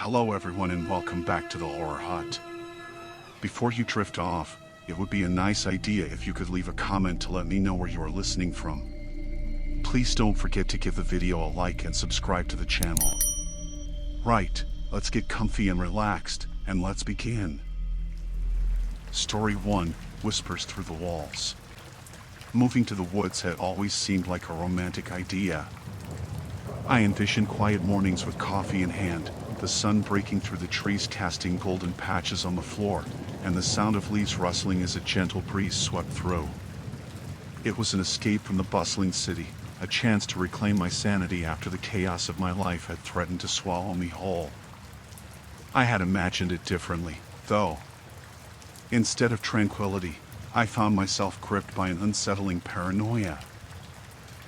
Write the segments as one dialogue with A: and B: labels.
A: Hello everyone and welcome back to the Horror Hut. Before you drift off, it would be a nice idea if you could leave a comment to let me know where you are listening from. Please don't forget to give the video a like and subscribe to the channel. Right, let's get comfy and relaxed, and let's begin. Story 1, Whispers Through the Walls. Moving to the woods had always seemed like a romantic idea. I envisioned quiet mornings with coffee in hand, the sun breaking through the trees casting golden patches on the floor, and the sound of leaves rustling as a gentle breeze swept through. It was an escape from the bustling city, a chance to reclaim my sanity after the chaos of my life had threatened to swallow me whole. I had imagined it differently, though. Instead of tranquility, I found myself gripped by an unsettling paranoia.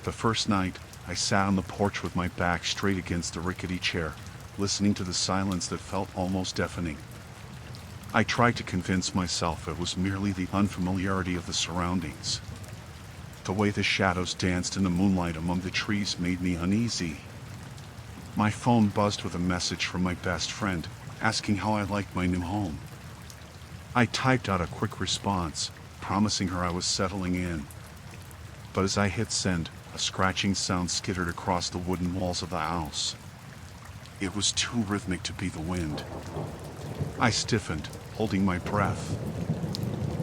A: The first night, I sat on the porch with my back straight against the rickety chair, listening to the silence that felt almost deafening. I tried to convince myself it was merely the unfamiliarity of the surroundings. The way the shadows danced in the moonlight among the trees made me uneasy. My phone buzzed with a message from my best friend, asking how I liked my new home. I typed out a quick response, promising her I was settling in. But as I hit send, a scratching sound skittered across the wooden walls of the house. It was too rhythmic to be the wind. I stiffened, holding my breath.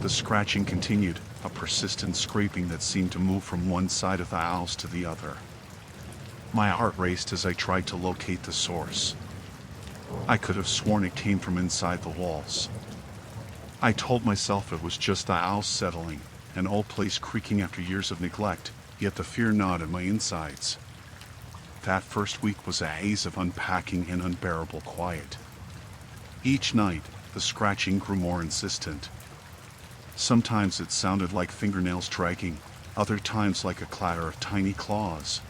A: The scratching continued, a persistent scraping that seemed to move from one side of the house to the other. My heart raced as I tried to locate the source. I could have sworn it came from inside the walls. I told myself it was just the house settling, an old place creaking after years of neglect, yet the fear gnawed at my insides. That first week was a haze of unpacking and unbearable quiet. Each night, the scratching grew more insistent. Sometimes it sounded like fingernails dragging, other times like a clatter of tiny claws.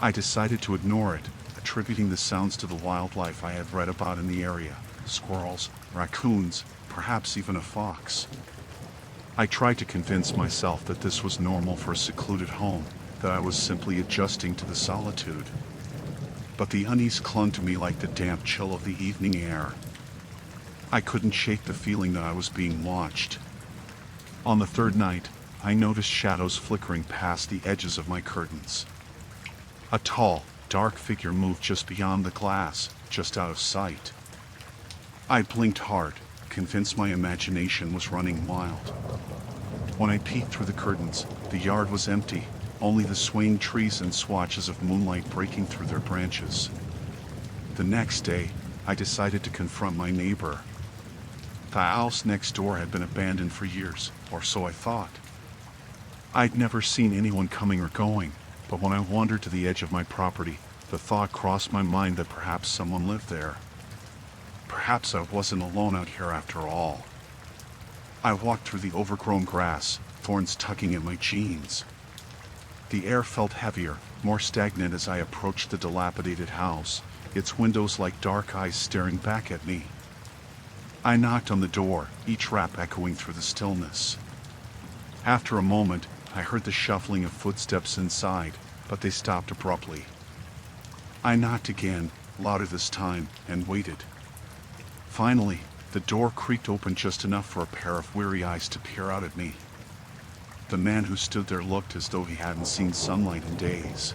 A: I decided to ignore it, attributing the sounds to the wildlife I had read about in the area: squirrels, raccoons, perhaps even a fox. I tried to convince myself that this was normal for a secluded home, that I was simply adjusting to the solitude. But the unease clung to me like the damp chill of the evening air. I couldn't shake the feeling that I was being watched. On the third night, I noticed shadows flickering past the edges of my curtains. A tall, dark figure moved just beyond the glass, just out of sight. I blinked hard, convinced my imagination was running wild. When I peeked through the curtains, the yard was empty, only the swaying trees and swatches of moonlight breaking through their branches. The next day, I decided to confront my neighbor. The house next door had been abandoned for years, or so I thought. I'd never seen anyone coming or going, but when I wandered to the edge of my property, the thought crossed my mind that perhaps someone lived there. Perhaps I wasn't alone out here after all. I walked through the overgrown grass, thorns tugging at my jeans. The air felt heavier, more stagnant as I approached the dilapidated house, its windows like dark eyes staring back at me. I knocked on the door, each rap echoing through the stillness. After a moment, I heard the shuffling of footsteps inside, but they stopped abruptly. I knocked again, louder this time, and waited. Finally, the door creaked open just enough for a pair of weary eyes to peer out at me. The man who stood there looked as though he hadn't seen sunlight in days.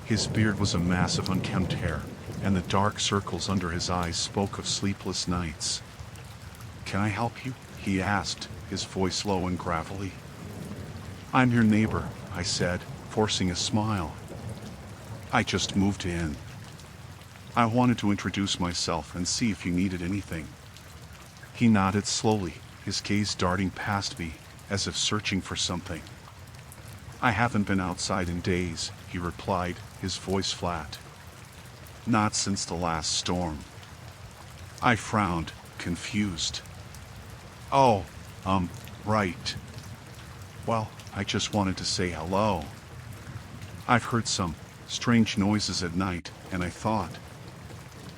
A: His beard was a mass of unkempt hair, and the dark circles under his eyes spoke of sleepless nights. "Can I help you?" he asked, his voice low and gravelly. "I'm your neighbor," I said, forcing a smile. "I just moved in. I wanted to introduce myself and see if you needed anything." He nodded slowly, his gaze darting past me, as if searching for something. "I haven't been outside in days," he replied, his voice flat. "Not since the last storm." I frowned, confused. "Oh, right. Well, I just wanted to say hello. I've heard some strange noises at night, and I thought—"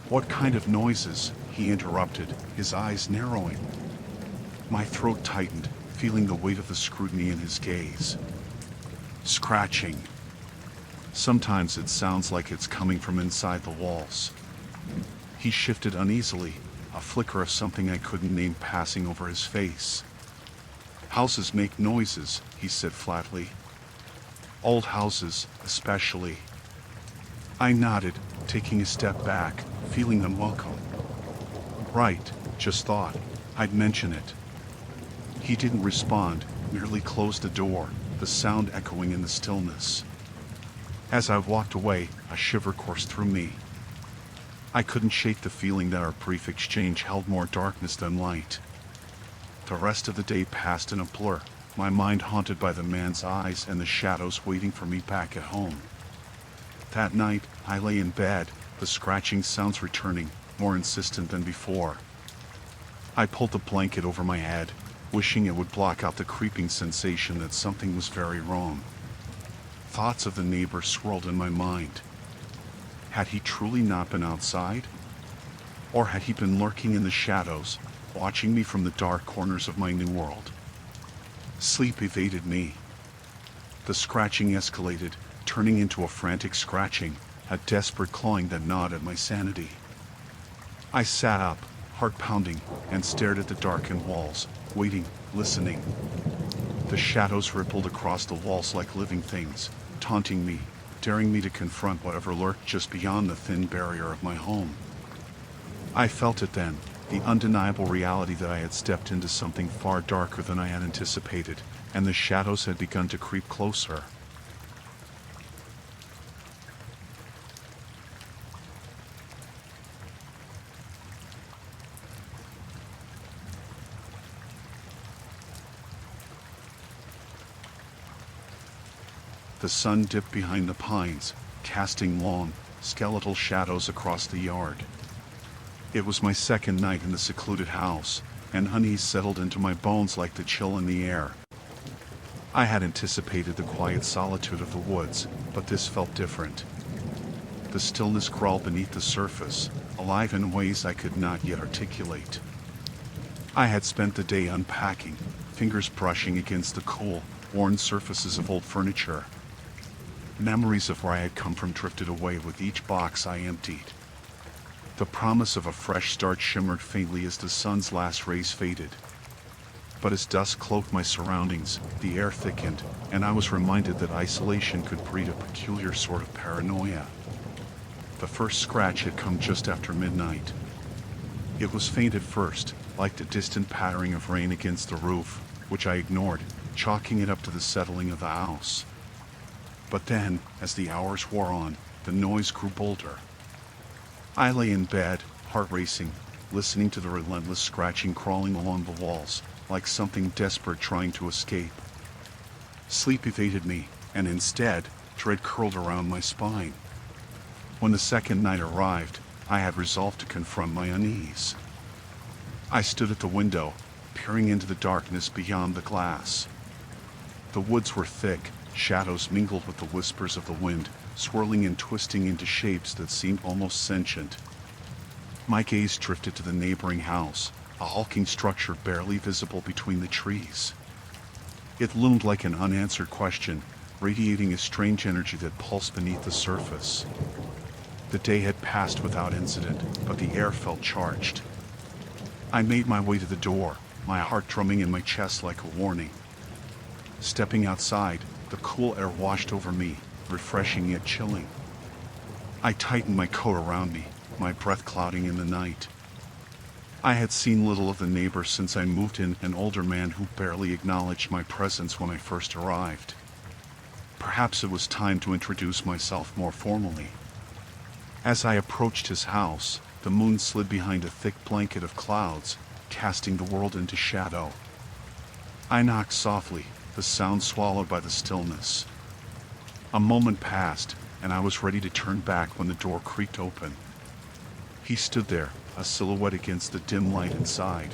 A: "What kind of noises?" he interrupted, his eyes narrowing. My throat tightened, feeling the weight of the scrutiny in his gaze. "Scratching. Sometimes it sounds like it's coming from inside the walls." He shifted uneasily, a flicker of something I couldn't name passing over his face. "Houses make noises," he said flatly. "Old houses, especially." I nodded, taking a step back, feeling unwelcome. "Right, just thought I'd mention it." He didn't respond, merely closed the door, the sound echoing in the stillness. As I walked away, a shiver coursed through me. I couldn't shake the feeling that our brief exchange held more darkness than light. The rest of the day passed in a blur, my mind haunted by the man's eyes and the shadows waiting for me back at home. That night, I lay in bed, the scratching sounds returning, more insistent than before. I pulled the blanket over my head, wishing it would block out the creeping sensation that something was very wrong. Thoughts of the neighbor swirled in my mind. Had he truly not been outside? Or had he been lurking in the shadows, watching me from the dark corners of my new world? Sleep evaded me. The scratching escalated, turning into a frantic scratching, a desperate clawing that gnawed at my sanity. I sat up, heart pounding, and stared at the darkened walls, waiting, listening. The shadows rippled across the walls like living things, taunting me, daring me to confront whatever lurked just beyond the thin barrier of my home. I felt it then, the undeniable reality that I had stepped into something far darker than I had anticipated, and the shadows had begun to creep closer. The sun dipped behind the pines, casting long, skeletal shadows across the yard. It was my second night in the secluded house, and unease settled into my bones like the chill in the air. I had anticipated the quiet solitude of the woods, but this felt different. The stillness crawled beneath the surface, alive in ways I could not yet articulate. I had spent the day unpacking, fingers brushing against the cool, worn surfaces of old furniture. Memories of where I had come from drifted away with each box I emptied. The promise of a fresh start shimmered faintly as the sun's last rays faded. But as dusk cloaked my surroundings, the air thickened, and I was reminded that isolation could breed a peculiar sort of paranoia. The first scratch had come just after midnight. It was faint at first, like the distant pattering of rain against the roof, which I ignored, chalking it up to the settling of the house. But then, as the hours wore on, the noise grew bolder. I lay in bed, heart racing, listening to the relentless scratching crawling along the walls, like something desperate trying to escape. Sleep evaded me, and instead, dread curled around my spine. When the second night arrived, I had resolved to confront my unease. I stood at the window, peering into the darkness beyond the glass. The woods were thick, shadows mingled with the whispers of the wind, swirling and twisting into shapes that seemed almost sentient. My gaze drifted to the neighboring house, a hulking structure barely visible between the trees. It loomed like an unanswered question, radiating a strange energy that pulsed beneath the surface. The day had passed without incident, but the air felt charged. I made my way to the door, my heart drumming in my chest like a warning. Stepping outside, the cool air washed over me, refreshing yet chilling. I tightened my coat around me, my breath clouding in the night. I had seen little of the neighbor since I moved in, an older man who barely acknowledged my presence when I first arrived. Perhaps it was time to introduce myself more formally. As I approached his house, the moon slid behind a thick blanket of clouds, casting the world into shadow. I knocked softly, the sound swallowed by the stillness. A moment passed, and I was ready to turn back when the door creaked open. He stood there, a silhouette against the dim light inside.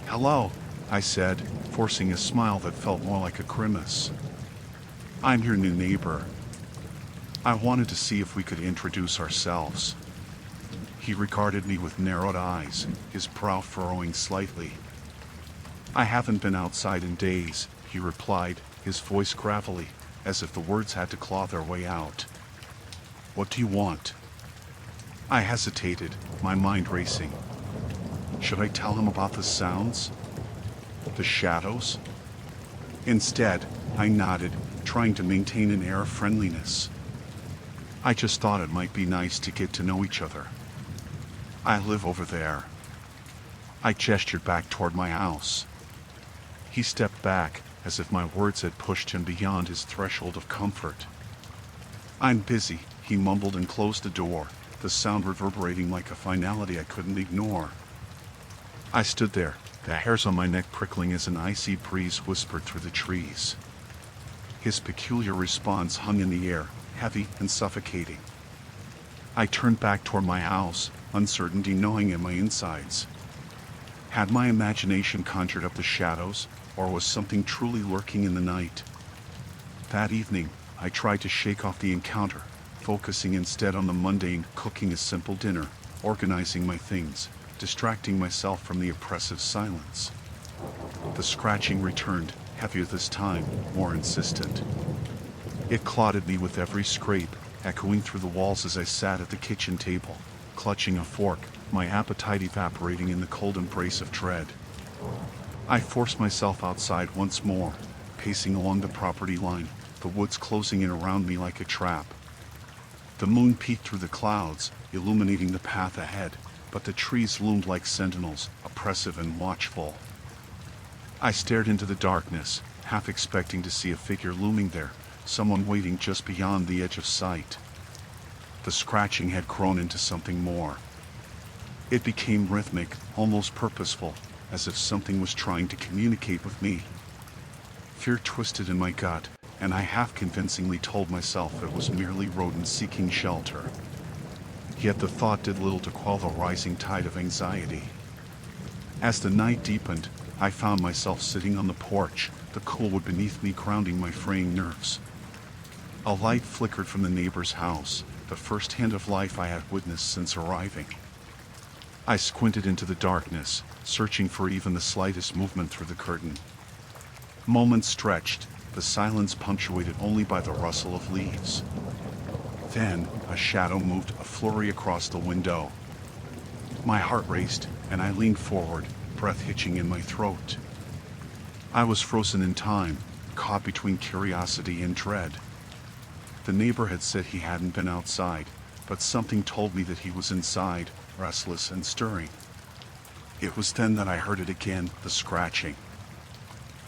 A: "Hello," I said, forcing a smile that felt more like a grimace. "I'm your new neighbor. I wanted to see if we could introduce ourselves." He regarded me with narrowed eyes, his brow furrowing slightly. "I haven't been outside in days," he replied, his voice gravelly, as if the words had to claw their way out. "What do you want?" I hesitated, my mind racing. Should I tell him about the sounds? The shadows? Instead, I nodded, trying to maintain an air of friendliness. I just thought it might be nice to get to know each other. I live over there. I gestured back toward my house. He stepped back, as if my words had pushed him beyond his threshold of comfort. I'm busy, he mumbled and closed the door, the sound reverberating like a finality I couldn't ignore. I stood there, the hairs on my neck prickling as an icy breeze whispered through the trees. His peculiar response hung in the air, heavy and suffocating. I turned back toward my house, uncertainty gnawing in my insides. Had my imagination conjured up the shadows, or was something truly lurking in the night? That evening, I tried to shake off the encounter, focusing instead on the mundane, cooking a simple dinner, organizing my things, distracting myself from the oppressive silence. The scratching returned, heavier this time, more insistent. It clotted me with every scrape, echoing through the walls as I sat at the kitchen table, clutching a fork, my appetite evaporating in the cold embrace of dread. I forced myself outside once more, pacing along the property line, the woods closing in around me like a trap. The moon peeked through the clouds, illuminating the path ahead, but the trees loomed like sentinels, oppressive and watchful. I stared into the darkness, half expecting to see a figure looming there, someone waiting just beyond the edge of sight. The scratching had grown into something more. It became rhythmic, almost purposeful, as if something was trying to communicate with me. Fear twisted in my gut, and I half convincingly told myself it was merely rodents seeking shelter. Yet the thought did little to quell the rising tide of anxiety. As the night deepened, I found myself sitting on the porch, the cool wood beneath me grounding my fraying nerves. A light flickered from the neighbor's house, the first hint of life I had witnessed since arriving. I squinted into the darkness, searching for even the slightest movement through the curtain. Moments stretched, the silence punctuated only by the rustle of leaves. Then, a shadow moved, a flurry across the window. My heart raced, and I leaned forward, breath hitching in my throat. I was frozen in time, caught between curiosity and dread. The neighbor had said he hadn't been outside, but something told me that he was inside, restless and stirring. It was then that I heard it again, the scratching.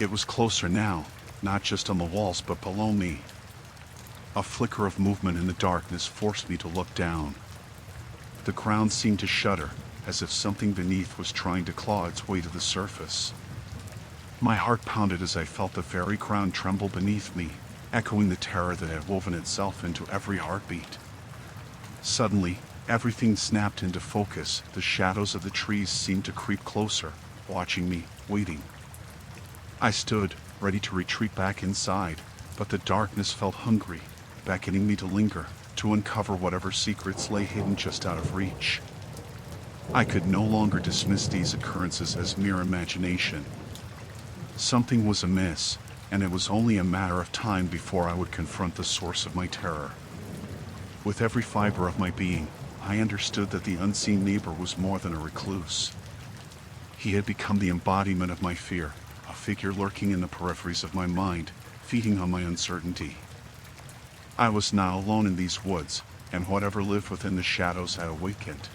A: It was closer now, not just on the walls but below me. A flicker of movement in the darkness forced me to look down. The ground seemed to shudder, as if something beneath was trying to claw its way to the surface. My heart pounded as I felt the very ground tremble beneath me, echoing the terror that had woven itself into every heartbeat. Suddenly, everything snapped into focus. The shadows of the trees seemed to creep closer, watching me, waiting. I stood, ready to retreat back inside, but the darkness felt hungry, beckoning me to linger, to uncover whatever secrets lay hidden just out of reach. I could no longer dismiss these occurrences as mere imagination. Something was amiss, and it was only a matter of time before I would confront the source of my terror. With every fiber of my being, I understood that the unseen neighbor was more than a recluse. He had become the embodiment of my fear, a figure lurking in the peripheries of my mind, feeding on my uncertainty. I was now alone in these woods, and whatever lived within the shadows had awakened.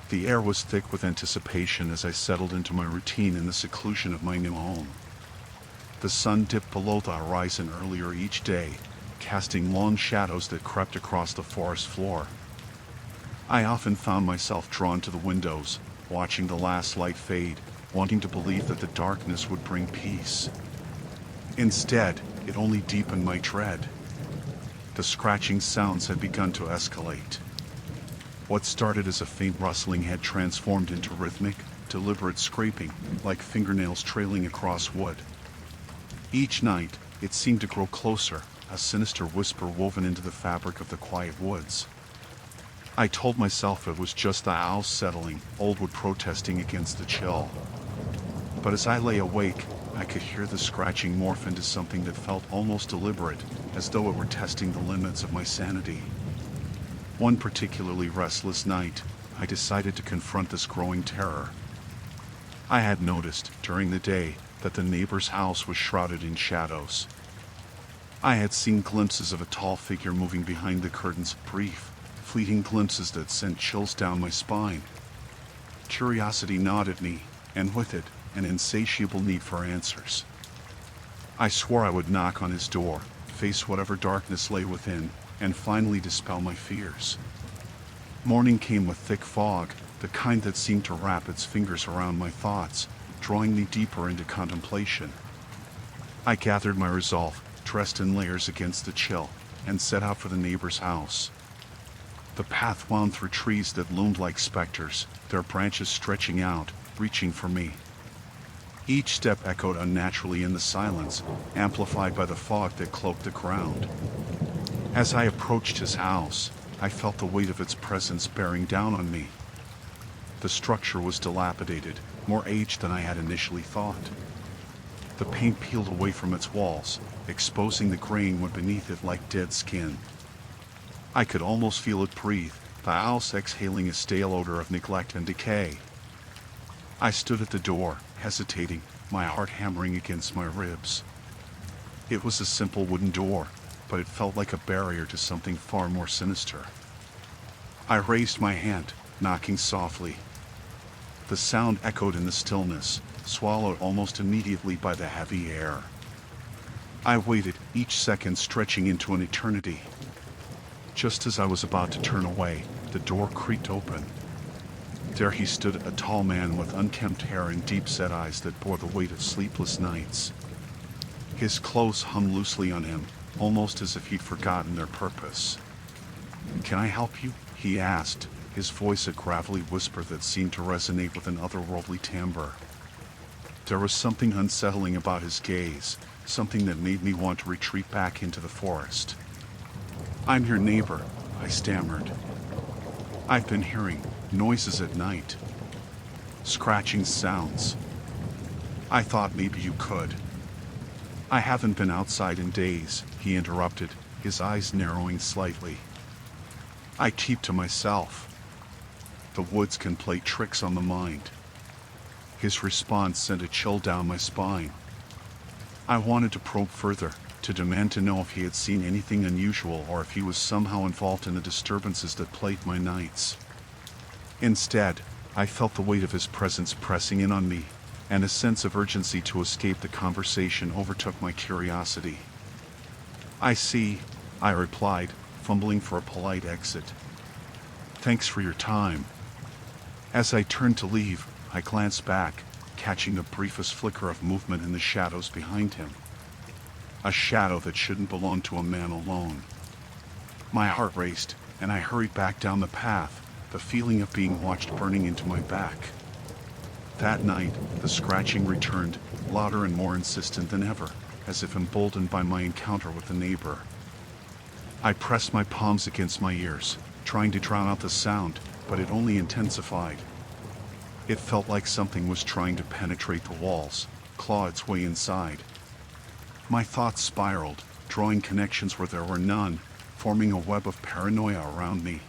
A: The air was thick with anticipation as I settled into my routine in the seclusion of my new home. The sun dipped below the horizon earlier each day, casting long shadows that crept across the forest floor. I often found myself drawn to the windows, watching the last light fade, wanting to believe that the darkness would bring peace. Instead, it only deepened my dread. The scratching sounds had begun to escalate. What started as a faint rustling had transformed into rhythmic, deliberate scraping, like fingernails trailing across wood. Each night, it seemed to grow closer, a sinister whisper woven into the fabric of the quiet woods. I told myself it was just the owls settling, old wood protesting against the chill. But as I lay awake, I could hear the scratching morph into something that felt almost deliberate, as though it were testing the limits of my sanity. One particularly restless night, I decided to confront this growing terror. I had noticed, during the day, that the neighbor's house was shrouded in shadows. I had seen glimpses of a tall figure moving behind the curtains, brief, fleeting glimpses that sent chills down my spine. Curiosity gnawed at me, and with it, an insatiable need for answers. I swore I would knock on his door, face whatever darkness lay within, and finally dispel my fears. Morning came with thick fog, the kind that seemed to wrap its fingers around my thoughts, drawing me deeper into contemplation. I gathered my resolve, dressed in layers against the chill, and set out for the neighbor's house. The path wound through trees that loomed like specters, their branches stretching out, reaching for me. Each step echoed unnaturally in the silence, amplified by the fog that cloaked the ground. As I approached his house, I felt the weight of its presence bearing down on me. The structure was dilapidated, more aged than I had initially thought. The paint peeled away from its walls, exposing the grain wood beneath it like dead skin. I could almost feel it breathe, the house exhaling a stale odor of neglect and decay. I stood at the door, hesitating, my heart hammering against my ribs. It was a simple wooden door, but it felt like a barrier to something far more sinister. I raised my hand, knocking softly. The sound echoed in the stillness, swallowed almost immediately by the heavy air. I waited, each second stretching into an eternity. Just as I was about to turn away, the door creaked open. There he stood, a tall man with unkempt hair and deep-set eyes that bore the weight of sleepless nights. His clothes hung loosely on him, almost as if he'd forgotten their purpose. "Can I help you?" he asked, his voice a gravelly whisper that seemed to resonate with an otherworldly timbre. There was something unsettling about his gaze, something that made me want to retreat back into the forest. "I'm your neighbor," I stammered. "I've been hearing noises at night. Scratching sounds. I thought maybe you could." "I haven't been outside in days," he interrupted, his eyes narrowing slightly. "I keep to myself. The woods can play tricks on the mind." His response sent a chill down my spine. I wanted to probe further, to demand to know if he had seen anything unusual or if he was somehow involved in the disturbances that plagued my nights. Instead, I felt the weight of his presence pressing in on me, and a sense of urgency to escape the conversation overtook my curiosity. "I see," I replied, fumbling for a polite exit. "Thanks for your time." As I turned to leave, I glanced back, catching the briefest flicker of movement in the shadows behind him. A shadow that shouldn't belong to a man alone. My heart raced, and I hurried back down the path, the feeling of being watched burning into my back. That night, the scratching returned, louder and more insistent than ever, as if emboldened by my encounter with the neighbor. I pressed my palms against my ears, trying to drown out the sound, but it only intensified. It felt like something was trying to penetrate the walls, claw its way inside. My thoughts spiraled, drawing connections where there were none, forming a web of paranoia around me.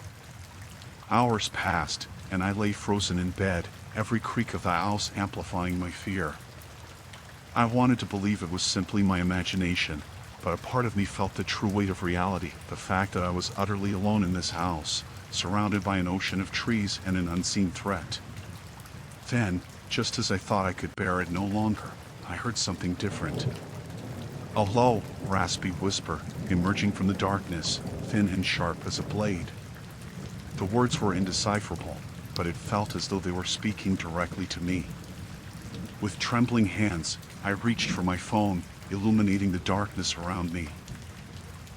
A: Hours passed, and I lay frozen in bed, every creak of the house amplifying my fear. I wanted to believe it was simply my imagination, but a part of me felt the true weight of reality, the fact that I was utterly alone in this house, surrounded by an ocean of trees and an unseen threat. Then, just as I thought I could bear it no longer, I heard something different. A low, raspy whisper, emerging from the darkness, thin and sharp as a blade. The words were indecipherable, but it felt as though they were speaking directly to me. With trembling hands, I reached for my phone, illuminating the darkness around me.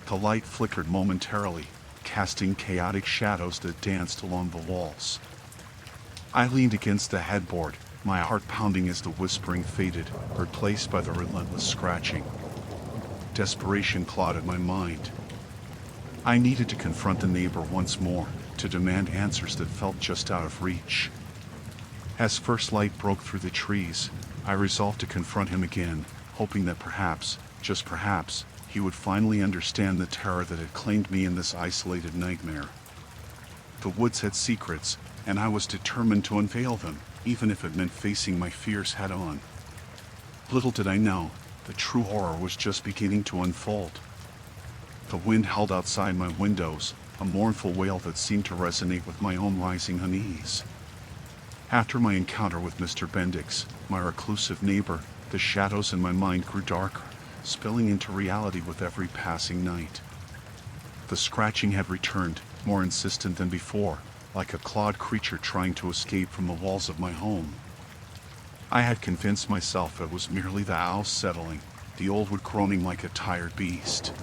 A: The light flickered momentarily, casting chaotic shadows that danced along the walls. I leaned against the headboard, my heart pounding as the whispering faded, replaced by the relentless scratching. Desperation clawed at my mind. I needed to confront the neighbor once more, to demand answers that felt just out of reach. As first light broke through the trees, I resolved to confront him again, hoping that perhaps, just perhaps, he would finally understand the terror that had claimed me in this isolated nightmare. The woods had secrets, and I was determined to unveil them, even if it meant facing my fears head-on. Little did I know, the true horror was just beginning to unfold. The wind howled outside my windows, a mournful wail that seemed to resonate with my own rising unease. After my encounter with Mr. Bendix, my reclusive neighbor, the shadows in my mind grew darker, spilling into reality with every passing night. The scratching had returned, more insistent than before, like a clawed creature trying to escape from the walls of my home. I had convinced myself it was merely the house settling, the old wood groaning like a tired beast.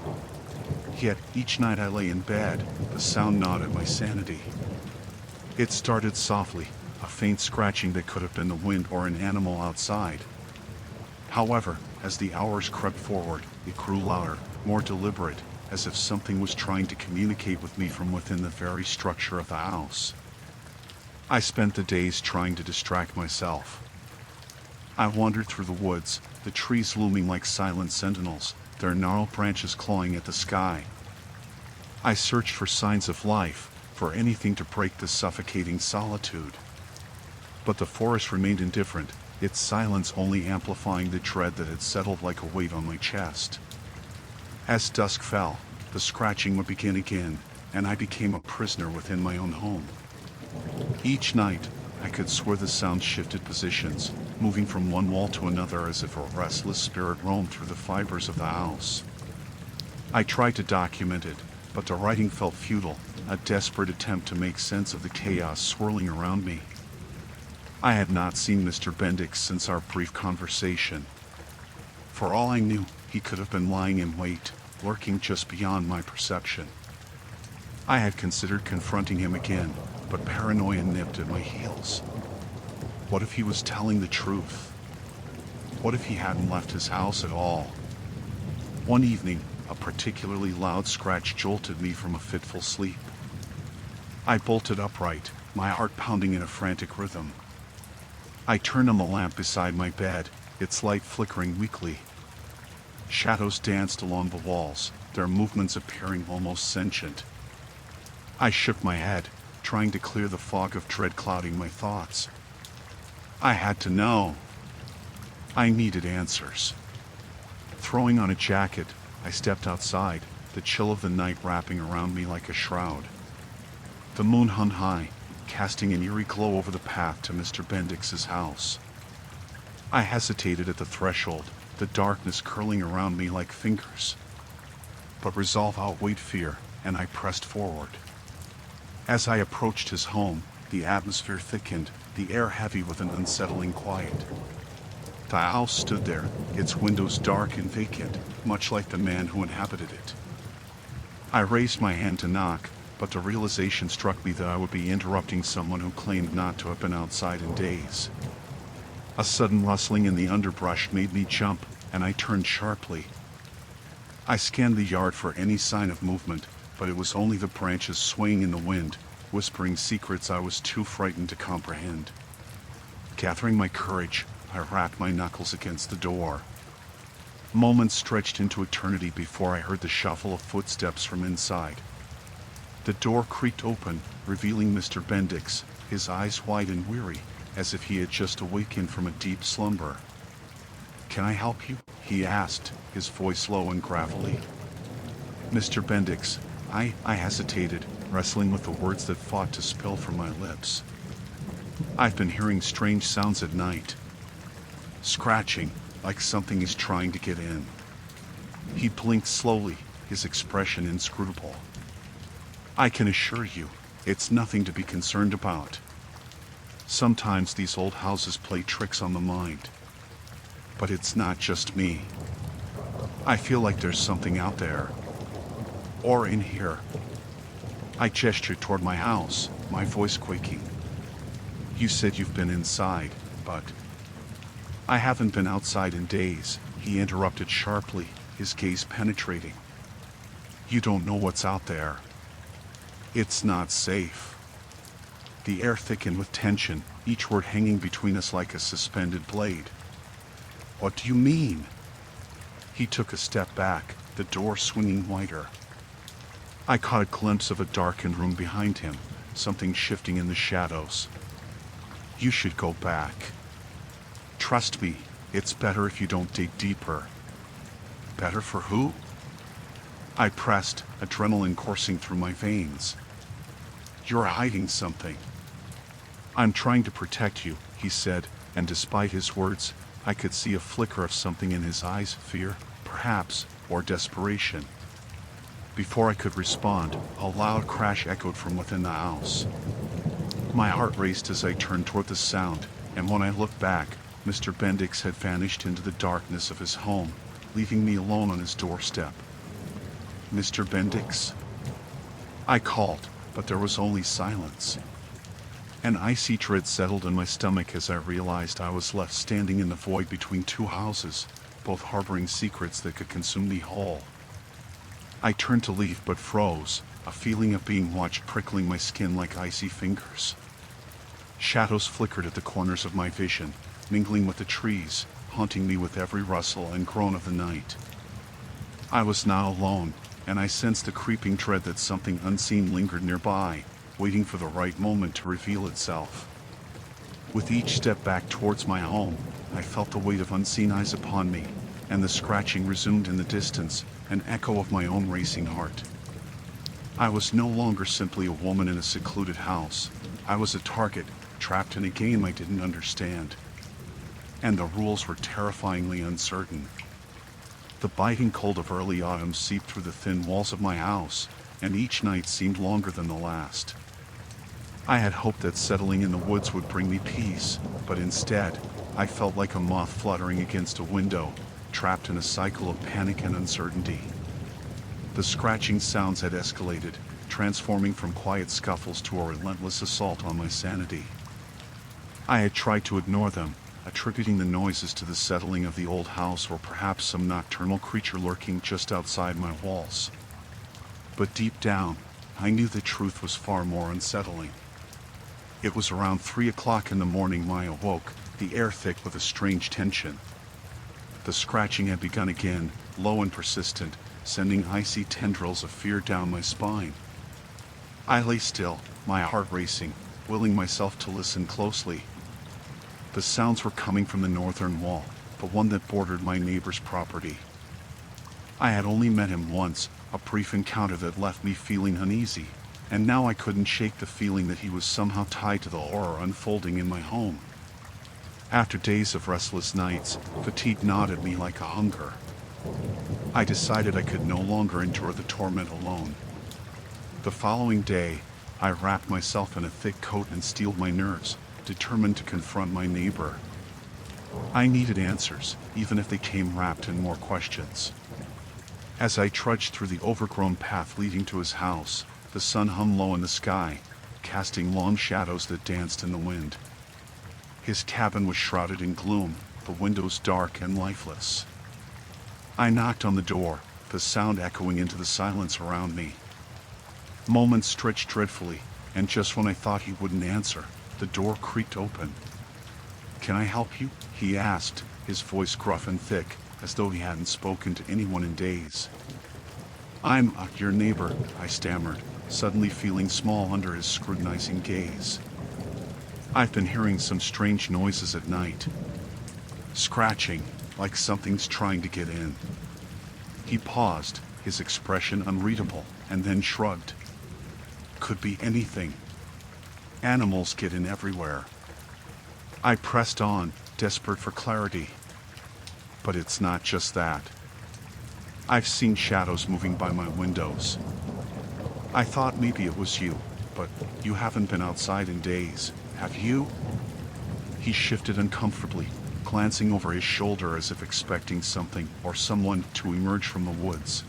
A: Yet each night I lay in bed, the sound gnawed at my sanity. It started softly, a faint scratching that could have been the wind or an animal outside. However, as the hours crept forward, it grew louder, more deliberate, as if something was trying to communicate with me from within the very structure of the house. I spent the days trying to distract myself. I wandered through the woods, the trees looming like silent sentinels, their gnarled branches clawing at the sky. I searched for signs of life, for anything to break the suffocating solitude. But the forest remained indifferent, its silence only amplifying the dread that had settled like a weight on my chest. As dusk fell, the scratching would begin again, and I became a prisoner within my own home. Each night, I could swear the sound shifted positions, moving from one wall to another as if a restless spirit roamed through the fibers of the house. I tried to document it, but the writing felt futile, a desperate attempt to make sense of the chaos swirling around me. I had not seen Mr. Bendix since our brief conversation. For all I knew, he could have been lying in wait, lurking just beyond my perception. I had considered confronting him again, but paranoia nipped at my heels. What if he was telling the truth? What if he hadn't left his house at all? One evening, a particularly loud scratch jolted me from a fitful sleep. I bolted upright, my heart pounding in a frantic rhythm. I turned on the lamp beside my bed, its light flickering weakly. Shadows danced along the walls, their movements appearing almost sentient. I shook my head, trying to clear the fog of dread clouding my thoughts. I had to know. I needed answers. Throwing on a jacket, I stepped outside, the chill of the night wrapping around me like a shroud. The moon hung high, casting an eerie glow over the path to Mr. Bendix's house. I hesitated at the threshold, the darkness curling around me like fingers. But resolve outweighed fear, and I pressed forward. As I approached his home, the atmosphere thickened, the air heavy with an unsettling quiet. The house stood there, its windows dark and vacant, much like the man who inhabited it. I raised my hand to knock, but the realization struck me that I would be interrupting someone who claimed not to have been outside in days. A sudden rustling in the underbrush made me jump, and I turned sharply. I scanned the yard for any sign of movement, but it was only the branches swaying in the wind, whispering secrets I was too frightened to comprehend. Gathering my courage, I rapped my knuckles against the door. Moments stretched into eternity before I heard the shuffle of footsteps from inside. The door creaked open, revealing Mr. Bendix, his eyes wide and weary, as if he had just awakened from a deep slumber. "Can I help you?" he asked, his voice low and gravelly. "Mr. Bendix," I hesitated, wrestling with the words that fought to spill from my lips. "I've been hearing strange sounds at night. Scratching, like something is trying to get in." He blinked slowly, his expression inscrutable. "I can assure you, it's nothing to be concerned about. Sometimes these old houses play tricks on the mind. But it's not just me. I feel like there's something out there. Or in here." I gestured toward my house, my voice quaking. "You said you've been inside, but..." "I haven't been outside in days," he interrupted sharply, his gaze penetrating. "You don't know what's out there. It's not safe." The air thickened with tension, each word hanging between us like a suspended blade. "What do you mean?" He took a step back, the door swinging wider. I caught a glimpse of a darkened room behind him, something shifting in the shadows. You should go back. Trust me, it's better if you don't dig deeper. Better for who? I pressed, adrenaline coursing through my veins. You're hiding something. I'm trying to protect you, he said, and despite his words, I could see a flicker of something in his eyes, fear, perhaps, or desperation. Before I could respond, a loud crash echoed from within the house. My heart raced as I turned toward the sound, and when I looked back, Mr. Bendix had vanished into the darkness of his home, leaving me alone on his doorstep. Mr. Bendix? I called, but there was only silence. An icy dread settled in my stomach as I realized I was left standing in the void between two houses, both harboring secrets that could consume me whole. I turned to leave but froze, a feeling of being watched prickling my skin like icy fingers. Shadows flickered at the corners of my vision, mingling with the trees, haunting me with every rustle and groan of the night. I was now alone, and I sensed the creeping dread that something unseen lingered nearby, waiting for the right moment to reveal itself. With each step back towards my home, I felt the weight of unseen eyes upon me, and the scratching resumed in the distance, an echo of my own racing heart. I was no longer simply a woman in a secluded house. I was a target, trapped in a game I didn't understand. And the rules were terrifyingly uncertain. The biting cold of early autumn seeped through the thin walls of my house, and each night seemed longer than the last. I had hoped that settling in the woods would bring me peace, but instead, I felt like a moth fluttering against a window, trapped in a cycle of panic and uncertainty. The scratching sounds had escalated, transforming from quiet scuffles to a relentless assault on my sanity. I had tried to ignore them, attributing the noises to the settling of the old house or perhaps some nocturnal creature lurking just outside my walls. But deep down, I knew the truth was far more unsettling. It was around 3 o'clock in the morning when I awoke, the air thick with a strange tension. The scratching had begun again, low and persistent, sending icy tendrils of fear down my spine. I lay still, my heart racing, willing myself to listen closely. The sounds were coming from the northern wall, the one that bordered my neighbor's property. I had only met him once, a brief encounter that left me feeling uneasy, and now I couldn't shake the feeling that he was somehow tied to the horror unfolding in my home. After days of restless nights, fatigue gnawed at me like a hunger. I decided I could no longer endure the torment alone. The following day, I wrapped myself in a thick coat and steeled my nerves, determined to confront my neighbor. I needed answers, even if they came wrapped in more questions. As I trudged through the overgrown path leading to his house, the sun hung low in the sky, casting long shadows that danced in the wind. His cabin was shrouded in gloom, the windows dark and lifeless. I knocked on the door, the sound echoing into the silence around me. Moments stretched dreadfully, and just when I thought he wouldn't answer, the door creaked open. "Can I help you?" he asked, his voice gruff and thick, as though he hadn't spoken to anyone in days. "I'm your neighbor," I stammered, suddenly feeling small under his scrutinizing gaze. "I've been hearing some strange noises at night. Scratching, like something's trying to get in." He paused, his expression unreadable, and then shrugged. "Could be anything. Animals get in everywhere." I pressed on, desperate for clarity. "But it's not just that. I've seen shadows moving by my windows. I thought maybe it was you, but you haven't been outside in days, have you?" He shifted uncomfortably, glancing over his shoulder as if expecting something or someone to emerge from the woods.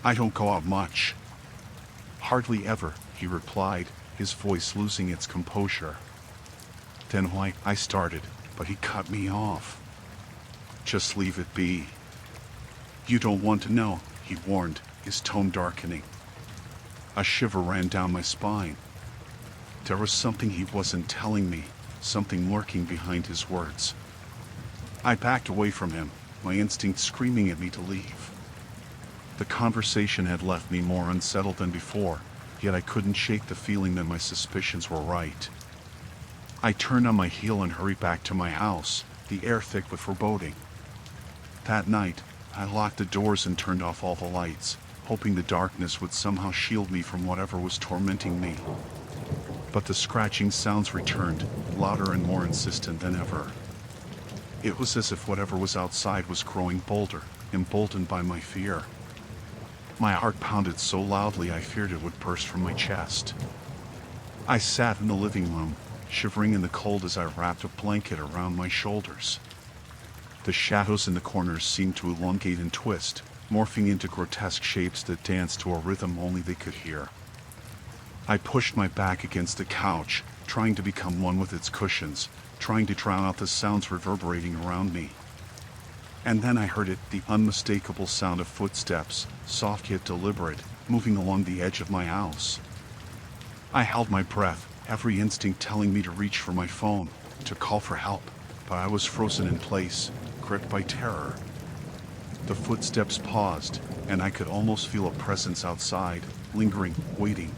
A: "I don't go out much." "Hardly ever," he replied, his voice losing its composure. "Then why?" I started, but he cut me off. "Just leave it be. You don't want to know," he warned, his tone darkening. A shiver ran down my spine. There was something he wasn't telling me, something lurking behind his words. I backed away from him, my instinct screaming at me to leave. The conversation had left me more unsettled than before, yet I couldn't shake the feeling that my suspicions were right. I turned on my heel and hurried back to my house, the air thick with foreboding. That night, I locked the doors and turned off all the lights, hoping the darkness would somehow shield me from whatever was tormenting me. But the scratching sounds returned, louder and more insistent than ever. It was as if whatever was outside was growing bolder, emboldened by my fear. My heart pounded so loudly I feared it would burst from my chest. I sat in the living room, shivering in the cold as I wrapped a blanket around my shoulders. The shadows in the corners seemed to elongate and twist, morphing into grotesque shapes that danced to a rhythm only they could hear. I pushed my back against the couch, trying to become one with its cushions, trying to drown out the sounds reverberating around me. And then I heard it, the unmistakable sound of footsteps, soft yet deliberate, moving along the edge of my house. I held my breath, every instinct telling me to reach for my phone, to call for help, but I was frozen in place, gripped by terror. The footsteps paused, and I could almost feel a presence outside, lingering, waiting.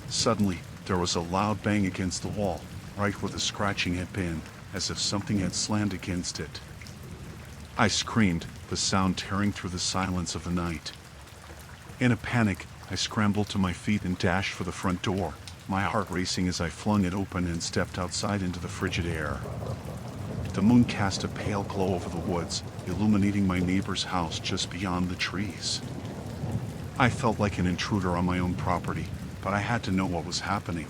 A: Suddenly, there was a loud bang against the wall, right where the scratching had been, as if something had slammed against it. I screamed, the sound tearing through the silence of the night. In a panic, I scrambled to my feet and dashed for the front door, my heart racing as I flung it open and stepped outside into the frigid air. The moon cast a pale glow over the woods, illuminating my neighbor's house just beyond the trees. I felt like an intruder on my own property, but I had to know what was happening.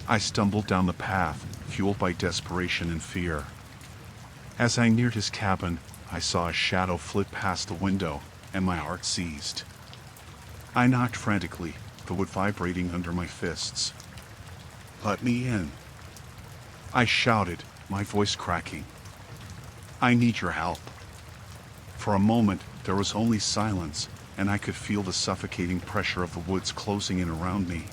A: I stumbled down the path, fueled by desperation and fear. As I neared his cabin, I saw a shadow flit past the window, and my heart seized. I knocked frantically, the wood vibrating under my fists. "Let me in," I shouted, my voice cracking. "I need your help." For a moment, there was only silence, and I could feel the suffocating pressure of the woods closing in around me.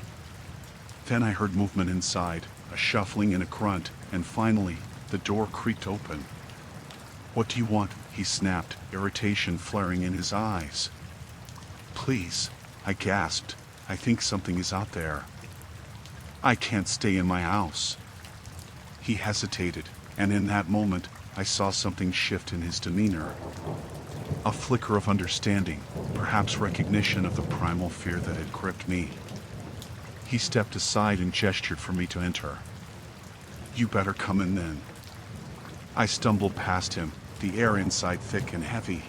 A: Then I heard movement inside, a shuffling and a grunt, and finally, the door creaked open. "What do you want?" he snapped, irritation flaring in his eyes. "Please," I gasped. "I think something is out there. I can't stay in my house." He hesitated, and in that moment, I saw something shift in his demeanor. A flicker of understanding, perhaps recognition of the primal fear that had gripped me. He stepped aside and gestured for me to enter. "You better come in then." I stumbled past him, the air inside thick and heavy.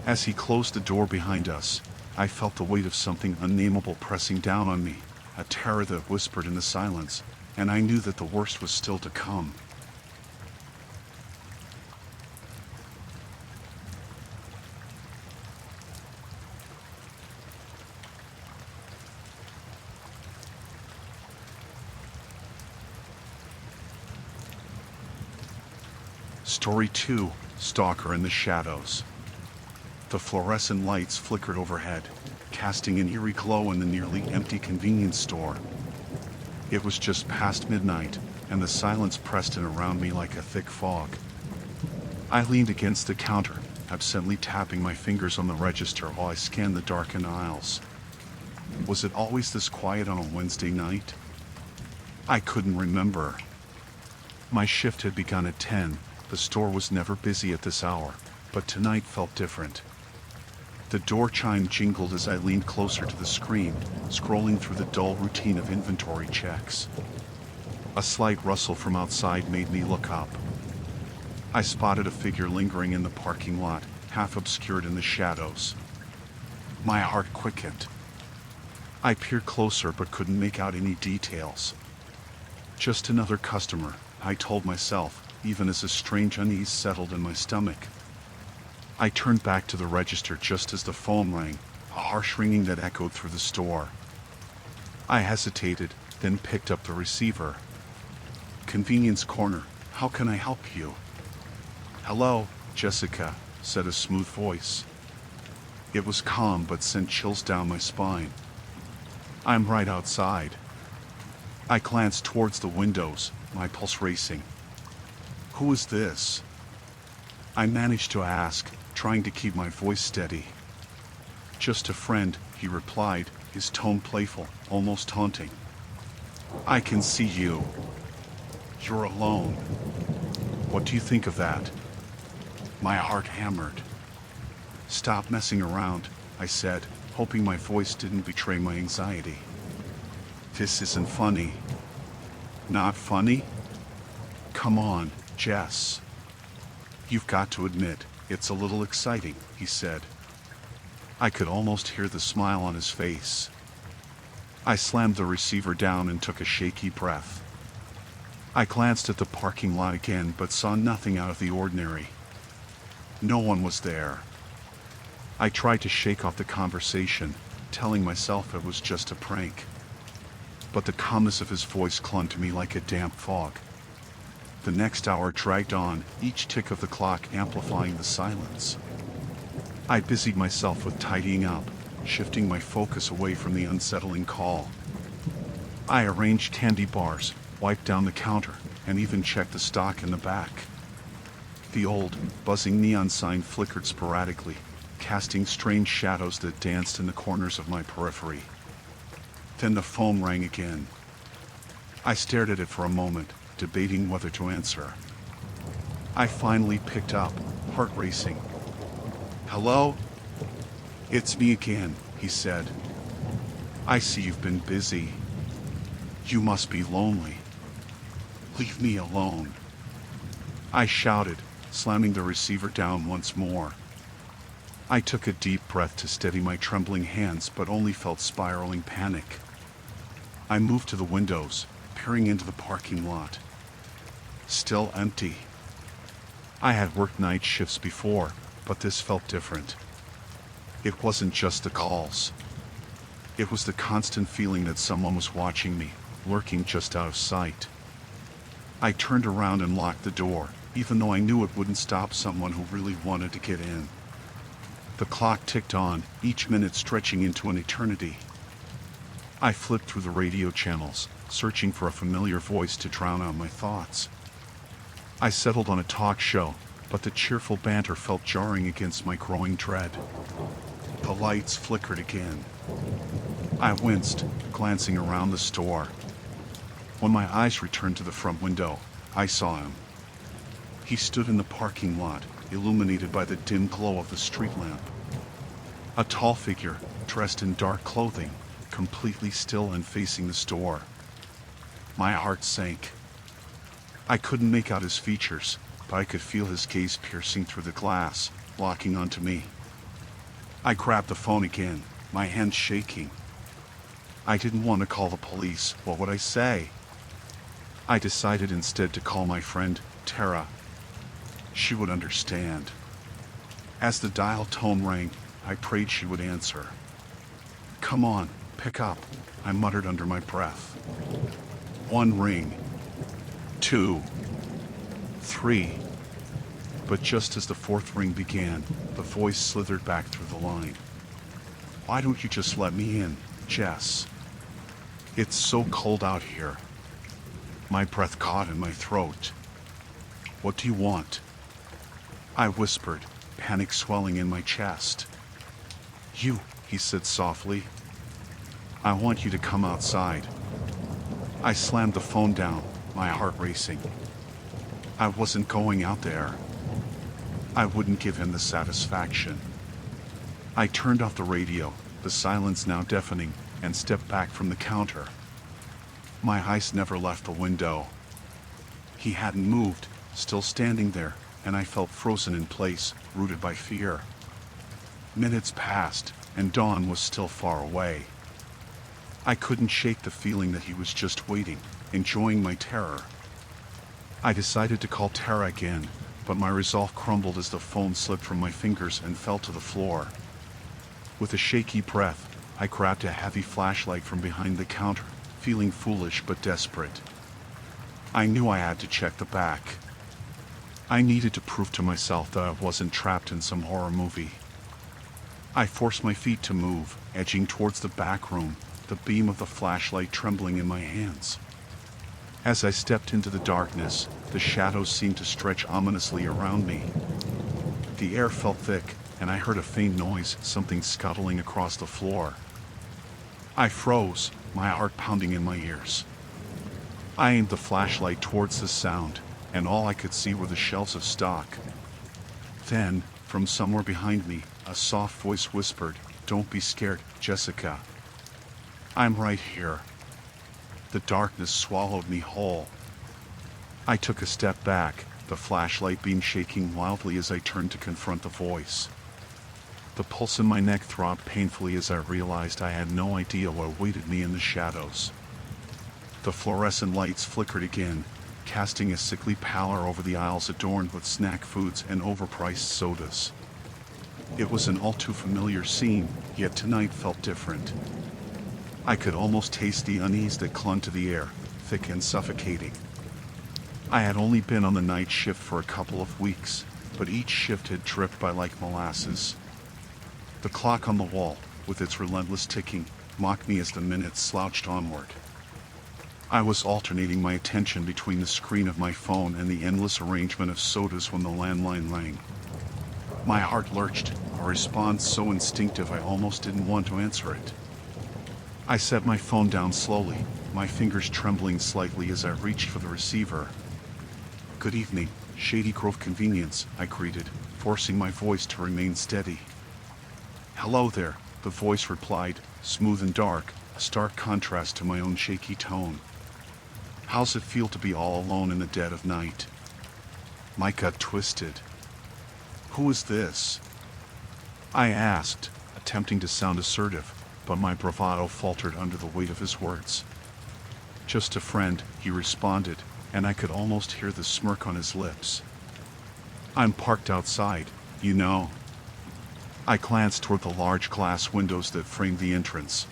A: As he closed the door behind us, I felt the weight of something unnameable pressing down on me, a terror that whispered in the silence, and I knew that the worst was still to come. Story 2, Stalker in the Shadows. The fluorescent lights flickered overhead, casting an eerie glow in the nearly empty convenience store. It was just past midnight, and the silence pressed in around me like a thick fog. I leaned against the counter, absently tapping my fingers on the register while I scanned the darkened aisles. Was it always this quiet on a Wednesday night? I couldn't remember. My shift had begun at 10. The store was never busy at this hour, but tonight felt different. The door chime jingled as I leaned closer to the screen, scrolling through the dull routine of inventory checks. A slight rustle from outside made me look up. I spotted a figure lingering in the parking lot, half obscured in the shadows. My heart quickened. I peered closer but couldn't make out any details. Just another customer, I told myself, even as a strange unease settled in my stomach. I turned back to the register just as the phone rang, a harsh ringing that echoed through the store. I hesitated, then picked up the receiver. "Convenience Corner, how can I help you?" "Hello, Jessica," said a smooth voice. It was calm but sent chills down my spine. "I'm right outside." I glanced towards the windows, my pulse racing. "Who is this?" I managed to ask, trying to keep my voice steady. "Just a friend," he replied, his tone playful, almost taunting. I can see you. You're alone. What do you think of that? My heart hammered. Stop messing around, I said, hoping my voice didn't betray my anxiety. This isn't funny. Not funny? Come on, Jess. You've got to admit, it's a little exciting, he said. I could almost hear the smile on his face. I slammed the receiver down and took a shaky breath. I glanced at the parking lot again but saw nothing out of the ordinary. No one was there. I tried to shake off the conversation, telling myself it was just a prank. But the calmness of his voice clung to me like a damp fog. The next hour dragged on, each tick of the clock amplifying the silence. I busied myself with tidying up, shifting my focus away from the unsettling call. I arranged candy bars, wiped down the counter, and even checked the stock in the back. The old, buzzing neon sign flickered sporadically, casting strange shadows that danced in the corners of my periphery. Then the phone rang again. I stared at it for a moment, debating whether to answer. I finally picked up, heart racing. Hello? It's me again, he said. I see you've been busy. You must be lonely. Leave me alone. I shouted, slamming the receiver down once more. I took a deep breath to steady my trembling hands but only felt spiraling panic. I moved to the windows, peering into the parking lot. Still empty. I had worked night shifts before, but this felt different. It wasn't just the calls. It was the constant feeling that someone was watching me, lurking just out of sight. I turned around and locked the door, even though I knew it wouldn't stop someone who really wanted to get in. The clock ticked on, each minute stretching into an eternity. I flipped through the radio channels, searching for a familiar voice to drown out my thoughts. I settled on a talk show, but the cheerful banter felt jarring against my growing dread. The lights flickered again. I winced, glancing around the store. When my eyes returned to the front window, I saw him. He stood in the parking lot, illuminated by the dim glow of the street lamp. A tall figure, dressed in dark clothing, completely still and facing the store. My heart sank. I couldn't make out his features, but I could feel his gaze piercing through the glass, locking onto me. I grabbed the phone again, my hands shaking. I didn't want to call the police. What would I say? I decided instead to call my friend, Tara. She would understand. As the dial tone rang, I prayed she would answer. Come on, pick up, I muttered under my breath. 1 ring. 2. 3. But just as the 4th ring began, the voice slithered back through the line. Why don't you just let me in, Jess? It's so cold out here. My breath caught in my throat. What do you want? I whispered, panic swelling in my chest. You, he said softly. I want you to come outside. I slammed the phone down, my heart racing. I wasn't going out there. I wouldn't give him the satisfaction. I turned off the radio, the silence now deafening, and stepped back from the counter. My eyes never left the window. He hadn't moved, still standing there, and I felt frozen in place, rooted by fear. Minutes passed, and dawn was still far away. I couldn't shake the feeling that he was just waiting, enjoying my terror. I decided to call Tara again, but my resolve crumbled as the phone slipped from my fingers and fell to the floor. With a shaky breath, I grabbed a heavy flashlight from behind the counter, feeling foolish but desperate. I knew I had to check the back. I needed to prove to myself that I wasn't trapped in some horror movie. I forced my feet to move, edging towards the back room, the beam of the flashlight trembling in my hands. As I stepped into the darkness, the shadows seemed to stretch ominously around me. The air felt thick, and I heard a faint noise, something scuttling across the floor. I froze, my heart pounding in my ears. I aimed the flashlight towards the sound, and all I could see were the shelves of stock. Then, from somewhere behind me, a soft voice whispered, "Don't be scared, Jessica. I'm right here." The darkness swallowed me whole. I took a step back, the flashlight beam shaking wildly as I turned to confront the voice. The pulse in my neck throbbed painfully as I realized I had no idea what awaited me in the shadows. The fluorescent lights flickered again, casting a sickly pallor over the aisles adorned with snack foods and overpriced sodas. It was an all too familiar scene, yet tonight felt different. I could almost taste the unease that clung to the air, thick and suffocating. I had only been on the night shift for a couple of weeks, but each shift had dripped by like molasses. The clock on the wall, with its relentless ticking, mocked me as the minutes slouched onward. I was alternating my attention between the screen of my phone and the endless arrangement of sodas when the landline rang. My heart lurched, a response so instinctive I almost didn't want to answer it. I set my phone down slowly, my fingers trembling slightly as I reached for the receiver. "Good evening, Shady Grove Convenience," I greeted, forcing my voice to remain steady. "Hello there," the voice replied, smooth and dark, a stark contrast to my own shaky tone. "How's it feel to be all alone in the dead of night?" My gut twisted. "Who is this?" I asked, attempting to sound assertive, but my bravado faltered under the weight of his words. "Just a friend," he responded, and I could almost hear the smirk on his lips. "I'm parked outside, you know." I glanced toward the large glass windows that framed the entrance.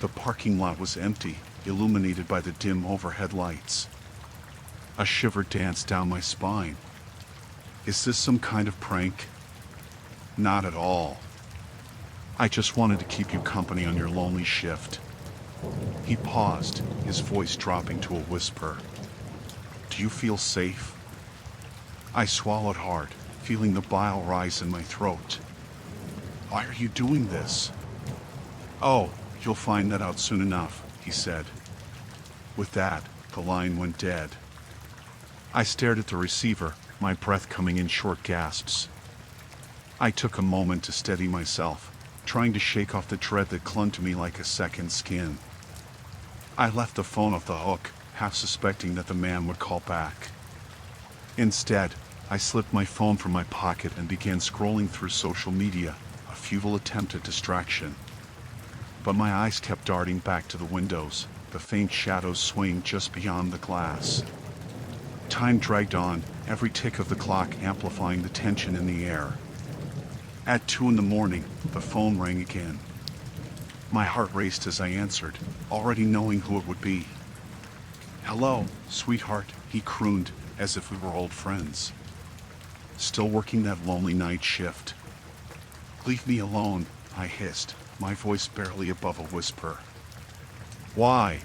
A: The parking lot was empty, illuminated by the dim overhead lights. A shiver danced down my spine. Is this some kind of prank? Not at all. I just wanted to keep you company on your lonely shift. He paused, his voice dropping to a whisper. "Do you feel safe?" I swallowed hard, feeling the bile rise in my throat. "Why are you doing this?" "Oh, you'll find that out soon enough," he said. With that, the line went dead. I stared at the receiver, my breath coming in short gasps. I took a moment to steady myself, trying to shake off the dread that clung to me like a second skin. I left the phone off the hook, half suspecting that the man would call back. Instead, I slipped my phone from my pocket and began scrolling through social media, a futile attempt at distraction. But my eyes kept darting back to the windows, the faint shadows swaying just beyond the glass. Time dragged on, every tick of the clock amplifying the tension in the air. At 2 in the morning, the phone rang again. My heart raced as I answered, already knowing who it would be. "Hello, sweetheart," he crooned, as if we were old friends. "Still working that lonely night shift?" "Leave me alone," I hissed, my voice barely above a whisper. "Why?"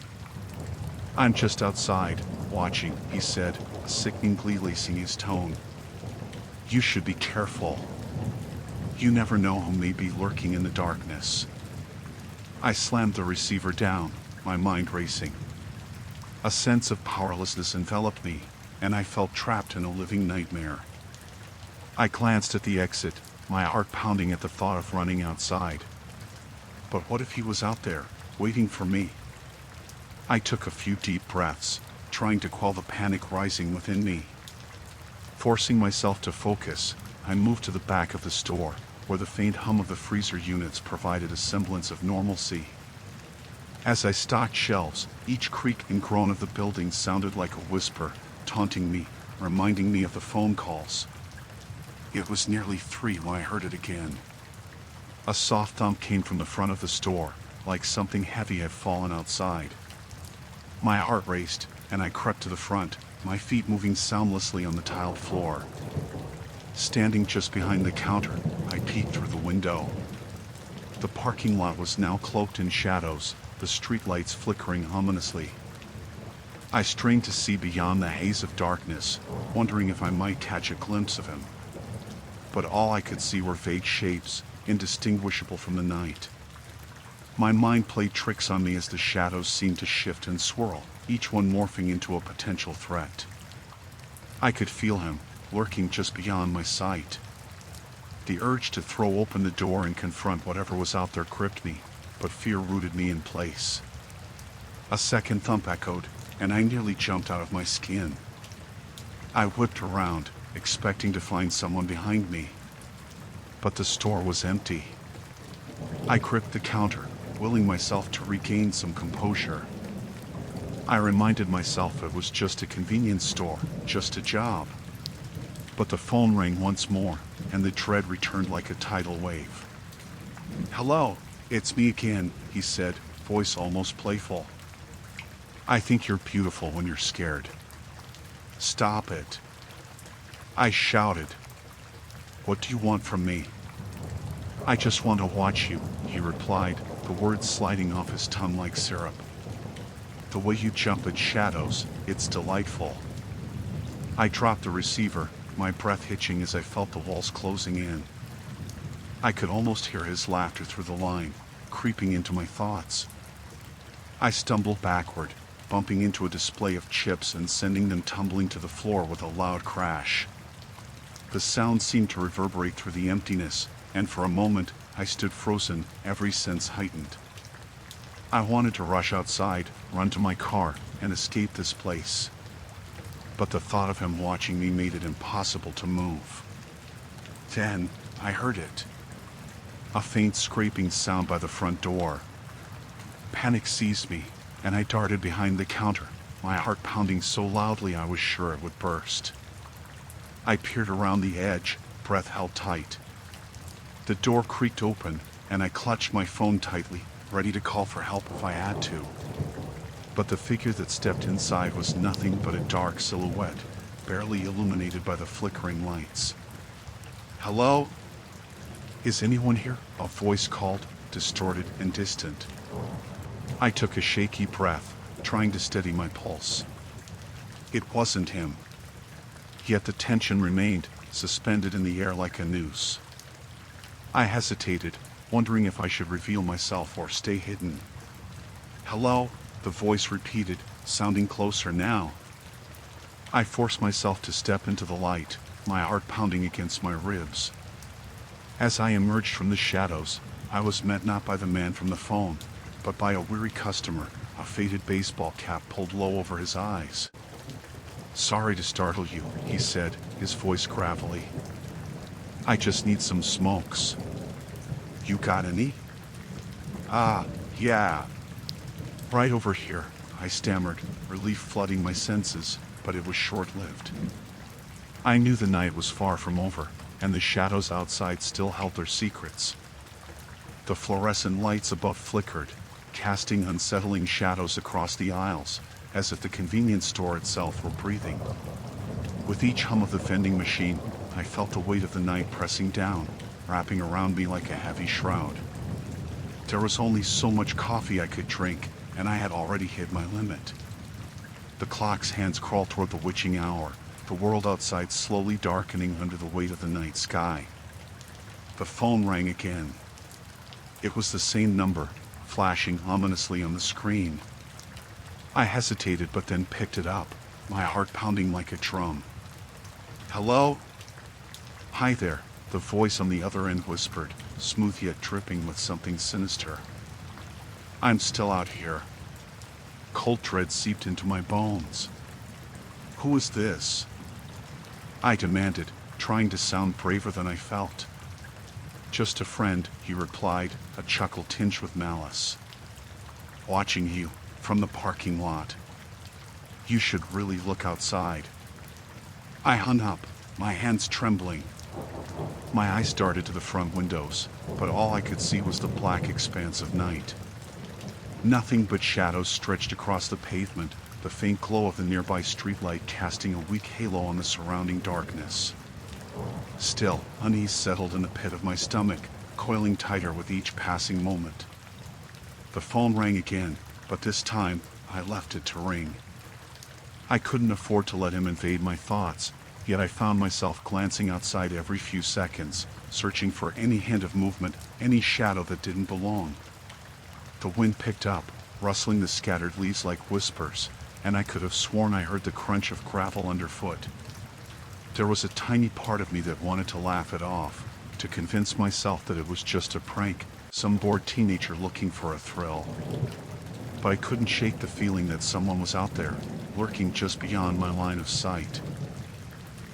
A: "I'm just outside, watching," he said, a sickening glee lacing his tone. "You should be careful. You never know who may be lurking in the darkness." I slammed the receiver down, my mind racing. A sense of powerlessness enveloped me, and I felt trapped in a living nightmare. I glanced at the exit, my heart pounding at the thought of running outside. But what if he was out there, waiting for me? I took a few deep breaths, trying to quell the panic rising within me. Forcing myself to focus, I moved to the back of the store, where the faint hum of the freezer units provided a semblance of normalcy. As I stocked shelves, each creak and groan of the building sounded like a whisper, taunting me, reminding me of the phone calls. It was nearly 3 when I heard it again. A soft thump came from the front of the store, like something heavy had fallen outside. My heart raced, and I crept to the front, my feet moving soundlessly on the tiled floor. Standing just behind the counter, I peeked through the window. The parking lot was now cloaked in shadows, the streetlights flickering ominously. I strained to see beyond the haze of darkness, wondering if I might catch a glimpse of him. But all I could see were vague shapes, indistinguishable from the night. My mind played tricks on me as the shadows seemed to shift and swirl, each one morphing into a potential threat. I could feel him, lurking just beyond my sight. The urge to throw open the door and confront whatever was out there gripped me, but fear rooted me in place. A second thump echoed, and I nearly jumped out of my skin. I whipped around, expecting to find someone behind me. But the store was empty. I gripped the counter, willing myself to regain some composure. I reminded myself it was just a convenience store, just a job. But the phone rang once more, and the dread returned like a tidal wave. "Hello, it's me again," he said, voice almost playful. "I think you're beautiful when you're scared." "Stop it," I shouted. "What do you want from me?" "I just want to watch you," he replied, the words sliding off his tongue like syrup. "The way you jump at shadows, it's delightful." I dropped the receiver, my breath hitching as I felt the walls closing in. I could almost hear his laughter through the line, creeping into my thoughts. I stumbled backward, bumping into a display of chips and sending them tumbling to the floor with a loud crash. The sound seemed to reverberate through the emptiness, and for a moment I stood frozen, every sense heightened. I wanted to rush outside, run to my car, and escape this place. But the thought of him watching me made it impossible to move. Then I heard it. A faint scraping sound by the front door. Panic seized me, and I darted behind the counter, my heart pounding so loudly I was sure it would burst. I peered around the edge, breath held tight. The door creaked open, and I clutched my phone tightly, ready to call for help if I had to. But the figure that stepped inside was nothing but a dark silhouette, barely illuminated by the flickering lights. "Hello? Is anyone here?" a voice called, distorted and distant. I took a shaky breath, trying to steady my pulse. It wasn't him. Yet the tension remained, suspended in the air like a noose. I hesitated, wondering if I should reveal myself or stay hidden. "Hello?" the voice repeated, sounding closer now. I forced myself to step into the light, my heart pounding against my ribs. As I emerged from the shadows, I was met not by the man from the phone, but by a weary customer, a faded baseball cap pulled low over his eyes. "Sorry to startle you," he said, his voice gravelly. "I just need some smokes." "You got any?" Yeah. Right over here," I stammered, relief flooding my senses, but it was short-lived. I knew the night was far from over, and the shadows outside still held their secrets. The fluorescent lights above flickered, casting unsettling shadows across the aisles, as if the convenience store itself were breathing. With each hum of the vending machine, I felt the weight of the night pressing down, wrapping around me like a heavy shroud. There was only so much coffee I could drink, and I had already hit my limit. The clock's hands crawled toward the witching hour, the world outside slowly darkening under the weight of the night sky. The phone rang again. It was the same number, flashing ominously on the screen. I hesitated but then picked it up, my heart pounding like a drum. "Hello?" "Hi there," the voice on the other end whispered, smooth yet dripping with something sinister. "I'm still out here." Cold dread seeped into my bones. "Who is this?" I demanded, trying to sound braver than I felt. "Just a friend," he replied, a chuckle tinged with malice. "Watching you, from the parking lot. You should really look outside." I hung up, my hands trembling. My eyes darted to the front windows, but all I could see was the black expanse of night. Nothing but shadows stretched across the pavement, the faint glow of the nearby streetlight casting a weak halo on the surrounding darkness. Still, unease settled in the pit of my stomach, coiling tighter with each passing moment. The phone rang again, but this time, I left it to ring. I couldn't afford to let him invade my thoughts, yet I found myself glancing outside every few seconds, searching for any hint of movement, any shadow that didn't belong. The wind picked up, rustling the scattered leaves like whispers, and I could have sworn I heard the crunch of gravel underfoot. There was a tiny part of me that wanted to laugh it off, to convince myself that it was just a prank, some bored teenager looking for a thrill. But I couldn't shake the feeling that someone was out there, lurking just beyond my line of sight.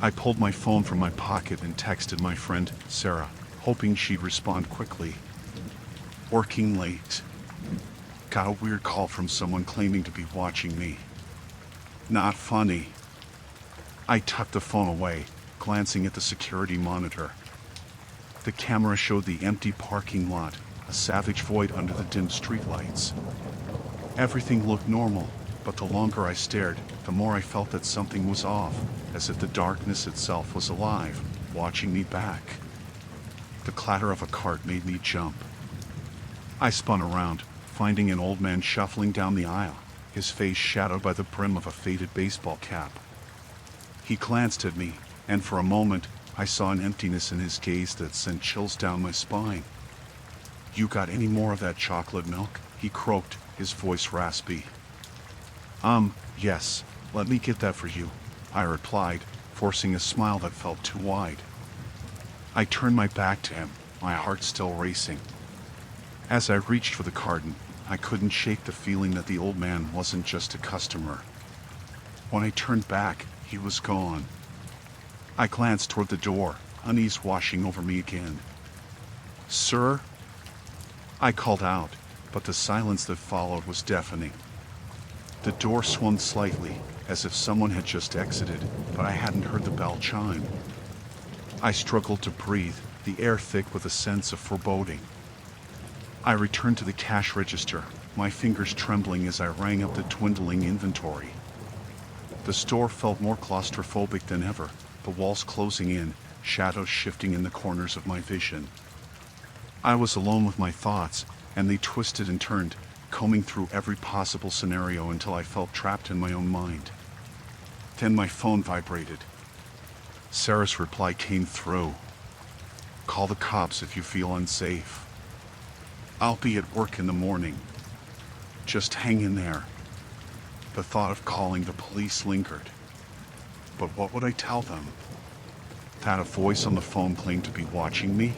A: I pulled my phone from my pocket and texted my friend, Sarah, hoping she'd respond quickly. Working late. Got a weird call from someone claiming to be watching me. Not funny. I tucked the phone away, glancing at the security monitor. The camera showed the empty parking lot, a savage void under the dim streetlights. Everything looked normal, but the longer I stared, the more I felt that something was off, as if the darkness itself was alive, watching me back. The clatter of a cart made me jump. I spun around, finding an old man shuffling down the aisle, his face shadowed by the brim of a faded baseball cap. He glanced at me, and for a moment, I saw an emptiness in his gaze that sent chills down my spine. "You got any more of that chocolate milk?" he croaked, his voice raspy. Yes, let me get that for you," I replied, forcing a smile that felt too wide. I turned my back to him, my heart still racing. As I reached for the carton, I couldn't shake the feeling that the old man wasn't just a customer. When I turned back, he was gone. I glanced toward the door, unease washing over me again. "Sir?" I called out, but the silence that followed was deafening. The door swung slightly, as if someone had just exited, but I hadn't heard the bell chime. I struggled to breathe, the air thick with a sense of foreboding. I returned to the cash register, my fingers trembling as I rang up the dwindling inventory. The store felt more claustrophobic than ever, the walls closing in, shadows shifting in the corners of my vision. I was alone with my thoughts, and they twisted and turned, combing through every possible scenario until I felt trapped in my own mind. Then my phone vibrated. Sarah's reply came through. "Call the cops if you feel unsafe. I'll be at work in the morning. Just hang in there." The thought of calling the police lingered. But what would I tell them? That a voice on the phone claimed to be watching me?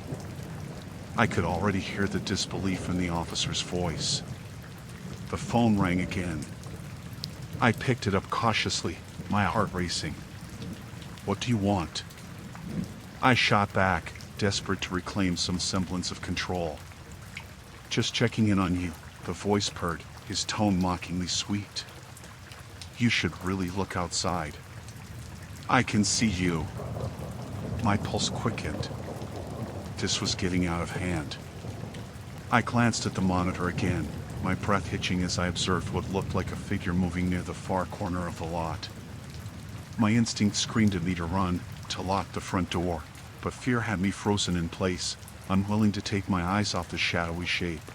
A: I could already hear the disbelief in the officer's voice. The phone rang again. I picked it up cautiously, my heart racing. "What do you want?" I shot back, desperate to reclaim some semblance of control. "Just checking in on you," the voice purred, his tone mockingly sweet. "You should really look outside. I can see you." My pulse quickened. This was getting out of hand. I glanced at the monitor again, my breath hitching as I observed what looked like a figure moving near the far corner of the lot. My instinct screamed at me to run, to lock the front door, but fear had me frozen in place, unwilling to take my eyes off the shadowy shape.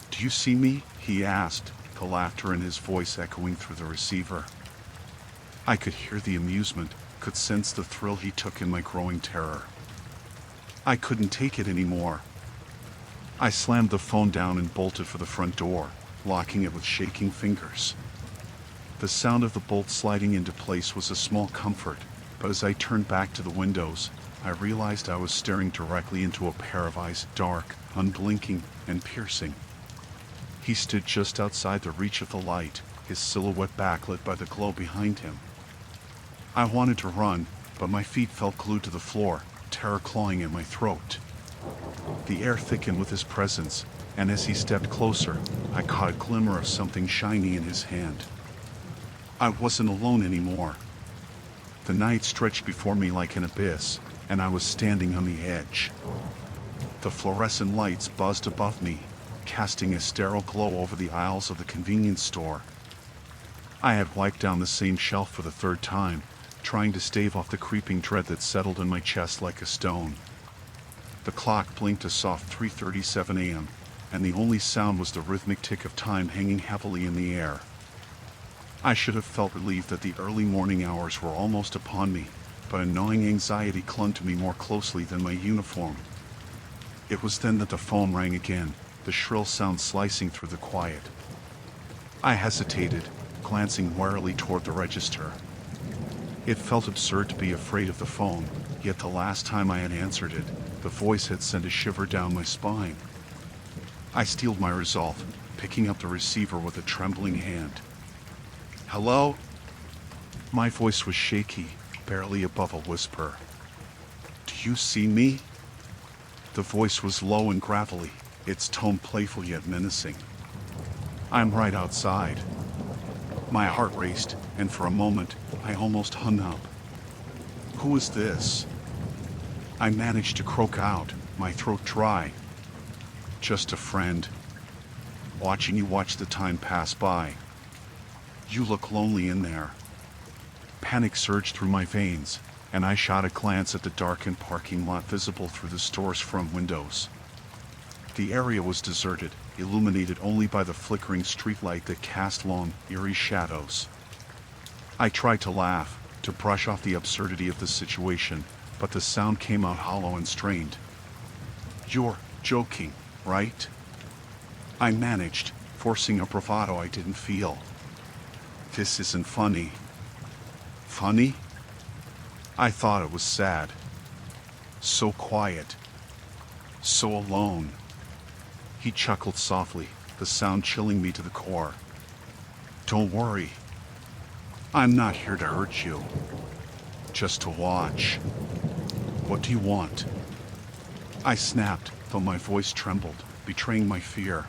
A: "Do you see me?" he asked, the laughter in his voice echoing through the receiver. I could hear the amusement, could sense the thrill he took in my growing terror. I couldn't take it anymore. I slammed the phone down and bolted for the front door, locking it with shaking fingers. The sound of the bolt sliding into place was a small comfort, but as I turned back to the windows, I realized I was staring directly into a pair of eyes, dark, unblinking, and piercing. He stood just outside the reach of the light, his silhouette backlit by the glow behind him. I wanted to run, but my feet felt glued to the floor, terror clawing at my throat. The air thickened with his presence, and as he stepped closer, I caught a glimmer of something shiny in his hand. I wasn't alone anymore. The night stretched before me like an abyss, and I was standing on the edge. The fluorescent lights buzzed above me, casting a sterile glow over the aisles of the convenience store. I had wiped down the same shelf for the third time, trying to stave off the creeping dread that settled in my chest like a stone. The clock blinked a soft 3:37 a.m., and the only sound was the rhythmic tick of time hanging heavily in the air. I should have felt relieved that the early morning hours were almost upon me, but a gnawing anxiety clung to me more closely than my uniform. It was then that the phone rang again, the shrill sound slicing through the quiet. I hesitated, glancing warily toward the register. It felt absurd to be afraid of the phone, yet the last time I had answered it, the voice had sent a shiver down my spine. I steeled my resolve, picking up the receiver with a trembling hand. "Hello?" My voice was shaky, barely above a whisper. "Do you see me?" The voice was low and gravelly, its tone playful yet menacing. "I'm right outside." My heart raced, and for a moment, I almost hung up. "Who is this?" I managed to croak out, my throat dry. "Just a friend. Watching you watch the time pass by. You look lonely in there." Panic surged through my veins, and I shot a glance at the darkened parking lot visible through the store's front windows. The area was deserted, illuminated only by the flickering streetlight that cast long, eerie shadows. I tried to laugh, to brush off the absurdity of the situation, but the sound came out hollow and strained. "You're joking, right?" I managed, forcing a bravado I didn't feel. "This isn't funny." "Funny?" I thought it was sad. So quiet. So alone. He chuckled softly, the sound chilling me to the core. "Don't worry. I'm not here to hurt you. Just to watch." "What do you want?" I snapped, though my voice trembled, betraying my fear.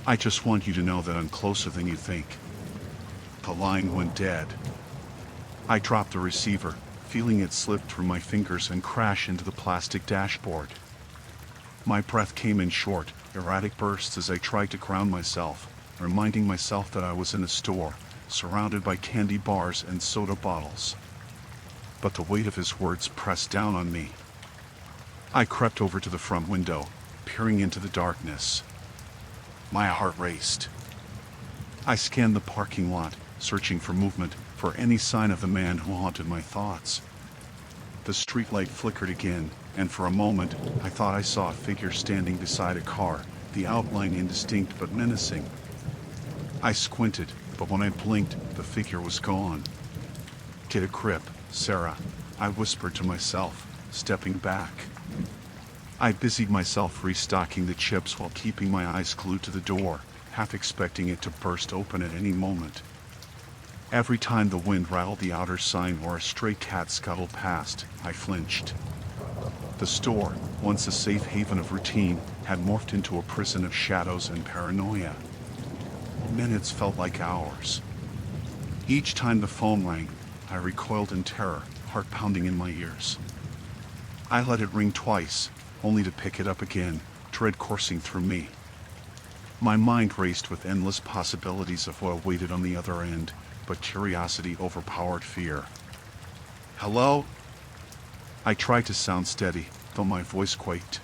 A: "I just want you to know that I'm closer than you think." The line went dead. I dropped the receiver, feeling it slip through my fingers and crash into the plastic dashboard. My breath came in short, erratic bursts as I tried to ground myself, reminding myself that I was in a store, surrounded by candy bars and soda bottles. But the weight of his words pressed down on me. I crept over to the front window, peering into the darkness. My heart raced. I scanned the parking lot, searching for movement, for any sign of the man who haunted my thoughts. The streetlight flickered again, and for a moment, I thought I saw a figure standing beside a car, the outline indistinct but menacing. I squinted, but when I blinked, the figure was gone. "Get a grip, Sarah," I whispered to myself, stepping back. I busied myself restocking the chips while keeping my eyes glued to the door, half expecting it to burst open at any moment. Every time the wind rattled the outer sign or a stray cat scuttled past, I flinched. The store, once a safe haven of routine, had morphed into a prison of shadows and paranoia. Minutes felt like hours. Each time the phone rang, I recoiled in terror, heart pounding in my ears. I let it ring twice, only to pick it up again, dread coursing through me. My mind raced with endless possibilities of what awaited on the other end, but curiosity overpowered fear. "Hello?" I tried to sound steady, though my voice quaked.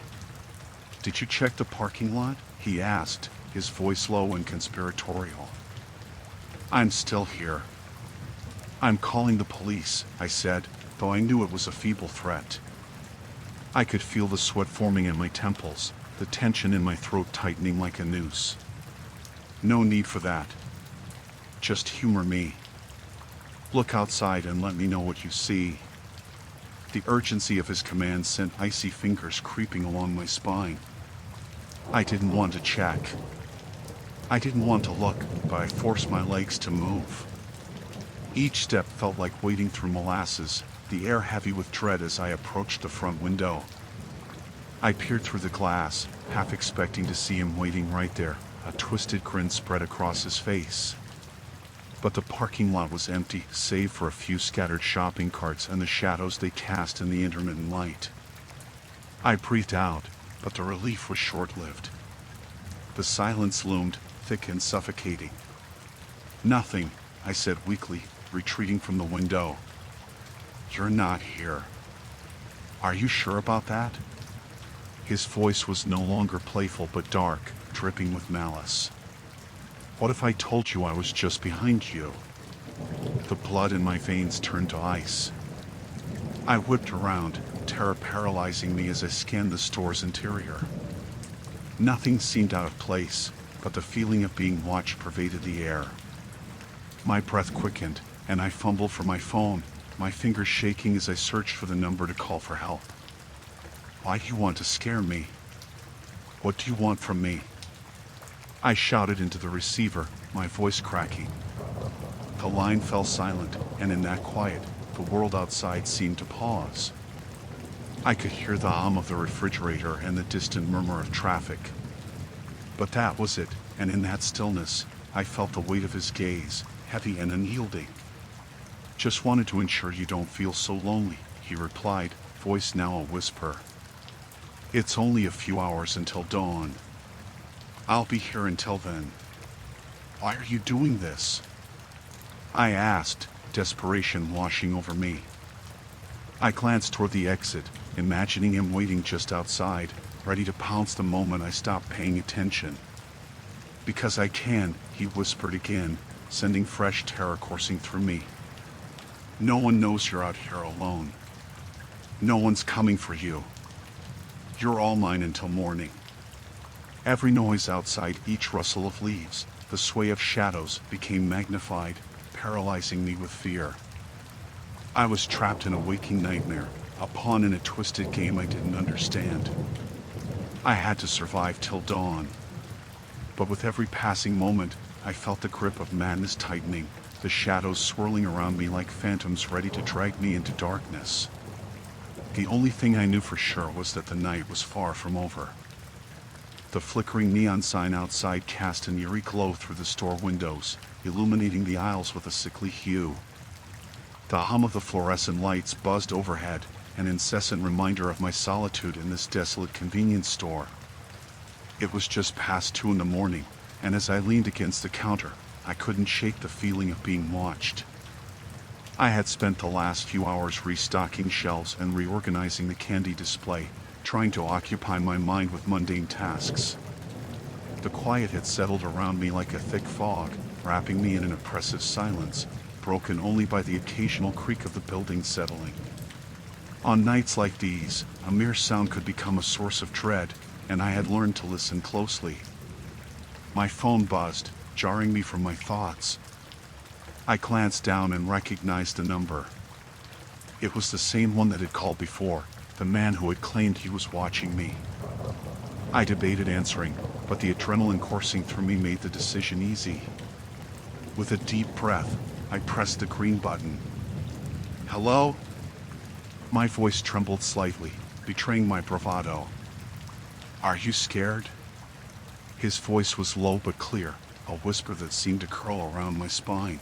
A: "Did you check the parking lot?" he asked, his voice low and conspiratorial. "I'm still here." "I'm calling the police," I said, though I knew it was a feeble threat. I could feel the sweat forming in my temples, the tension in my throat tightening like a noose. "No need for that. Just humor me. Look outside and let me know what you see." The urgency of his command sent icy fingers creeping along my spine. I didn't want to check. I didn't want to look, but I forced my legs to move. Each step felt like wading through molasses, the air heavy with dread as I approached the front window. I peered through the glass, half expecting to see him waiting right there, a twisted grin spread across his face. But the parking lot was empty, save for a few scattered shopping carts and the shadows they cast in the intermittent light. I breathed out, but the relief was short-lived. The silence loomed, thick and suffocating. "Nothing," I said weakly, retreating from the window. "You're not here. Are you sure about that?" His voice was no longer playful but dark, dripping with malice. "What if I told you I was just behind you?" The blood in my veins turned to ice. I whipped around, terror paralyzing me as I scanned the store's interior. Nothing seemed out of place, but the feeling of being watched pervaded the air. My breath quickened, and I fumbled for my phone, my fingers shaking as I searched for the number to call for help. Why do you want to scare me? What do you want from me? I shouted into the receiver, my voice cracking. The line fell silent, and in that quiet, the world outside seemed to pause. I could hear the hum of the refrigerator and the distant murmur of traffic. But that was it, and in that stillness, I felt the weight of his gaze, heavy and unyielding. Just wanted to ensure you don't feel so lonely, he replied, voice now a whisper. It's only a few hours until dawn. I'll be here until then. Why are you doing this? I asked, desperation washing over me. I glanced toward the exit, imagining him waiting just outside, ready to pounce the moment I stopped paying attention. Because I can, he whispered again, sending fresh terror coursing through me. No one knows you're out here alone. No one's coming for you. You're all mine until morning. Every noise outside, each rustle of leaves, the sway of shadows became magnified, paralyzing me with fear. I was trapped in a waking nightmare, a pawn in a twisted game I didn't understand. I had to survive till dawn. But with every passing moment, I felt the grip of madness tightening, the shadows swirling around me like phantoms ready to drag me into darkness. The only thing I knew for sure was that the night was far from over. The flickering neon sign outside cast an eerie glow through the store windows, illuminating the aisles with a sickly hue. The hum of the fluorescent lights buzzed overhead, an incessant reminder of my solitude in this desolate convenience store. It was just past 2 a.m, and as I leaned against the counter, I couldn't shake the feeling of being watched. I had spent the last few hours restocking shelves and reorganizing the candy display, trying to occupy my mind with mundane tasks. The quiet had settled around me like a thick fog, wrapping me in an oppressive silence, broken only by the occasional creak of the building settling. On nights like these, a mere sound could become a source of dread, and I had learned to listen closely. My phone buzzed, jarring me from my thoughts. I glanced down and recognized the number. It was the same one that had called before, the man who had claimed he was watching me. I debated answering, but the adrenaline coursing through me made the decision easy. With a deep breath, I pressed the green button. Hello? My voice trembled slightly, betraying my bravado. Are you scared? His voice was low but clear, a whisper that seemed to curl around my spine.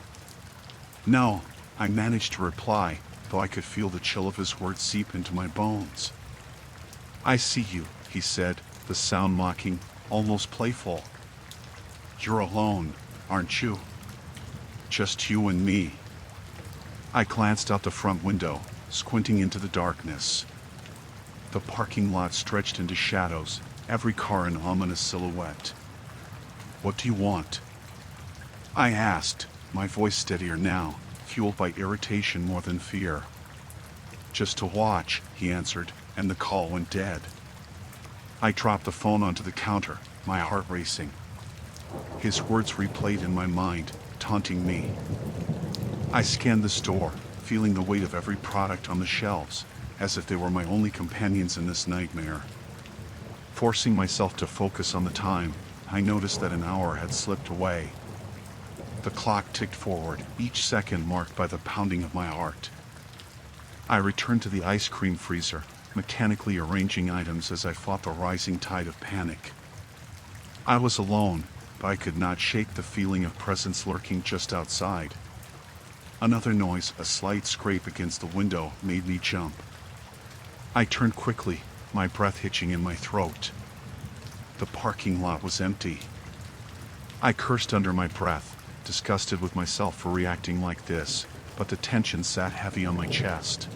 A: No, I managed to reply, though I could feel the chill of his words seep into my bones. I see you, he said, the sound mocking, almost playful. You're alone, aren't you? Just you and me. I glanced out the front window, squinting into the darkness. The parking lot stretched into shadows, every car an ominous silhouette. What do you want? I asked, my voice steadier now, fueled by irritation more than fear. Just to watch, he answered, and the call went dead. I dropped the phone onto the counter, my heart racing. His words replayed in my mind, taunting me. I scanned the store, feeling the weight of every product on the shelves, as if they were my only companions in this nightmare. Forcing myself to focus on the time, I noticed that an hour had slipped away. The clock ticked forward, each second marked by the pounding of my heart. I returned to the ice cream freezer, mechanically arranging items as I fought the rising tide of panic. I was alone, but I could not shake the feeling of presence lurking just outside. Another noise, a slight scrape against the window, made me jump. I turned quickly, my breath hitching in my throat. The parking lot was empty. I cursed under my breath, disgusted with myself for reacting like this, but the tension sat heavy on my chest.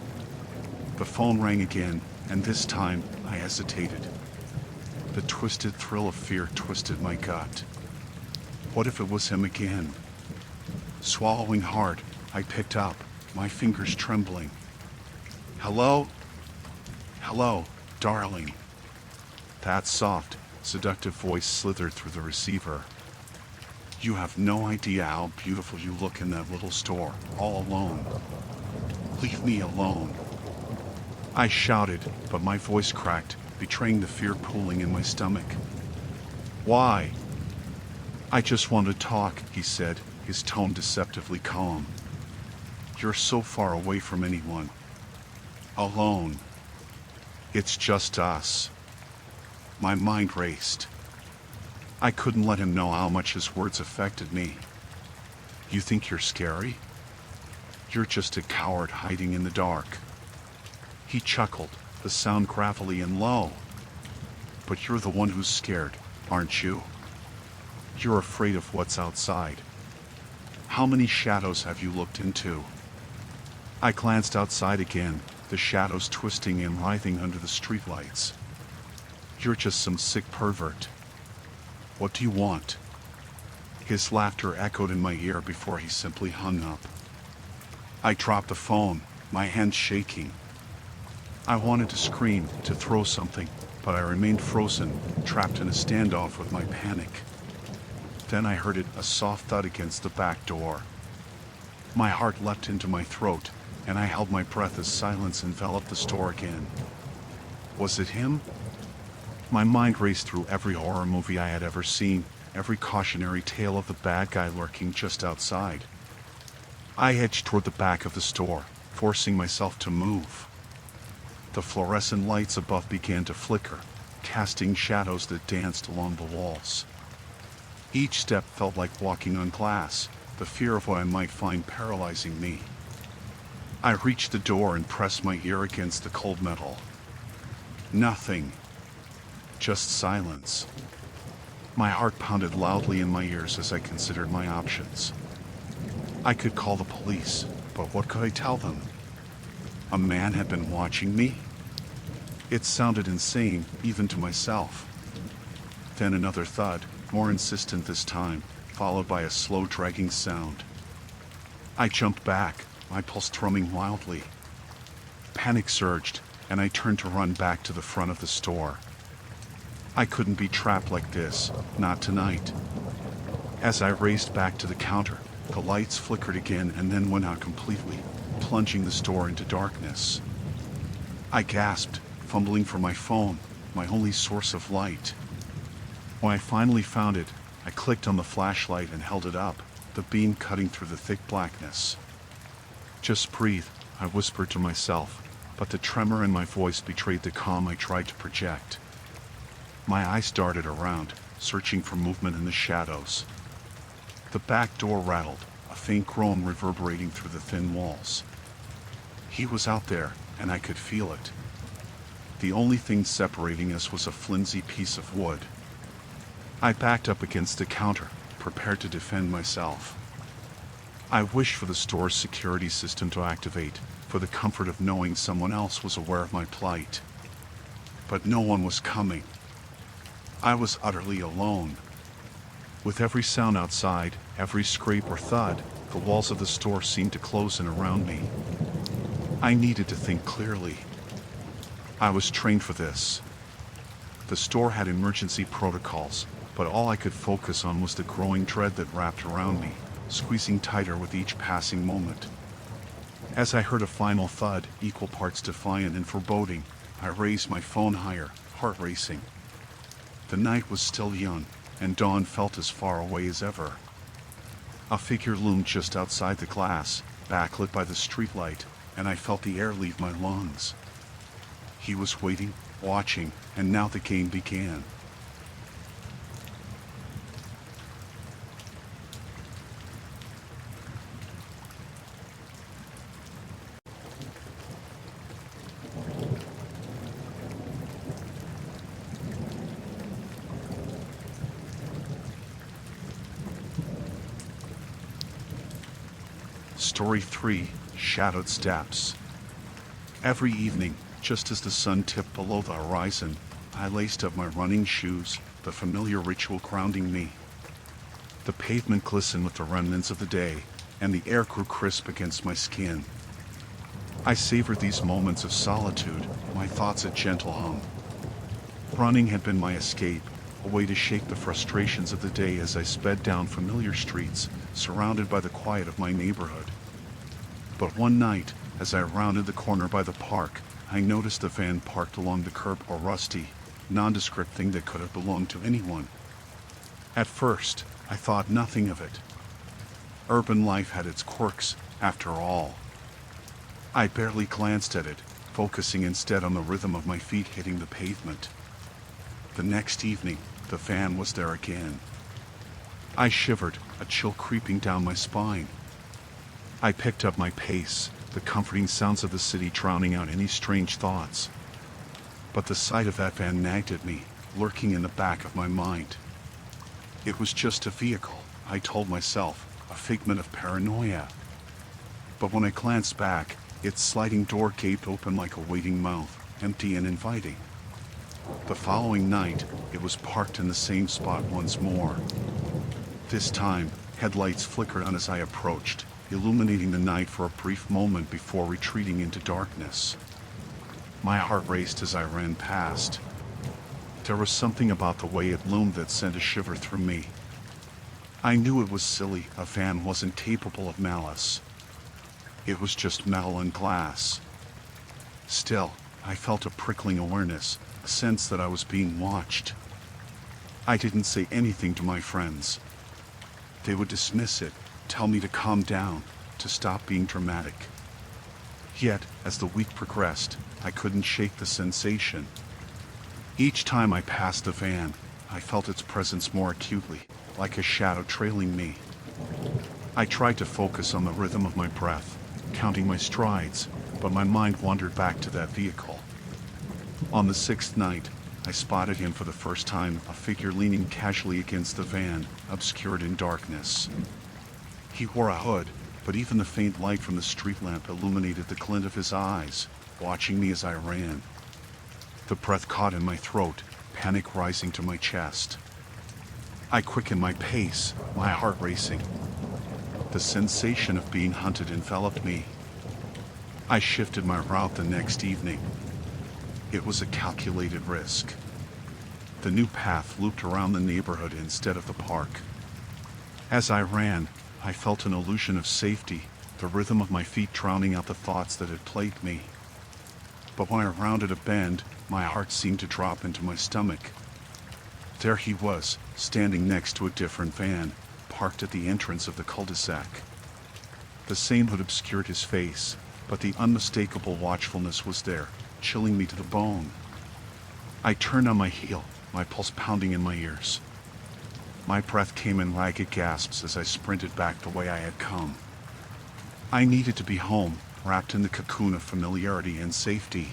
A: The phone rang again, and this time I hesitated. The twisted thrill of fear twisted my gut. What if it was him again? Swallowing hard, I picked up, my fingers trembling. Hello? Hello, darling. That soft, seductive voice slithered through the receiver. "You have no idea how beautiful you look in that little store, all alone. Leave me alone." I shouted, but my voice cracked, betraying the fear pooling in my stomach. "Why?" "I just want to talk," he said, his tone deceptively calm. "You're so far away from anyone. Alone. It's just us." My mind raced. I couldn't let him know how much his words affected me. "You think you're scary? You're just a coward hiding in the dark." He chuckled, the sound gravelly and low. "But you're the one who's scared, aren't you? You're afraid of what's outside. How many shadows have you looked into?" I glanced outside again, the shadows twisting and writhing under the streetlights. "You're just some sick pervert. What do you want?" His laughter echoed in my ear before he simply hung up. I dropped the phone, my hands shaking. I wanted to scream, to throw something, but I remained frozen, trapped in a standoff with my panic. Then I heard a soft thud against the back door. My heart leapt into my throat, and I held my breath as silence enveloped the store again. Was it him? My mind raced through every horror movie I had ever seen, every cautionary tale of the bad guy lurking just outside. I edged toward the back of the store, forcing myself to move. The fluorescent lights above began to flicker, casting shadows that danced along the walls. Each step felt like walking on glass, the fear of what I might find paralyzing me. I reached the door and pressed my ear against the cold metal. Nothing. Just silence. My heart pounded loudly in my ears as I considered my options. I could call the police, but what could I tell them? A man had been watching me? It sounded insane, even to myself. Then another thud, more insistent this time, followed by a slow dragging sound. I jumped back, my pulse thrumming wildly. Panic surged, and I turned to run back to the front of the store. I couldn't be trapped like this, not tonight. As I raced back to the counter, the lights flickered again and then went out completely, plunging the store into darkness. I gasped, fumbling for my phone, my only source of light. When I finally found it, I clicked on the flashlight and held it up, the beam cutting through the thick blackness. "Just breathe," I whispered to myself, but the tremor in my voice betrayed the calm I tried to project. My eyes darted around, searching for movement in the shadows. The back door rattled, a faint groan reverberating through the thin walls. He was out there, and I could feel it. The only thing separating us was a flimsy piece of wood. I backed up against the counter, prepared to defend myself. I wished for the store's security system to activate, for the comfort of knowing someone else was aware of my plight. But no one was coming. I was utterly alone. With every sound outside, every scrape or thud, the walls of the store seemed to close in around me. I needed to think clearly. I was trained for this. The store had emergency protocols, but all I could focus on was the growing dread that wrapped around me, squeezing tighter with each passing moment. As I heard a final thud, equal parts defiant and foreboding, I raised my phone higher, heart racing. The night was still young, and dawn felt as far away as ever. A figure loomed just outside the glass, backlit by the streetlight, and I felt the air leave my lungs. He was waiting, watching, and now the game began. Story 3, Shadowed Steps. Every evening, just as the sun tipped below the horizon, I laced up my running shoes, the familiar ritual grounding me. The pavement glistened with the remnants of the day, and the air grew crisp against my skin. I savored these moments of solitude, my thoughts a gentle hum. Running had been my escape, a way to shake the frustrations of the day as I sped down familiar streets, surrounded by the quiet of my neighborhood. But one night, as I rounded the corner by the park, I noticed a van parked along the curb, a rusty, nondescript thing that could have belonged to anyone. At first, I thought nothing of it. Urban life had its quirks, after all. I barely glanced at it, focusing instead on the rhythm of my feet hitting the pavement. The next evening, the van was there again. I shivered, a chill creeping down my spine. I picked up my pace, the comforting sounds of the city drowning out any strange thoughts. But the sight of that van nagged at me, lurking in the back of my mind. It was just a vehicle, I told myself, a figment of paranoia. But when I glanced back, its sliding door gaped open like a waiting mouth, empty and inviting. The following night, it was parked in the same spot once more. This time, headlights flickered on as I approached, illuminating the night for a brief moment before retreating into darkness. My heart raced as I ran past. There was something about the way it loomed that sent a shiver through me. I knew it was silly, a van wasn't capable of malice. It was just metal and glass. Still, I felt a prickling awareness, a sense that I was being watched. I didn't say anything to my friends. They would dismiss it, tell me to calm down, to stop being dramatic. Yet, as the week progressed, I couldn't shake the sensation. Each time I passed the van, I felt its presence more acutely, like a shadow trailing me. I tried to focus on the rhythm of my breath, counting my strides, but my mind wandered back to that vehicle. On the sixth night, I spotted him for the first time, a figure leaning casually against the van, obscured in darkness. He wore a hood, but even the faint light from the street lamp illuminated the glint of his eyes, watching me as I ran. The breath caught in my throat, panic rising to my chest. I quickened my pace, my heart racing. The sensation of being hunted enveloped me. I shifted my route the next evening. It was a calculated risk. The new path looped around the neighborhood instead of the park. As I ran, I felt an illusion of safety, the rhythm of my feet drowning out the thoughts that had plagued me. But when I rounded a bend, my heart seemed to drop into my stomach. There he was, standing next to a different van, parked at the entrance of the cul-de-sac. The same hood obscured his face, but the unmistakable watchfulness was there, chilling me to the bone. I turned on my heel, my pulse pounding in my ears. My breath came in ragged gasps as I sprinted back the way I had come. I needed to be home, wrapped in the cocoon of familiarity and safety.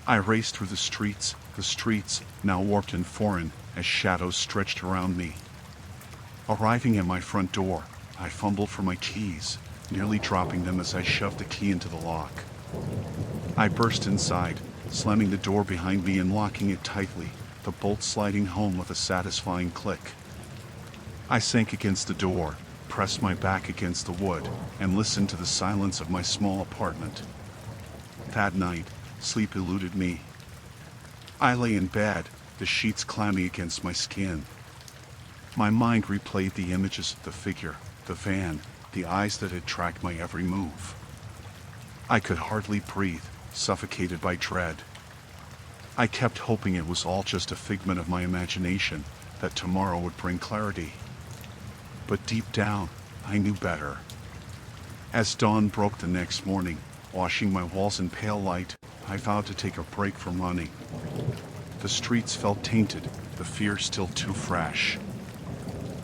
A: I raced through the streets, now warped and foreign, as shadows stretched around me. Arriving at my front door, I fumbled for my keys, nearly dropping them as I shoved the key into the lock. I burst inside, slamming the door behind me and locking it tightly, the bolt sliding home with a satisfying click. I sank against the door, pressed my back against the wood, and listened to the silence of my small apartment. That night, sleep eluded me. I lay in bed, the sheets clammy against my skin. My mind replayed the images of the figure, the van, the eyes that had tracked my every move. I could hardly breathe, suffocated by dread. I kept hoping it was all just a figment of my imagination, that tomorrow would bring clarity. But deep down, I knew better. As dawn broke the next morning, washing my walls in pale light, I vowed to take a break from running. The streets felt tainted, the fear still too fresh.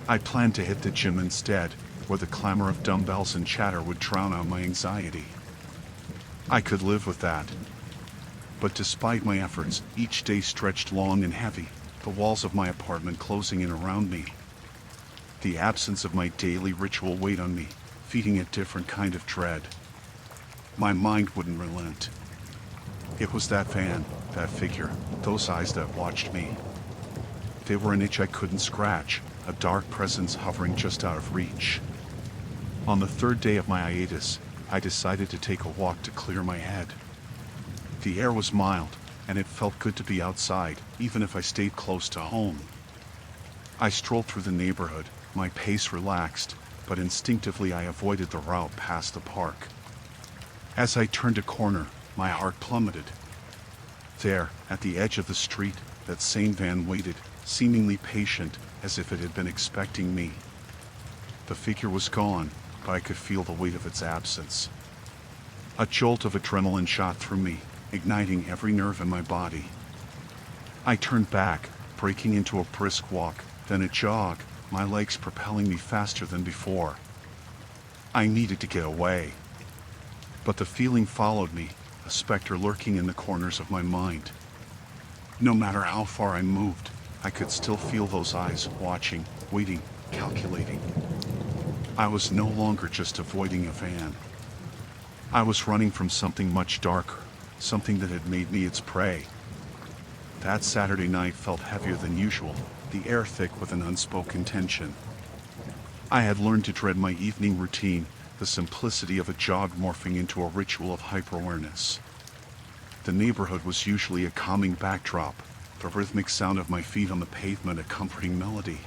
A: I planned to hit the gym instead, where the clamor of dumbbells and chatter would drown out my anxiety. I could live with that. But despite my efforts, each day stretched long and heavy, the walls of my apartment closing in around me. The absence of my daily ritual weighed on me, feeding a different kind of dread. My mind wouldn't relent. It was that van, that figure, those eyes that watched me. They were an itch I couldn't scratch, a dark presence hovering just out of reach. On the third day of my hiatus, I decided to take a walk to clear my head. The air was mild, and it felt good to be outside, even if I stayed close to home. I strolled through the neighborhood, my pace relaxed, but instinctively I avoided the route past the park. As I turned a corner, my heart plummeted. There, at the edge of the street, that same van waited, seemingly patient, as if it had been expecting me. The figure was gone, but I could feel the weight of its absence. A jolt of adrenaline shot through me, igniting every nerve in my body. I turned back, breaking into a brisk walk, then a jog, my legs propelling me faster than before. I needed to get away. But the feeling followed me, a specter lurking in the corners of my mind. No matter how far I moved, I could still feel those eyes watching, waiting, calculating. I was no longer just avoiding a van. I was running from something much darker, something that had made me its prey. That Saturday night felt heavier than usual, the air thick with an unspoken tension. I had learned to dread my evening routine, the simplicity of a jog morphing into a ritual of hyper-awareness. The neighborhood was usually a calming backdrop, the rhythmic sound of my feet on the pavement a comforting melody.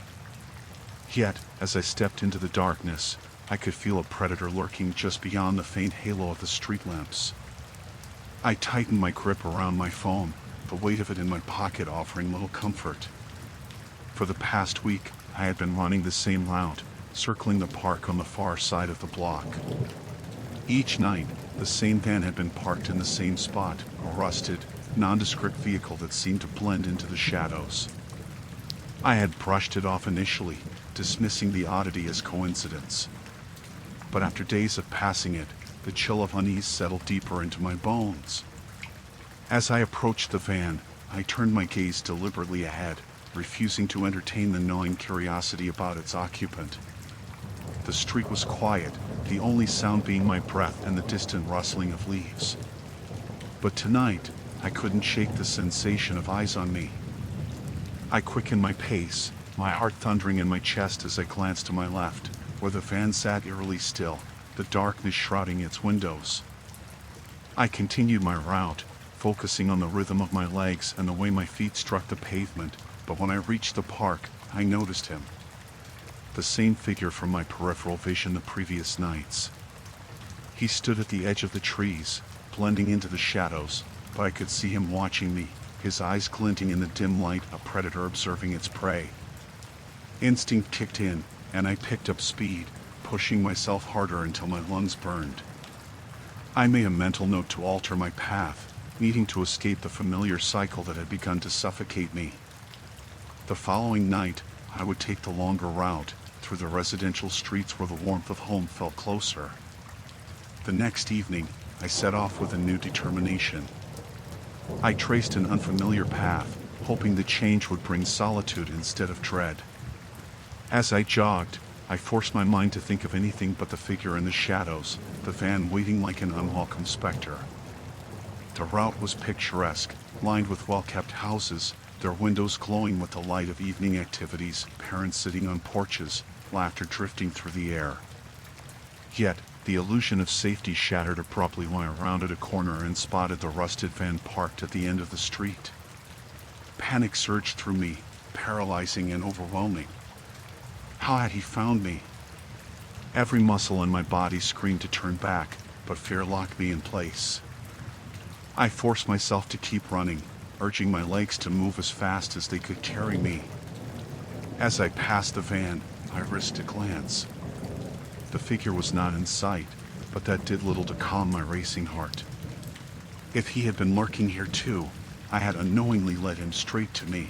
A: Yet, as I stepped into the darkness, I could feel a predator lurking just beyond the faint halo of the street lamps. I tightened my grip around my phone, the weight of it in my pocket offering little comfort. For the past week, I had been running the same route, circling the park on the far side of the block. Each night, the same van had been parked in the same spot, a rusted, nondescript vehicle that seemed to blend into the shadows. I had brushed it off initially, dismissing the oddity as coincidence. But after days of passing it, the chill of unease settled deeper into my bones. As I approached the van, I turned my gaze deliberately ahead, refusing to entertain the gnawing curiosity about its occupant. The street was quiet, the only sound being my breath and the distant rustling of leaves. But tonight, I couldn't shake the sensation of eyes on me. I quickened my pace, my heart thundering in my chest as I glanced to my left, where the van sat eerily still, the darkness shrouding its windows. I continued my route, focusing on the rhythm of my legs and the way my feet struck the pavement, but when I reached the park, I noticed him. The same figure from my peripheral vision the previous nights. He stood at the edge of the trees, blending into the shadows, but I could see him watching me, his eyes glinting in the dim light, a predator observing its prey. Instinct kicked in, and I picked up speed, pushing myself harder until my lungs burned. I made a mental note to alter my path, needing to escape the familiar cycle that had begun to suffocate me. The following night, I would take the longer route, through the residential streets where the warmth of home felt closer. The next evening, I set off with a new determination. I traced an unfamiliar path, hoping the change would bring solitude instead of dread. As I jogged, I forced my mind to think of anything but the figure in the shadows, the van waiting like an unwelcome specter. The route was picturesque, lined with well-kept houses, their windows glowing with the light of evening activities, parents sitting on porches, laughter drifting through the air. Yet, the illusion of safety shattered abruptly when I rounded a corner and spotted the rusted van parked at the end of the street. Panic surged through me, paralyzing and overwhelming. How had he found me? Every muscle in my body screamed to turn back, but fear locked me in place. I forced myself to keep running, urging my legs to move as fast as they could carry me. As I passed the van, I risked a glance. The figure was not in sight, but that did little to calm my racing heart. If he had been lurking here too, I had unknowingly led him straight to me.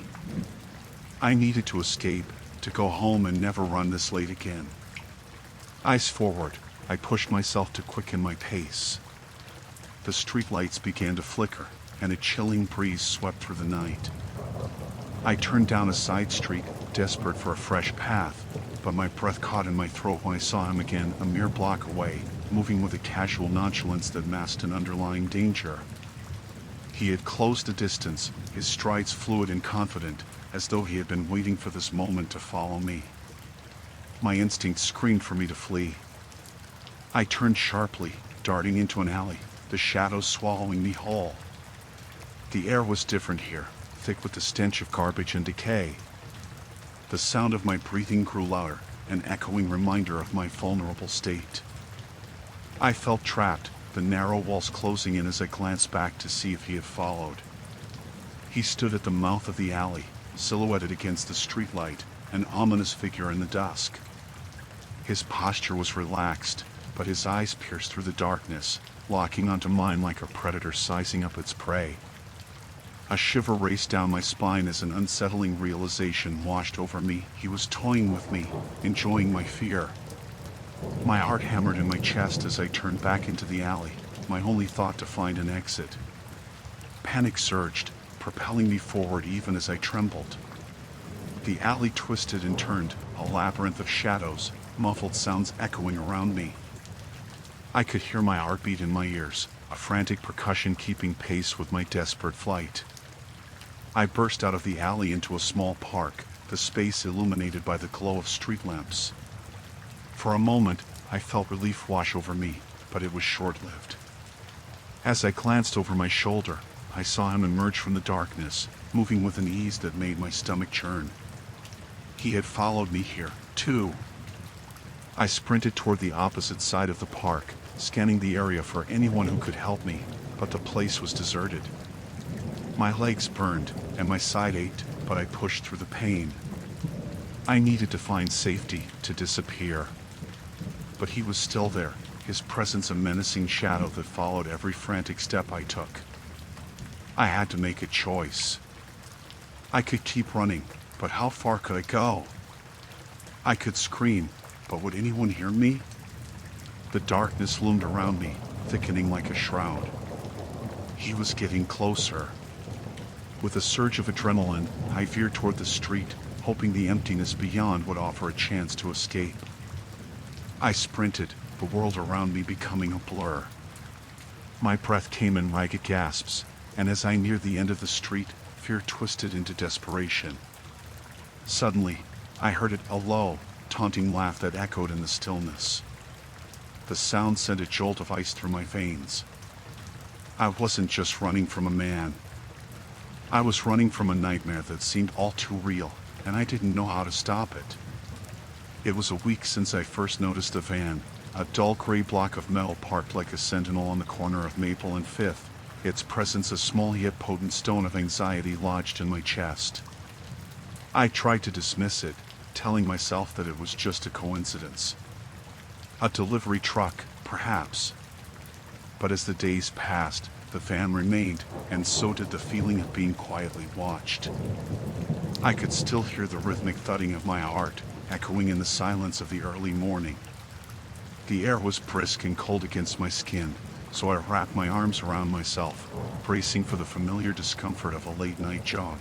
A: I needed to escape, to go home and never run this late again. Eyes forward, I pushed myself to quicken my pace. The streetlights began to flicker, and a chilling breeze swept through the night. I turned down a side street, desperate for a fresh path, but my breath caught in my throat when I saw him again a mere block away, moving with a casual nonchalance that masked an underlying danger. He had closed the distance, his strides fluid and confident, as though he had been waiting for this moment to follow me. My instinct screamed for me to flee. I turned sharply, darting into an alley, the shadows swallowing me whole. The air was different here, thick with the stench of garbage and decay. The sound of my breathing grew louder, an echoing reminder of my vulnerable state. I felt trapped, the narrow walls closing in as I glanced back to see if he had followed. He stood at the mouth of the alley, silhouetted against the streetlight, an ominous figure in the dusk. His posture was relaxed, but his eyes pierced through the darkness, locking onto mine like a predator sizing up its prey. A shiver raced down my spine as an unsettling realization washed over me. He was toying with me, enjoying my fear. My heart hammered in my chest as I turned back into the alley, my only thought to find an exit. Panic surged, propelling me forward even as I trembled. The alley twisted and turned, a labyrinth of shadows, muffled sounds echoing around me. I could hear my heartbeat in my ears, a frantic percussion keeping pace with my desperate flight. I burst out of the alley into a small park, the space illuminated by the glow of street lamps. For a moment, I felt relief wash over me, but it was short-lived. As I glanced over my shoulder, I saw him emerge from the darkness, moving with an ease that made my stomach churn. He had followed me here, too. I sprinted toward the opposite side of the park, scanning the area for anyone who could help me, but the place was deserted. My legs burned, and my side ached, but I pushed through the pain. I needed to find safety, to disappear. But he was still there, his presence a menacing shadow that followed every frantic step I took. I had to make a choice. I could keep running, but how far could I go? I could scream, but would anyone hear me? The darkness loomed around me, thickening like a shroud. He was getting closer. With a surge of adrenaline, I veered toward the street, hoping the emptiness beyond would offer a chance to escape. I sprinted, the world around me becoming a blur. My breath came in ragged gasps, and as I neared the end of the street, fear twisted into desperation. Suddenly, I heard a low, taunting laugh that echoed in the stillness. The sound sent a jolt of ice through my veins. I wasn't just running from a man. I was running from a nightmare that seemed all too real, and I didn't know how to stop it. It was a week since I first noticed the van, a dull gray block of metal parked like a sentinel on the corner of Maple and Fifth, its presence a small yet potent stone of anxiety lodged in my chest. I tried to dismiss it, telling myself that it was just a coincidence. A delivery truck, perhaps. But as the days passed, the van remained, and so did the feeling of being quietly watched. I could still hear the rhythmic thudding of my heart, echoing in the silence of the early morning. The air was brisk and cold against my skin, so I wrapped my arms around myself, bracing for the familiar discomfort of a late-night jog.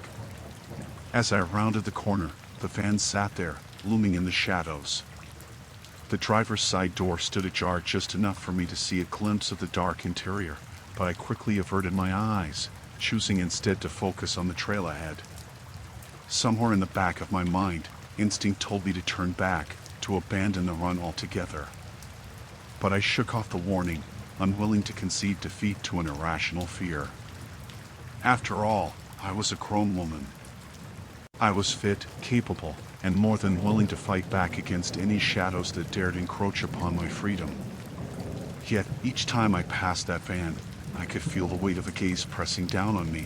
A: As I rounded the corner, the van sat there, looming in the shadows. The driver's side door stood ajar just enough for me to see a glimpse of the dark interior, but I quickly averted my eyes, choosing instead to focus on the trail ahead. Somewhere in the back of my mind, instinct told me to turn back, to abandon the run altogether. But I shook off the warning, unwilling to concede defeat to an irrational fear. After all, I was a grown woman. I was fit, capable, and more than willing to fight back against any shadows that dared encroach upon my freedom. Yet, each time I passed that van, I could feel the weight of a gaze pressing down on me.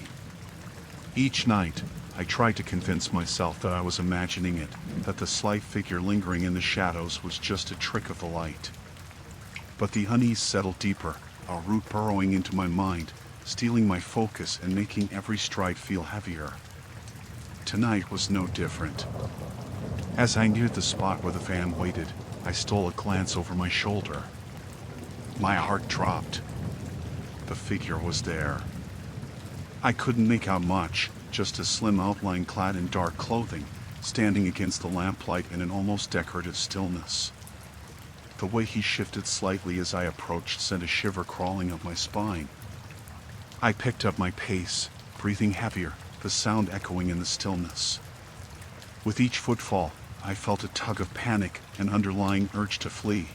A: Each night, I tried to convince myself that I was imagining it, that the slight figure lingering in the shadows was just a trick of the light. But the unease settled deeper, a root burrowing into my mind, stealing my focus and making every stride feel heavier. Tonight was no different. As I neared the spot where the van waited, I stole a glance over my shoulder. My heart dropped. The figure was there. I couldn't make out much, just a slim outline clad in dark clothing, standing against the lamplight in an almost decorative stillness. The way he shifted slightly as I approached sent a shiver crawling up my spine. I picked up my pace, breathing heavier, the sound echoing in the stillness. With each footfall, I felt a tug of panic, an underlying urge to flee.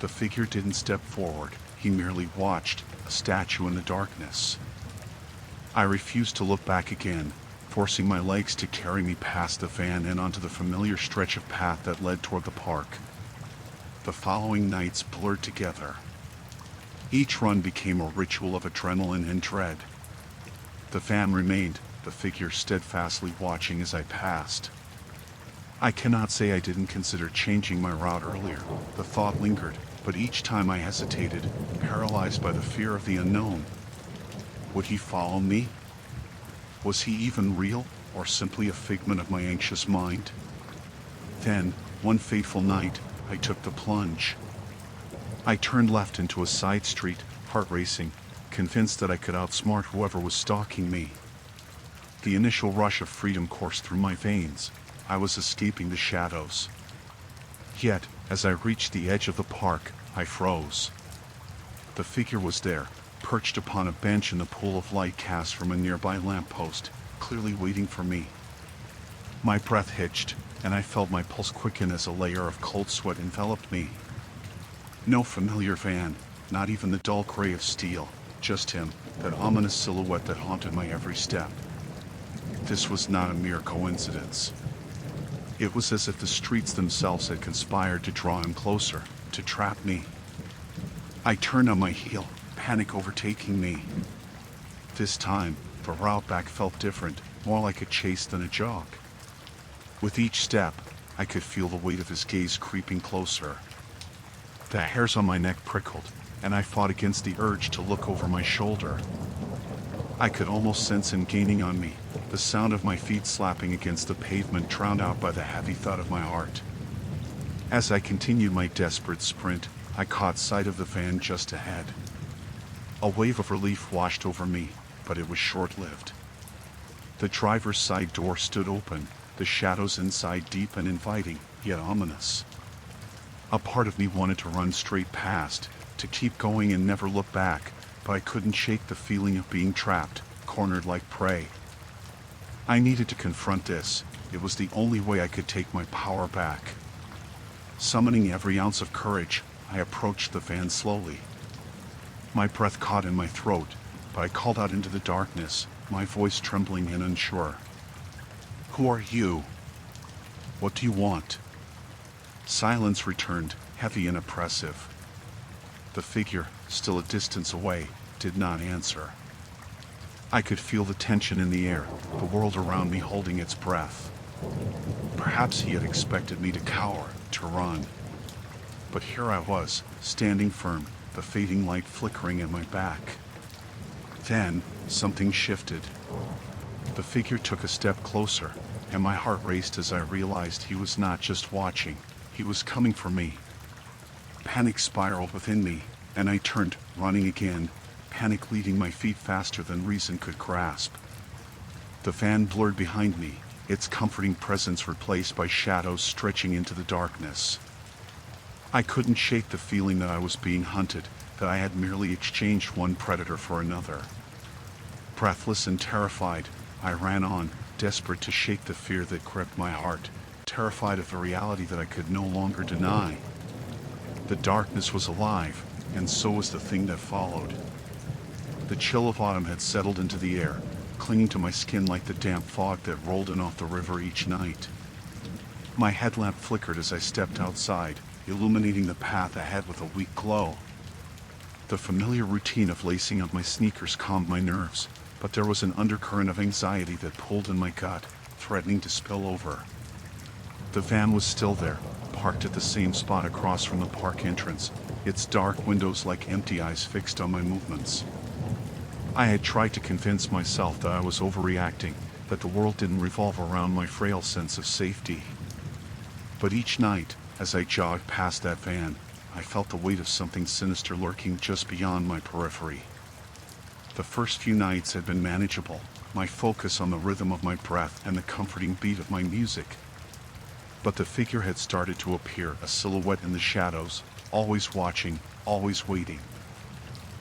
A: The figure didn't step forward, he merely watched, a statue in the darkness. I refused to look back again, forcing my legs to carry me past the van and onto the familiar stretch of path that led toward the park. The following nights blurred together. Each run became a ritual of adrenaline and dread. The van remained, the figure steadfastly watching as I passed. I cannot say I didn't consider changing my route earlier. The thought lingered, but each time I hesitated, paralyzed by the fear of the unknown. Would he follow me? Was he even real, or simply a figment of my anxious mind? Then, one fateful night, I took the plunge. I turned left into a side street, heart racing, convinced that I could outsmart whoever was stalking me. The initial rush of freedom coursed through my veins. I was escaping the shadows. Yet, as I reached the edge of the park, I froze. The figure was there, perched upon a bench in the pool of light cast from a nearby lamppost, clearly waiting for me. My breath hitched, and I felt my pulse quicken as a layer of cold sweat enveloped me. No familiar van, not even the dull gray of steel, just him, that ominous silhouette that haunted my every step. This was not a mere coincidence. It was as if the streets themselves had conspired to draw him closer, to trap me. I turned on my heel, panic overtaking me. This time, the route back felt different, more like a chase than a jog. With each step, I could feel the weight of his gaze creeping closer. The hairs on my neck prickled, and I fought against the urge to look over my shoulder. I could almost sense him gaining on me, the sound of my feet slapping against the pavement drowned out by the heavy thud of my heart. As I continued my desperate sprint, I caught sight of the van just ahead. A wave of relief washed over me, but it was short-lived. The driver's side door stood open, the shadows inside deep and inviting, yet ominous. A part of me wanted to run straight past, to keep going and never look back, but I couldn't shake the feeling of being trapped, cornered like prey. I needed to confront this. It was the only way I could take my power back. Summoning every ounce of courage, I approached the van slowly. My breath caught in my throat, but I called out into the darkness, my voice trembling and unsure. "Who are you? What do you want?" Silence returned, heavy and oppressive. The figure, still a distance away, did not answer. I could feel the tension in the air, the world around me holding its breath. Perhaps he had expected me to cower, to run. But here I was, standing firm, the fading light flickering at my back. Then, something shifted. The figure took a step closer, and my heart raced as I realized he was not just watching, he was coming for me. Panic spiraled within me, and I turned, running again, panic leading my feet faster than reason could grasp. The van blurred behind me, its comforting presence replaced by shadows stretching into the darkness. I couldn't shake the feeling that I was being hunted, that I had merely exchanged one predator for another. Breathless and terrified, I ran on, desperate to shake the fear that gripped my heart, terrified of the reality that I could no longer deny. The darkness was alive, and so was the thing that followed. The chill of autumn had settled into the air, clinging to my skin like the damp fog that rolled in off the river each night. My headlamp flickered as I stepped outside, illuminating the path ahead with a weak glow. The familiar routine of lacing up my sneakers calmed my nerves, but there was an undercurrent of anxiety that pulled in my gut, threatening to spill over. The van was still there, parked at the same spot across from the park entrance, its dark windows like empty eyes fixed on my movements. I had tried to convince myself that I was overreacting, that the world didn't revolve around my frail sense of safety. But each night, as I jogged past that van, I felt the weight of something sinister lurking just beyond my periphery. The first few nights had been manageable, my focus on the rhythm of my breath and the comforting beat of my music. But the figure had started to appear, a silhouette in the shadows, always watching, always waiting.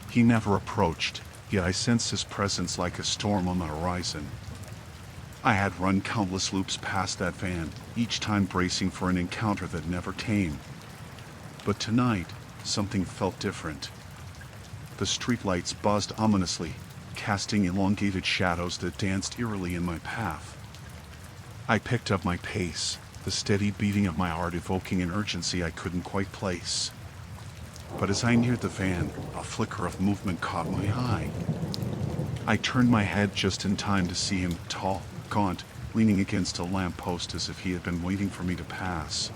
A: He never approached, yet I sensed his presence like a storm on the horizon. I had run countless loops past that van, each time bracing for an encounter that never came. But tonight, something felt different. The streetlights buzzed ominously, casting elongated shadows that danced eerily in my path. I picked up my pace, the steady beating of my heart evoking an urgency I couldn't quite place. But as I neared the van, a flicker of movement caught my eye. I turned my head just in time to see him, tall, gaunt, leaning against a lamppost as if he had been waiting for me to pass.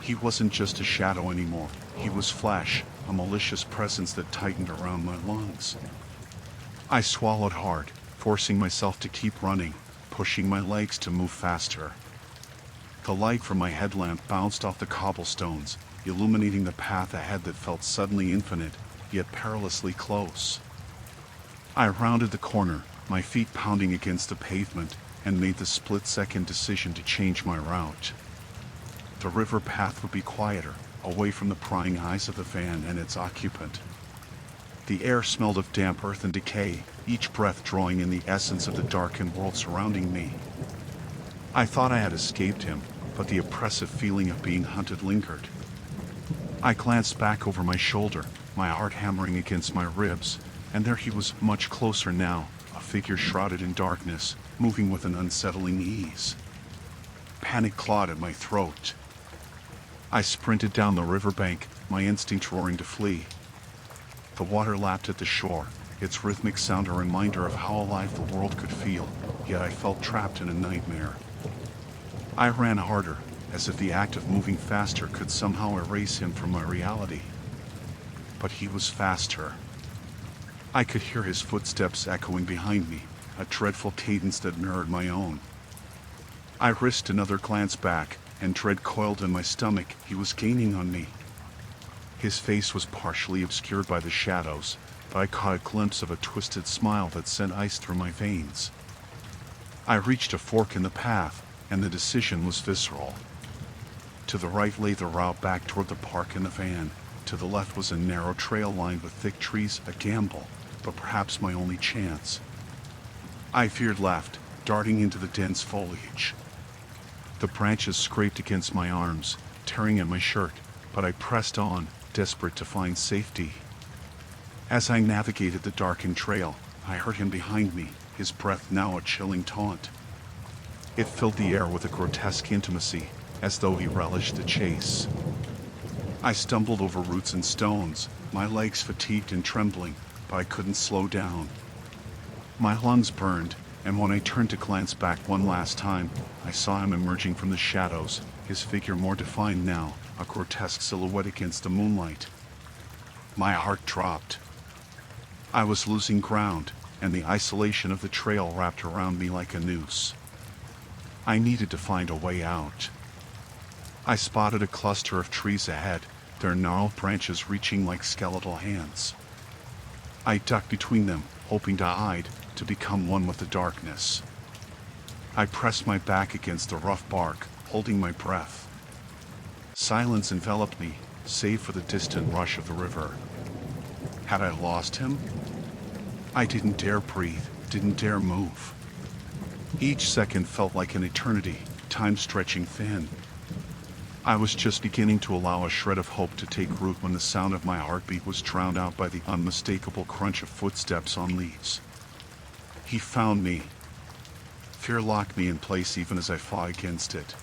A: He wasn't just a shadow anymore. He was flesh, a malicious presence that tightened around my lungs. I swallowed hard, forcing myself to keep running, pushing my legs to move faster. The light from my headlamp bounced off the cobblestones, illuminating the path ahead that felt suddenly infinite, yet perilously close. I rounded the corner, my feet pounding against the pavement, and made the split-second decision to change my route. The river path would be quieter, away from the prying eyes of the van and its occupant. The air smelled of damp earth and decay, each breath drawing in the essence of the darkened world surrounding me. I thought I had escaped him, but the oppressive feeling of being hunted lingered. I glanced back over my shoulder, my heart hammering against my ribs, and there he was, much closer now, a figure shrouded in darkness, moving with an unsettling ease. Panic clawed at my throat. I sprinted down the riverbank, my instinct roaring to flee. The water lapped at the shore, its rhythmic sound a reminder of how alive the world could feel, yet I felt trapped in a nightmare. I ran harder, as if the act of moving faster could somehow erase him from my reality. But he was faster. I could hear his footsteps echoing behind me, a dreadful cadence that mirrored my own. I risked another glance back, and dread coiled in my stomach. He was gaining on me. His face was partially obscured by the shadows, but I caught a glimpse of a twisted smile that sent ice through my veins. I reached a fork in the path, and the decision was visceral. To the right lay the route back toward the park and the van. To the left was a narrow trail lined with thick trees, a gamble, but perhaps my only chance. I veered left, darting into the dense foliage. The branches scraped against my arms, tearing at my shirt, but I pressed on, desperate to find safety. As I navigated the darkened trail, I heard him behind me, his breath now a chilling taunt. It filled the air with a grotesque intimacy, as though he relished the chase. I stumbled over roots and stones, my legs fatigued and trembling, but I couldn't slow down. My lungs burned, and when I turned to glance back one last time, I saw him emerging from the shadows, his figure more defined now, a grotesque silhouette against the moonlight. My heart dropped. I was losing ground, and the isolation of the trail wrapped around me like a noose. I needed to find a way out. I spotted a cluster of trees ahead, their gnarled branches reaching like skeletal hands. I ducked between them, hoping to hide, to become one with the darkness. I pressed my back against the rough bark, holding my breath. Silence enveloped me, save for the distant rush of the river. Had I lost him? I didn't dare breathe, didn't dare move. Each second felt like an eternity, time stretching thin. I was just beginning to allow a shred of hope to take root when the sound of my heartbeat was drowned out by the unmistakable crunch of footsteps on leaves. He found me. Fear locked me in place even as I fought against it.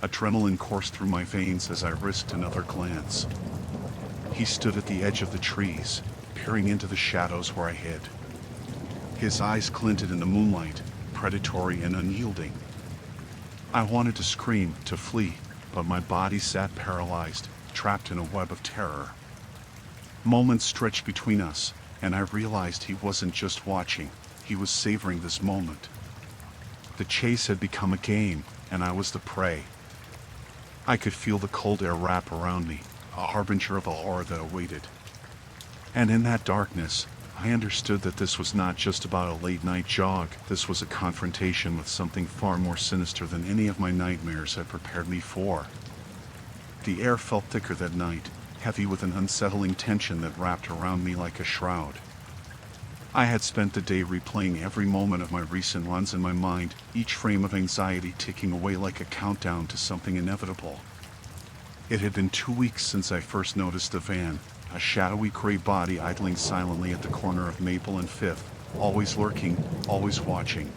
A: Adrenaline coursed through my veins as I risked another glance. He stood at the edge of the trees, peering into the shadows where I hid. His eyes glinted in the moonlight, predatory and unyielding. I wanted to scream, to flee, but my body sat paralyzed, trapped in a web of terror. Moments stretched between us, and I realized he wasn't just watching, he was savoring this moment. The chase had become a game, and I was the prey. I could feel the cold air wrap around me, a harbinger of a horror that awaited. And in that darkness, I understood that this was not just about a late-night jog. This was a confrontation with something far more sinister than any of my nightmares had prepared me for. The air felt thicker that night, heavy with an unsettling tension that wrapped around me like a shroud. I had spent the day replaying every moment of my recent runs in my mind, each frame of anxiety ticking away like a countdown to something inevitable. It had been 2 weeks since I first noticed the van, a shadowy gray body idling silently at the corner of Maple and Fifth, always lurking, always watching.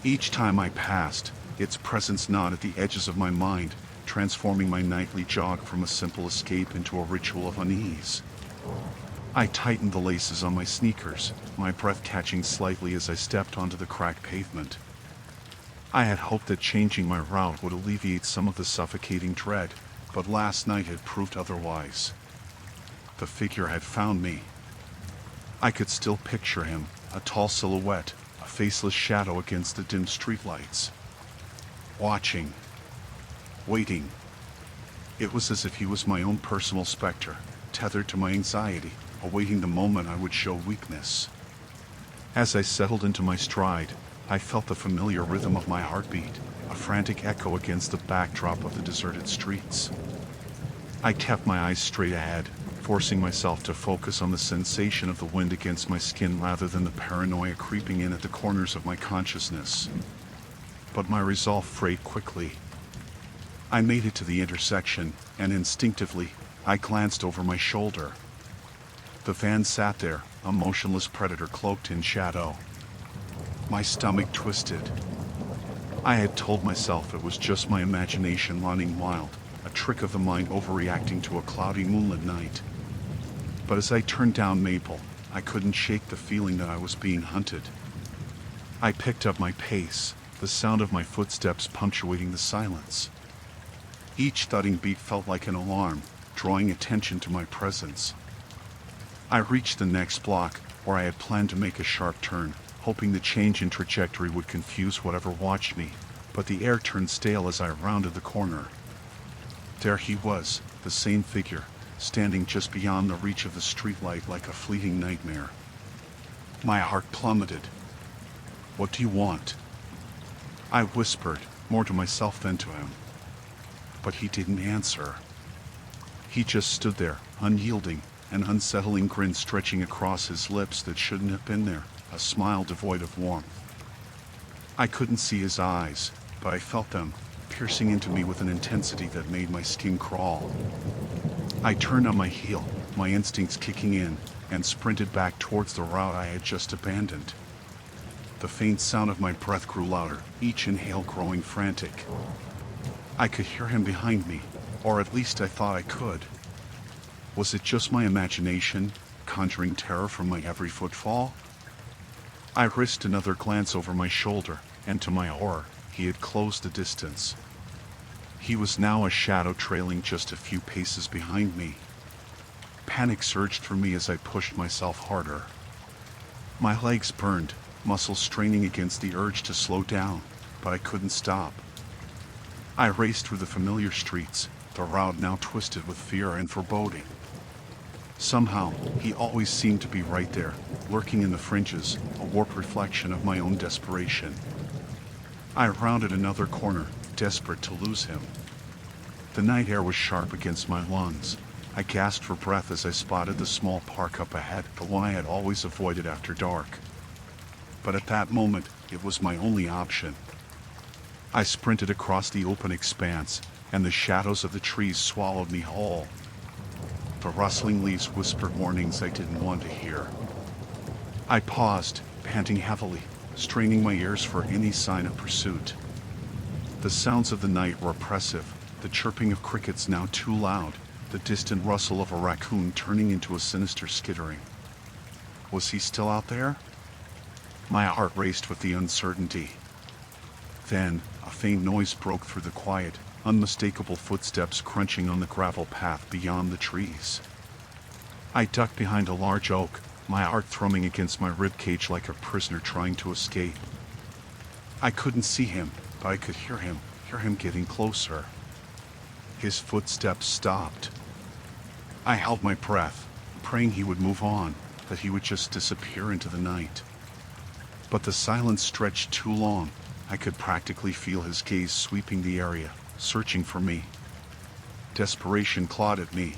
A: Each time I passed, its presence gnawed at the edges of my mind, transforming my nightly jog from a simple escape into a ritual of unease. I tightened the laces on my sneakers, my breath catching slightly as I stepped onto the cracked pavement. I had hoped that changing my route would alleviate some of the suffocating dread, but last night had proved otherwise. The figure had found me. I could still picture him, a tall silhouette, a faceless shadow against the dim streetlights. Watching. Waiting. It was as if he was my own personal specter, tethered to my anxiety, awaiting the moment I would show weakness. As I settled into my stride, I felt the familiar rhythm of my heartbeat, a frantic echo against the backdrop of the deserted streets. I kept my eyes straight ahead, forcing myself to focus on the sensation of the wind against my skin rather than the paranoia creeping in at the corners of my consciousness. But my resolve frayed quickly. I made it to the intersection, and instinctively, I glanced over my shoulder. The van sat there, a motionless predator cloaked in shadow. My stomach twisted. I had told myself it was just my imagination running wild, a trick of the mind overreacting to a cloudy moonlit night. But as I turned down Maple, I couldn't shake the feeling that I was being hunted. I picked up my pace, the sound of my footsteps punctuating the silence. Each thudding beat felt like an alarm, drawing attention to my presence. I reached the next block, where I had planned to make a sharp turn, hoping the change in trajectory would confuse whatever watched me, but the air turned stale as I rounded the corner. There he was, the same figure, standing just beyond the reach of the streetlight like a fleeting nightmare. My heart plummeted. "What do you want?" I whispered, more to myself than to him. But he didn't answer. He just stood there, unyielding, an unsettling grin stretching across his lips that shouldn't have been there, a smile devoid of warmth. I couldn't see his eyes, but I felt them, piercing into me with an intensity that made my skin crawl. I turned on my heel, my instincts kicking in, and sprinted back towards the route I had just abandoned. The faint sound of my breath grew louder, each inhale growing frantic. I could hear him behind me, or at least I thought I could. Was it just my imagination, conjuring terror from my every footfall? I risked another glance over my shoulder, and to my horror, he had closed the distance. He was now a shadow trailing just a few paces behind me. Panic surged through me as I pushed myself harder. My legs burned, muscles straining against the urge to slow down, but I couldn't stop. I raced through the familiar streets, the route now twisted with fear and foreboding. Somehow, he always seemed to be right there, lurking in the fringes, a warped reflection of my own desperation. I rounded another corner, desperate to lose him. The night air was sharp against my lungs. I gasped for breath as I spotted the small park up ahead, the one I had always avoided after dark. But at that moment, it was my only option. I sprinted across the open expanse, and the shadows of the trees swallowed me whole. The rustling leaves whispered warnings I didn't want to hear. I paused, panting heavily, straining my ears for any sign of pursuit. The sounds of the night were oppressive, the chirping of crickets now too loud, the distant rustle of a raccoon turning into a sinister skittering. Was he still out there? My heart raced with the uncertainty. Then, a faint noise broke through the quiet, unmistakable footsteps crunching on the gravel path beyond the trees. I ducked behind a large oak, my heart thrumming against my ribcage like a prisoner trying to escape. I couldn't see him, but I could hear him getting closer. His footsteps stopped. I held my breath, praying he would move on, that he would just disappear into the night. But the silence stretched too long. I could practically feel his gaze sweeping the area, searching for me. Desperation clawed at me.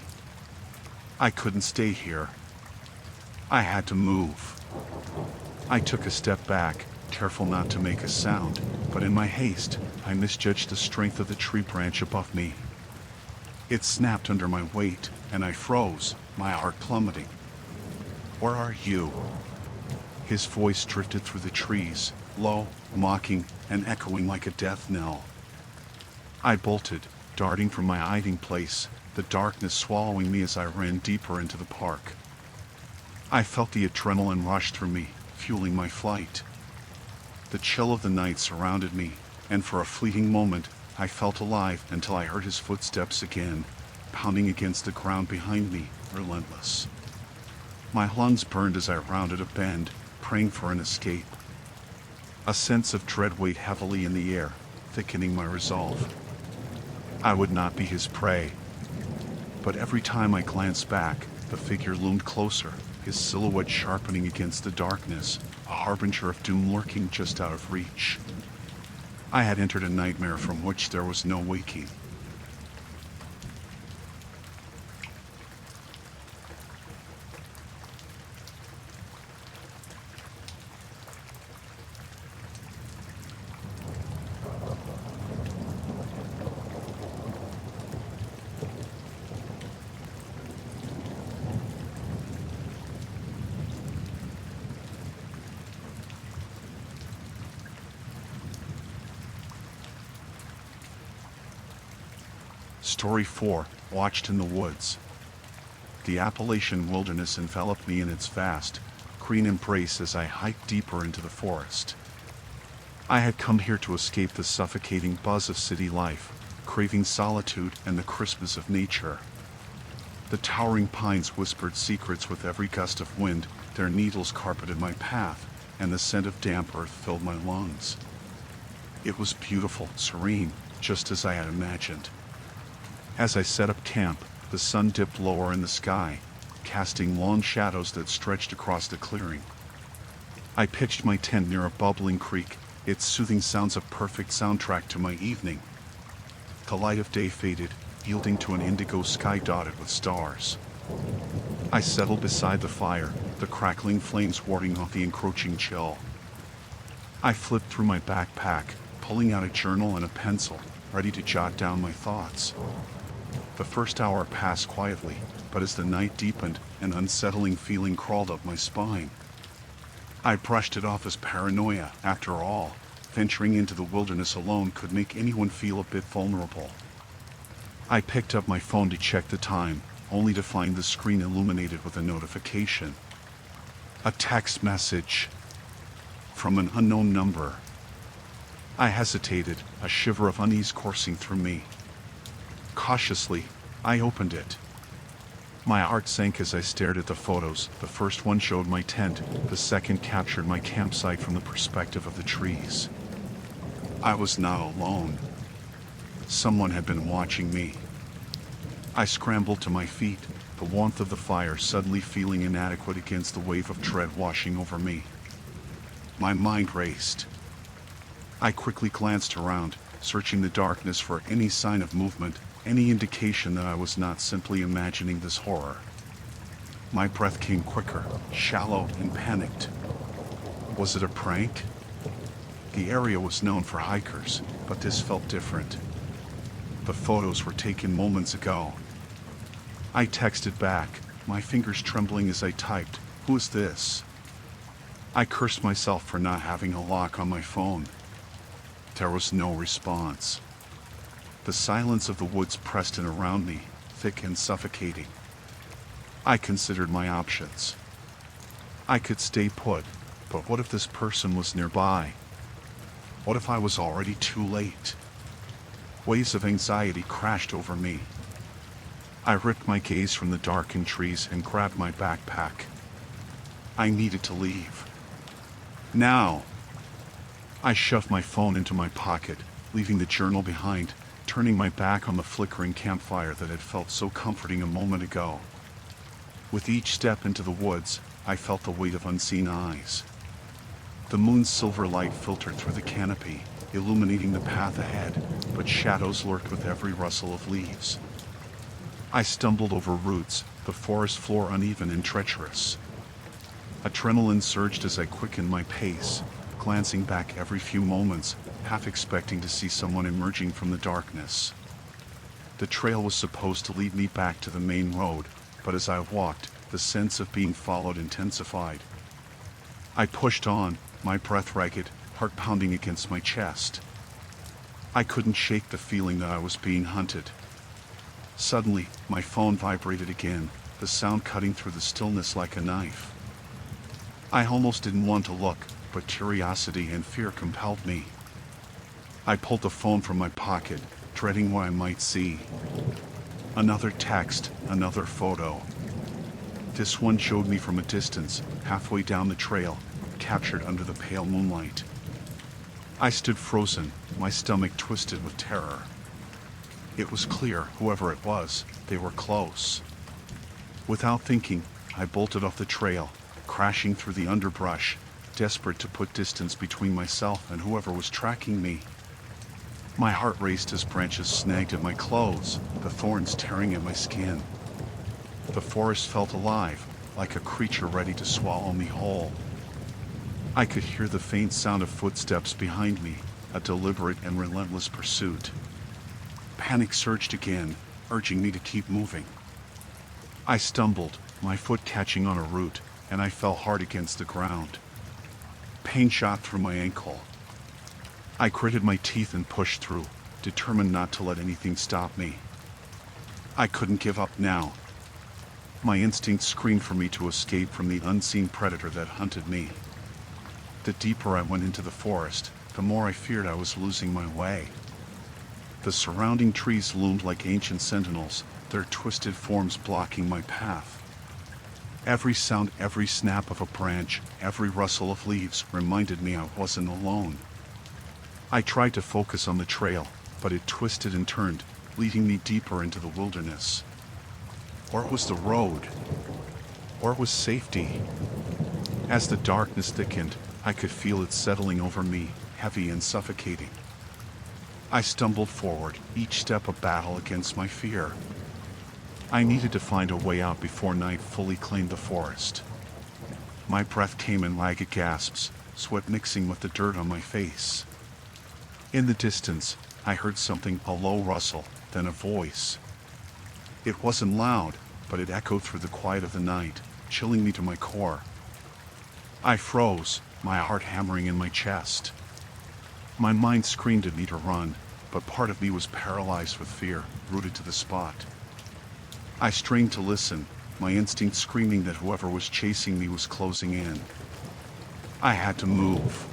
A: I couldn't stay here. I had to move. I took a step back, careful not to make a sound, but in my haste, I misjudged the strength of the tree branch above me. It snapped under my weight, and I froze, my heart plummeting. Where are you? His voice drifted through the trees, low, mocking, and echoing like a death knell. I bolted, darting from my hiding place, the darkness swallowing me as I ran deeper into the park. I felt the adrenaline rush through me, fueling my flight. The chill of the night surrounded me, and for a fleeting moment, I felt alive until I heard his footsteps again, pounding against the ground behind me, relentless. My lungs burned as I rounded a bend, praying for an escape. A sense of dread weighed heavily in the air, thickening my resolve. I would not be his prey. But every time I glanced back, the figure loomed closer, his silhouette sharpening against the darkness, a harbinger of doom lurking just out of reach. I had entered a nightmare from which there was no waking. Story 4, Watched in the Woods. The Appalachian wilderness enveloped me in its vast, green embrace as I hiked deeper into the forest. I had come here to escape the suffocating buzz of city life, craving solitude and the crispness of nature. The towering pines whispered secrets with every gust of wind, their needles carpeted my path, and the scent of damp earth filled my lungs. It was beautiful, serene, just as I had imagined. As I set up camp, the sun dipped lower in the sky, casting long shadows that stretched across the clearing. I pitched my tent near a bubbling creek, its soothing sounds a perfect soundtrack to my evening. The light of day faded, yielding to an indigo sky dotted with stars. I settled beside the fire, the crackling flames warding off the encroaching chill. I flipped through my backpack, pulling out a journal and a pencil, ready to jot down my thoughts. The first hour passed quietly, but as the night deepened, an unsettling feeling crawled up my spine. I brushed it off as paranoia. After all, venturing into the wilderness alone could make anyone feel a bit vulnerable. I picked up my phone to check the time, only to find the screen illuminated with a notification. A text message from an unknown number. I hesitated, a shiver of unease coursing through me. Cautiously, I opened it. My heart sank as I stared at the photos. The first one showed my tent, the second captured my campsite from the perspective of the trees. I was not alone. Someone had been watching me. I scrambled to my feet, the warmth of the fire suddenly feeling inadequate against the wave of dread washing over me. My mind raced. I quickly glanced around, searching the darkness for any sign of movement, any indication that I was not simply imagining this horror. My breath came quicker, shallow and panicked. Was it a prank? The area was known for hikers, but this felt different. The photos were taken moments ago. I texted back, my fingers trembling as I typed, "Who is this?" I cursed myself for not having a lock on my phone. There was no response. The silence of the woods pressed in around me, thick and suffocating. I considered my options. I could stay put, but what if this person was nearby? What if I was already too late? Waves of anxiety crashed over me. I ripped my gaze from the darkened trees and grabbed my backpack. I needed to leave. Now! I shoved my phone into my pocket, leaving the journal behind, turning my back on the flickering campfire that had felt so comforting a moment ago. With each step into the woods, I felt the weight of unseen eyes. The moon's silver light filtered through the canopy, illuminating the path ahead, but shadows lurked with every rustle of leaves. I stumbled over roots, the forest floor uneven and treacherous. Adrenaline surged as I quickened my pace, glancing back every few moments, half expecting to see someone emerging from the darkness. The trail was supposed to lead me back to the main road, but as I walked, the sense of being followed intensified. I pushed on, my breath ragged, heart pounding against my chest. I couldn't shake the feeling that I was being hunted. Suddenly, my phone vibrated again, the sound cutting through the stillness like a knife. I almost didn't want to look, but curiosity and fear compelled me. I pulled the phone from my pocket, dreading what I might see. Another text, another photo. This one showed me from a distance, halfway down the trail, captured under the pale moonlight. I stood frozen, my stomach twisted with terror. It was clear, whoever it was, they were close. Without thinking, I bolted off the trail, crashing through the underbrush, desperate to put distance between myself and whoever was tracking me. My heart raced as branches snagged at my clothes, the thorns tearing at my skin. The forest felt alive, like a creature ready to swallow me whole. I could hear the faint sound of footsteps behind me, a deliberate and relentless pursuit. Panic surged again, urging me to keep moving. I stumbled, my foot catching on a root, and I fell hard against the ground. Pain shot through my ankle. I gritted my teeth and pushed through, determined not to let anything stop me. I couldn't give up now. My instinct screamed for me to escape from the unseen predator that hunted me. The deeper I went into the forest, the more I feared I was losing my way. The surrounding trees loomed like ancient sentinels, their twisted forms blocking my path. Every sound, every snap of a branch, every rustle of leaves reminded me I wasn't alone. I tried to focus on the trail, but it twisted and turned, leading me deeper into the wilderness. Or it was the road. Or it was safety. As the darkness thickened, I could feel it settling over me, heavy and suffocating. I stumbled forward, each step a battle against my fear. I needed to find a way out before night fully claimed the forest. My breath came in ragged gasps, sweat mixing with the dirt on my face. In the distance, I heard something, a low rustle, then a voice. It wasn't loud, but it echoed through the quiet of the night, chilling me to my core. I froze, my heart hammering in my chest. My mind screamed at me to run, but part of me was paralyzed with fear, rooted to the spot. I strained to listen, my instinct screaming that whoever was chasing me was closing in. I had to move.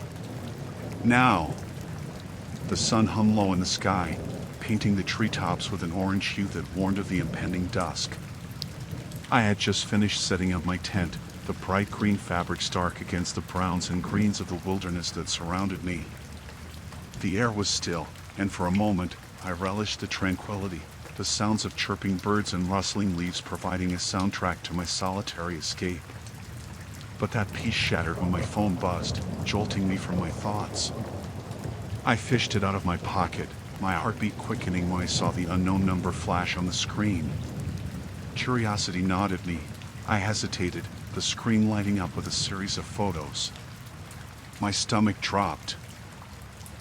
A: Now! The sun hung low in the sky, painting the treetops with an orange hue that warned of the impending dusk. I had just finished setting up my tent, the bright green fabric stark against the browns and greens of the wilderness that surrounded me. The air was still, and for a moment, I relished the tranquility, the sounds of chirping birds and rustling leaves providing a soundtrack to my solitary escape. But that peace shattered when my phone buzzed, jolting me from my thoughts. I fished it out of my pocket, my heartbeat quickening when I saw the unknown number flash on the screen. Curiosity gnawed me. I hesitated, the screen lighting up with a series of photos. My stomach dropped.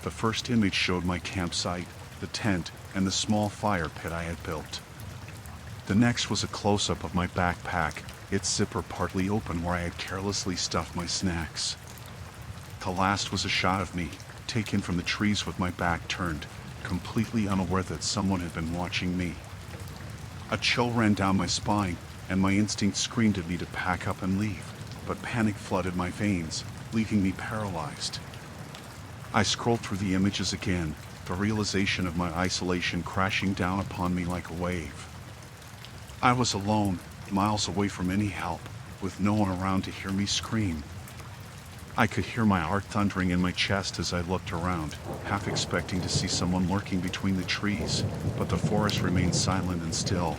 A: The first image showed my campsite, the tent, and the small fire pit I had built. The next was a close-up of my backpack, its zipper partly open where I had carelessly stuffed my snacks. The last was a shot of me, taken from the trees with my back turned, completely unaware that someone had been watching me. A chill ran down my spine, and my instinct screamed at me to pack up and leave, but panic flooded my veins, leaving me paralyzed. I scrolled through the images again, the realization of my isolation crashing down upon me like a wave. I was alone, miles away from any help, with no one around to hear me scream. I could hear my heart thundering in my chest as I looked around, half expecting to see someone lurking between the trees, but the forest remained silent and still.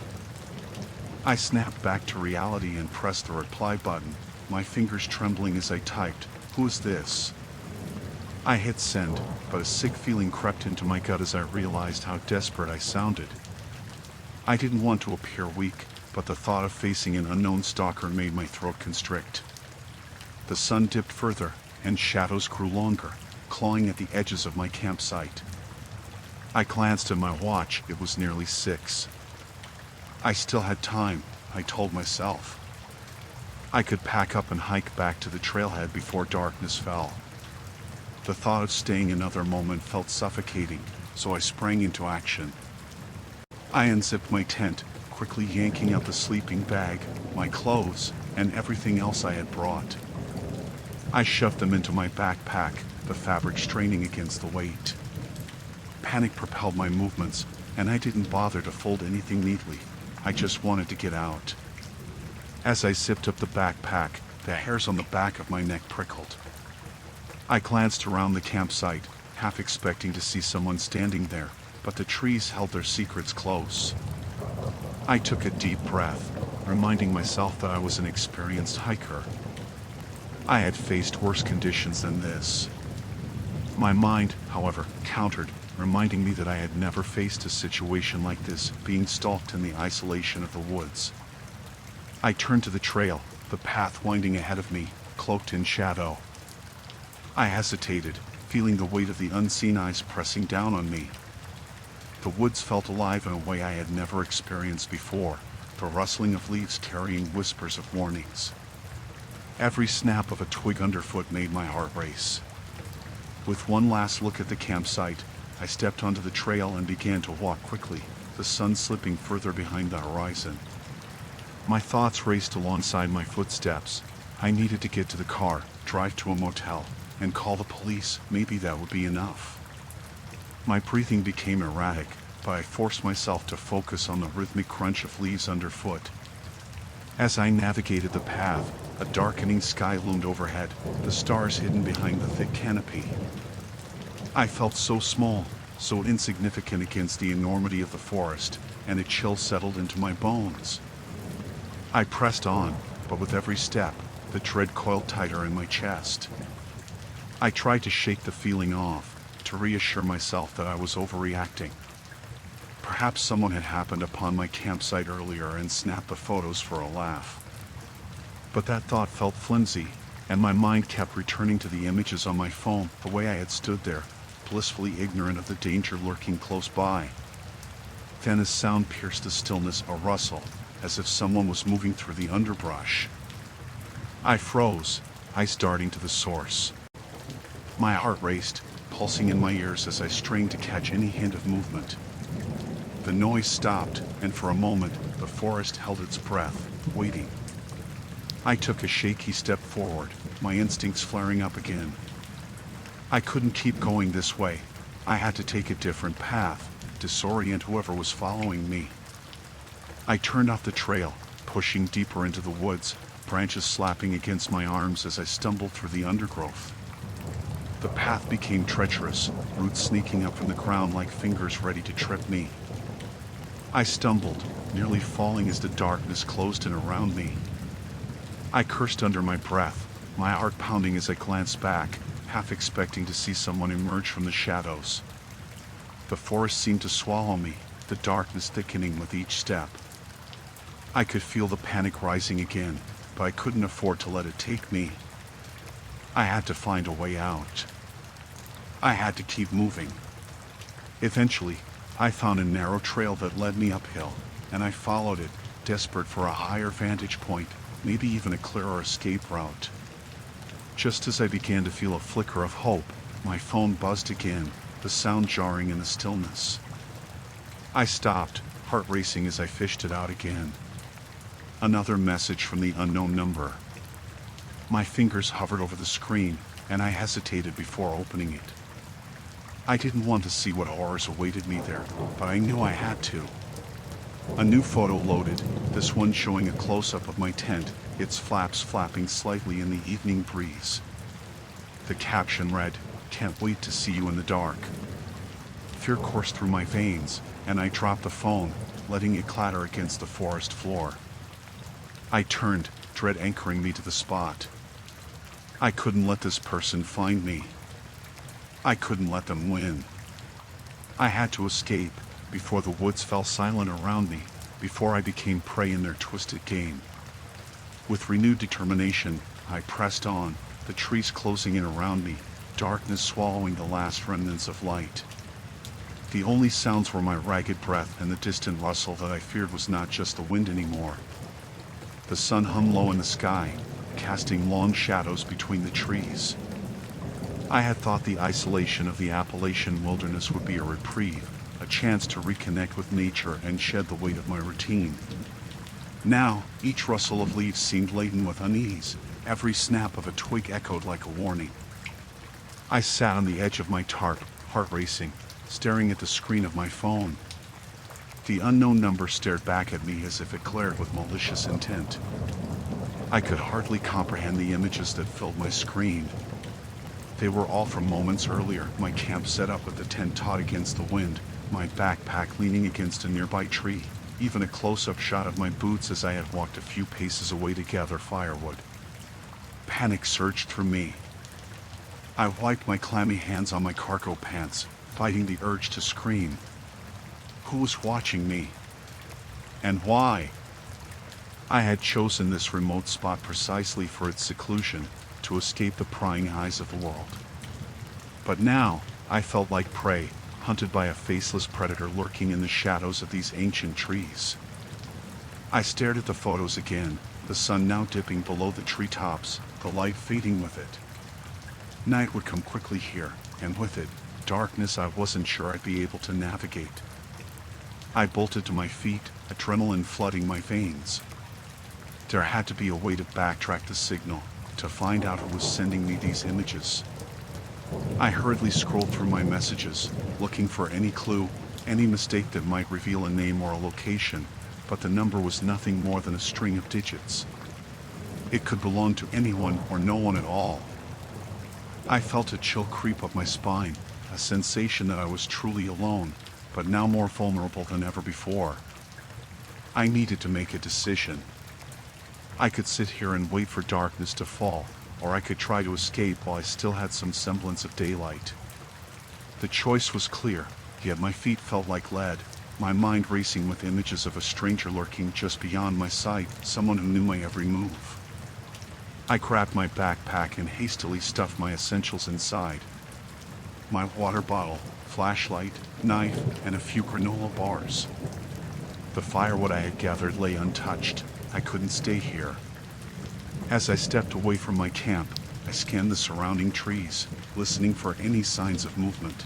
A: I snapped back to reality and pressed the reply button, my fingers trembling as I typed, "Who is this?" I hit send, but a sick feeling crept into my gut as I realized how desperate I sounded. I didn't want to appear weak, but the thought of facing an unknown stalker made my throat constrict. The sun dipped further, and shadows grew longer, clawing at the edges of my campsite. I glanced at my watch, it was nearly 6. I still had time, I told myself. I could pack up and hike back to the trailhead before darkness fell. The thought of staying another moment felt suffocating, so I sprang into action. I unzipped my tent, quickly yanking out the sleeping bag, my clothes, and everything else I had brought. I shoved them into my backpack, the fabric straining against the weight. Panic propelled my movements, and I didn't bother to fold anything neatly. I just wanted to get out. As I zipped up the backpack, the hairs on the back of my neck prickled. I glanced around the campsite, half expecting to see someone standing there, but the trees held their secrets close. I took a deep breath, reminding myself that I was an experienced hiker. I had faced worse conditions than this. My mind, however, countered, reminding me that I had never faced a situation like this, being stalked in the isolation of the woods. I turned to the trail, the path winding ahead of me, cloaked in shadow. I hesitated, feeling the weight of the unseen eyes pressing down on me. The woods felt alive in a way I had never experienced before, the rustling of leaves carrying whispers of warnings. Every snap of a twig underfoot made my heart race. With one last look at the campsite, I stepped onto the trail and began to walk quickly, the sun slipping further behind the horizon. My thoughts raced alongside my footsteps. I needed to get to the car, drive to a motel, and call the police. Maybe that would be enough. My breathing became erratic, but I forced myself to focus on the rhythmic crunch of leaves underfoot. As I navigated the path, a darkening sky loomed overhead, the stars hidden behind the thick canopy. I felt so small, so insignificant against the enormity of the forest, and a chill settled into my bones. I pressed on, but with every step, the tread coiled tighter in my chest. I tried to shake the feeling off, to reassure myself that I was overreacting. Perhaps someone had happened upon my campsite earlier and snapped the photos for a laugh. But that thought felt flimsy, and my mind kept returning to the images on my phone, the way I had stood there, blissfully ignorant of the danger lurking close by. Then a sound pierced the stillness, a rustle, as if someone was moving through the underbrush. I froze, eyes darting to the source. My heart raced, pulsing in my ears as I strained to catch any hint of movement. The noise stopped, and for a moment, the forest held its breath, waiting. I took a shaky step forward, my instincts flaring up again. I couldn't keep going this way. I had to take a different path, disorient whoever was following me. I turned off the trail, pushing deeper into the woods, branches slapping against my arms as I stumbled through the undergrowth. The path became treacherous, roots sneaking up from the ground like fingers ready to trip me. I stumbled, nearly falling as the darkness closed in around me. I cursed under my breath, my heart pounding as I glanced back, half expecting to see someone emerge from the shadows. The forest seemed to swallow me, the darkness thickening with each step. I could feel the panic rising again, but I couldn't afford to let it take me. I had to find a way out. I had to keep moving. Eventually, I found a narrow trail that led me uphill, and I followed it, desperate for a higher vantage point, maybe even a clearer escape route. Just as I began to feel a flicker of hope, my phone buzzed again, the sound jarring in the stillness. I stopped, heart racing as I fished it out again. Another message from the unknown number. My fingers hovered over the screen, and I hesitated before opening it. I didn't want to see what horrors awaited me there, but I knew I had to. A new photo loaded, this one showing a close-up of my tent, its flaps flapping slightly in the evening breeze. The caption read, "Can't wait to see you in the dark." Fear coursed through my veins, and I dropped the phone, letting it clatter against the forest floor. I turned, dread anchoring me to the spot. I couldn't let this person find me. I couldn't let them win. I had to escape, before the woods fell silent around me, before I became prey in their twisted game. With renewed determination, I pressed on, the trees closing in around me, darkness swallowing the last remnants of light. The only sounds were my ragged breath and the distant rustle that I feared was not just the wind anymore. The sun hung low in the sky, casting long shadows between the trees. I had thought the isolation of the Appalachian wilderness would be a reprieve, a chance to reconnect with nature and shed the weight of my routine. Now, each rustle of leaves seemed laden with unease. Every snap of a twig echoed like a warning. I sat on the edge of my tarp, heart racing, staring at the screen of my phone. The unknown number stared back at me as if it glared with malicious intent. I could hardly comprehend the images that filled my screen. They were all from moments earlier, my camp set up with the tent taut against the wind, my backpack leaning against a nearby tree, even a close-up shot of my boots as I had walked a few paces away to gather firewood. Panic surged through me. I wiped my clammy hands on my cargo pants, fighting the urge to scream. Who was watching me? And why? I had chosen this remote spot precisely for its seclusion, to escape the prying eyes of the world. But now, I felt like prey, hunted by a faceless predator lurking in the shadows of these ancient trees. I stared at the photos again, the sun now dipping below the treetops, the light fading with it. Night would come quickly here, and with it, darkness I wasn't sure I'd be able to navigate. I bolted to my feet, adrenaline flooding my veins. There had to be a way to backtrack the signal, to find out who was sending me these images. I hurriedly scrolled through my messages, looking for any clue, any mistake that might reveal a name or a location, but the number was nothing more than a string of digits. It could belong to anyone or no one at all. I felt a chill creep up my spine, a sensation that I was truly alone, but now more vulnerable than ever before. I needed to make a decision. I could sit here and wait for darkness to fall, or I could try to escape while I still had some semblance of daylight. The choice was clear, yet my feet felt like lead, my mind racing with images of a stranger lurking just beyond my sight, someone who knew my every move. I grabbed my backpack and hastily stuffed my essentials inside. My water bottle, flashlight, knife, and a few granola bars. The firewood I had gathered lay untouched. I couldn't stay here. As I stepped away from my camp, I scanned the surrounding trees, listening for any signs of movement.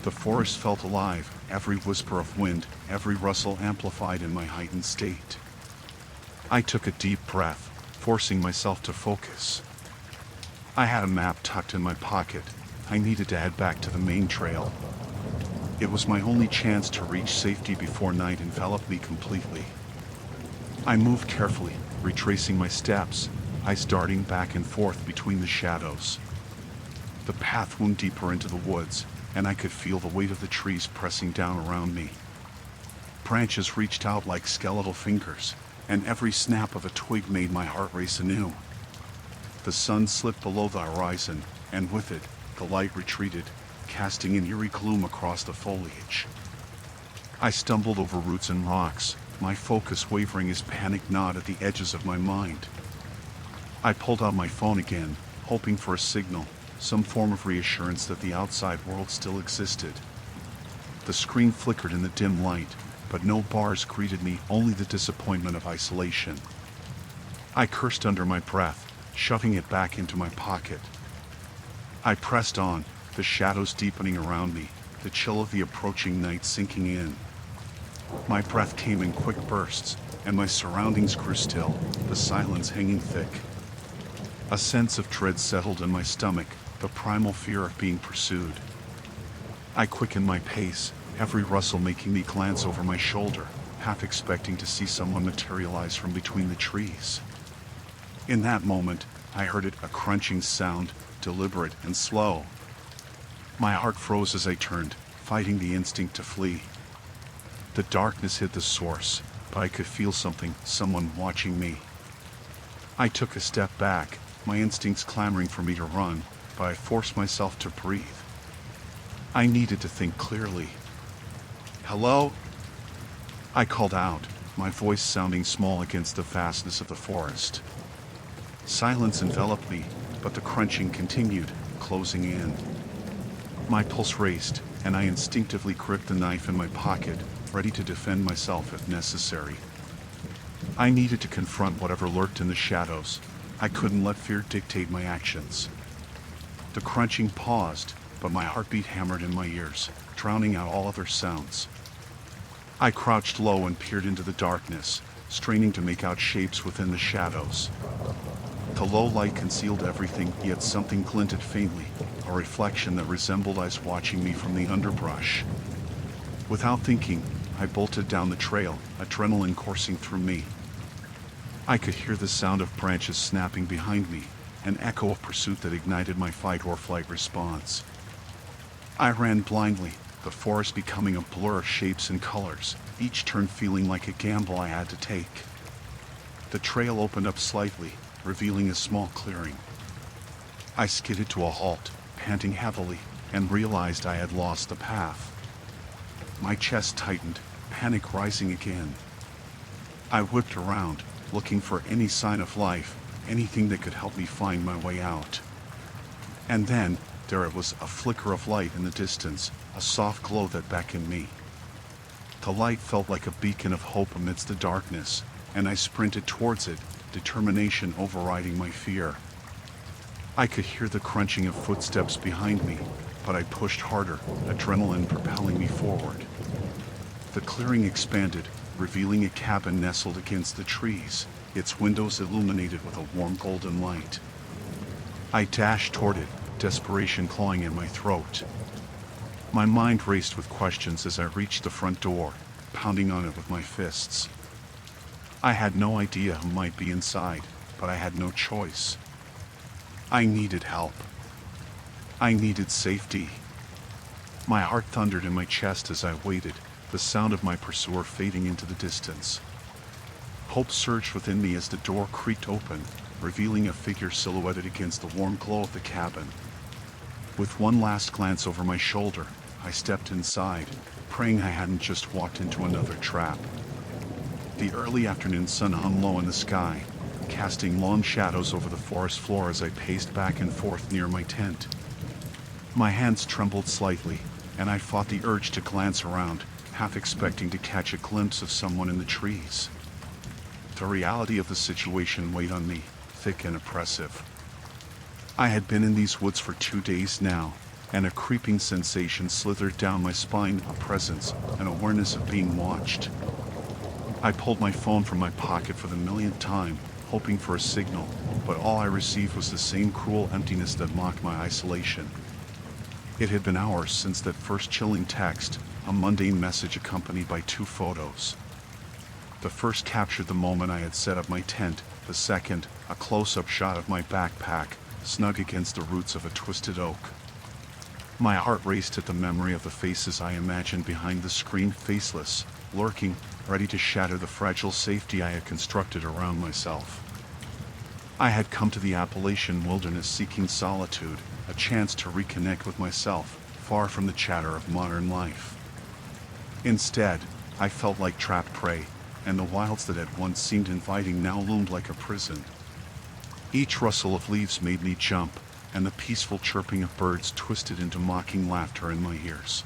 A: The forest felt alive, every whisper of wind, every rustle amplified in my heightened state. I took a deep breath, forcing myself to focus. I had a map tucked in my pocket. I needed to head back to the main trail. It was my only chance to reach safety before night enveloped me completely. I moved carefully, retracing my steps, eyes darting back and forth between the shadows. The path wound deeper into the woods, and I could feel the weight of the trees pressing down around me. Branches reached out like skeletal fingers, and every snap of a twig made my heart race anew. The sun slipped below the horizon, and with it, the light retreated, casting an eerie gloom across the foliage. I stumbled over roots and rocks, my focus wavering as panic gnawed at the edges of my mind. I pulled out my phone again, hoping for a signal, some form of reassurance that the outside world still existed. The screen flickered in the dim light, but no bars greeted me, only the disappointment of isolation. I cursed under my breath, shoving it back into my pocket. I pressed on, the shadows deepening around me, the chill of the approaching night sinking in. My breath came in quick bursts, and my surroundings grew still, the silence hanging thick. A sense of dread settled in my stomach, the primal fear of being pursued. I quickened my pace, every rustle making me glance over my shoulder, half expecting to see someone materialize from between the trees. In that moment, I heard it, a crunching sound, deliberate and slow. My heart froze as I turned, fighting the instinct to flee. The darkness hid the source, but I could feel something, someone watching me. I took a step back, my instincts clamoring for me to run, but I forced myself to breathe. I needed to think clearly. "Hello?" I called out, my voice sounding small against the vastness of the forest. Silence enveloped me, but the crunching continued, closing in. My pulse raced, and I instinctively gripped the knife in my pocket, ready to defend myself if necessary. I needed to confront whatever lurked in the shadows. I couldn't let fear dictate my actions. The crunching paused, but my heartbeat hammered in my ears, drowning out all other sounds. I crouched low and peered into the darkness, straining to make out shapes within the shadows. The low light concealed everything, yet something glinted faintly, a reflection that resembled eyes watching me from the underbrush. Without thinking, I bolted down the trail, adrenaline coursing through me. I could hear the sound of branches snapping behind me, an echo of pursuit that ignited my fight or flight response. I ran blindly, the forest becoming a blur of shapes and colors, each turn feeling like a gamble I had to take. The trail opened up slightly, revealing a small clearing. I skidded to a halt, panting heavily, and realized I had lost the path. My chest tightened, panic rising again. I whipped around, looking for any sign of life, anything that could help me find my way out. And then, there it was, a flicker of light in the distance, a soft glow that beckoned me. The light felt like a beacon of hope amidst the darkness, and I sprinted towards it, determination overriding my fear. I could hear the crunching of footsteps behind me, but I pushed harder, adrenaline propelling me forward. The clearing expanded, revealing a cabin nestled against the trees, its windows illuminated with a warm golden light. I dashed toward it, desperation clawing at my throat. My mind raced with questions as I reached the front door, pounding on it with my fists. I had no idea who might be inside, but I had no choice. I needed help. I needed safety. My heart thundered in my chest as I waited, the sound of my pursuer fading into the distance. Hope surged within me as the door creaked open, revealing a figure silhouetted against the warm glow of the cabin. With one last glance over my shoulder, I stepped inside, praying I hadn't just walked into another trap. The early afternoon sun hung low in the sky, casting long shadows over the forest floor as I paced back and forth near my tent. My hands trembled slightly, and I fought the urge to glance around, half expecting to catch a glimpse of someone in the trees. The reality of the situation weighed on me, thick and oppressive. I had been in these woods for 2 days now, and a creeping sensation slithered down my spine, a presence, an awareness of being watched. I pulled my phone from my pocket for the millionth time, hoping for a signal, but all I received was the same cruel emptiness that mocked my isolation. It had been hours since that first chilling text, a mundane message accompanied by 2 photos. The first captured the moment I had set up my tent, the second, a close-up shot of my backpack, snug against the roots of a twisted oak. My heart raced at the memory of the faces I imagined behind the screen, faceless, lurking, ready to shatter the fragile safety I had constructed around myself. I had come to the Appalachian wilderness seeking solitude, a chance to reconnect with myself, far from the chatter of modern life. Instead, I felt like trapped prey, and the wilds that had once seemed inviting now loomed like a prison. Each rustle of leaves made me jump, and the peaceful chirping of birds twisted into mocking laughter in my ears.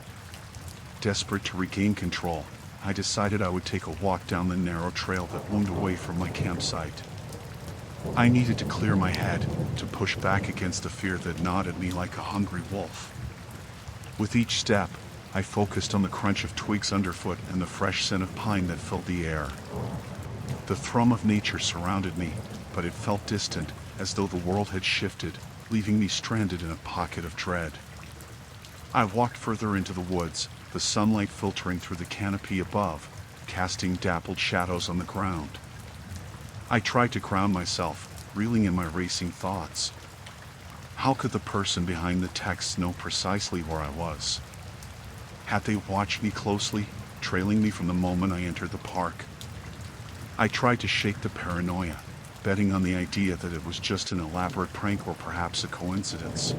A: Desperate to regain control, I decided I would take a walk down the narrow trail that wound away from my campsite. I needed to clear my head, to push back against the fear that gnawed at me like a hungry wolf. With each step, I focused on the crunch of twigs underfoot and the fresh scent of pine that filled the air. The thrum of nature surrounded me, but it felt distant, as though the world had shifted, leaving me stranded in a pocket of dread. I walked further into the woods, the sunlight filtering through the canopy above, casting dappled shadows on the ground. I tried to ground myself, reeling in my racing thoughts. How could the person behind the text know precisely where I was? Had they watched me closely, trailing me from the moment I entered the park? I tried to shake the paranoia, betting on the idea that it was just an elaborate prank or perhaps a coincidence.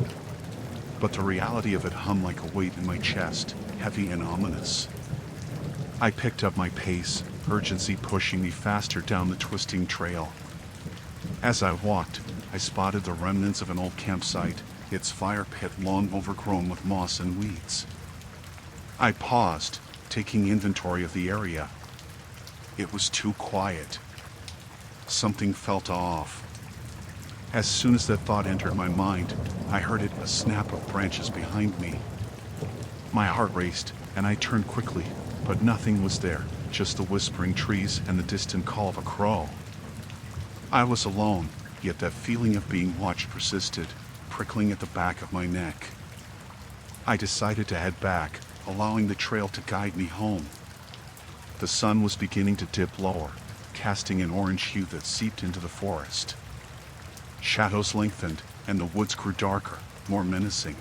A: But the reality of it hung like a weight in my chest, heavy and ominous. I picked up my pace, urgency pushing me faster down the twisting trail. As I walked, I spotted the remnants of an old campsite, its fire pit long overgrown with moss and weeds. I paused, taking inventory of the area. It was too quiet. Something felt off. As soon as that thought entered my mind, I heard a snap of branches behind me. My heart raced, and I turned quickly, but nothing was there, just the whispering trees and the distant call of a crow. I was alone, yet that feeling of being watched persisted, prickling at the back of my neck. I decided to head back, allowing the trail to guide me home. The sun was beginning to dip lower, casting an orange hue that seeped into the forest. Shadows lengthened, and the woods grew darker, more menacing.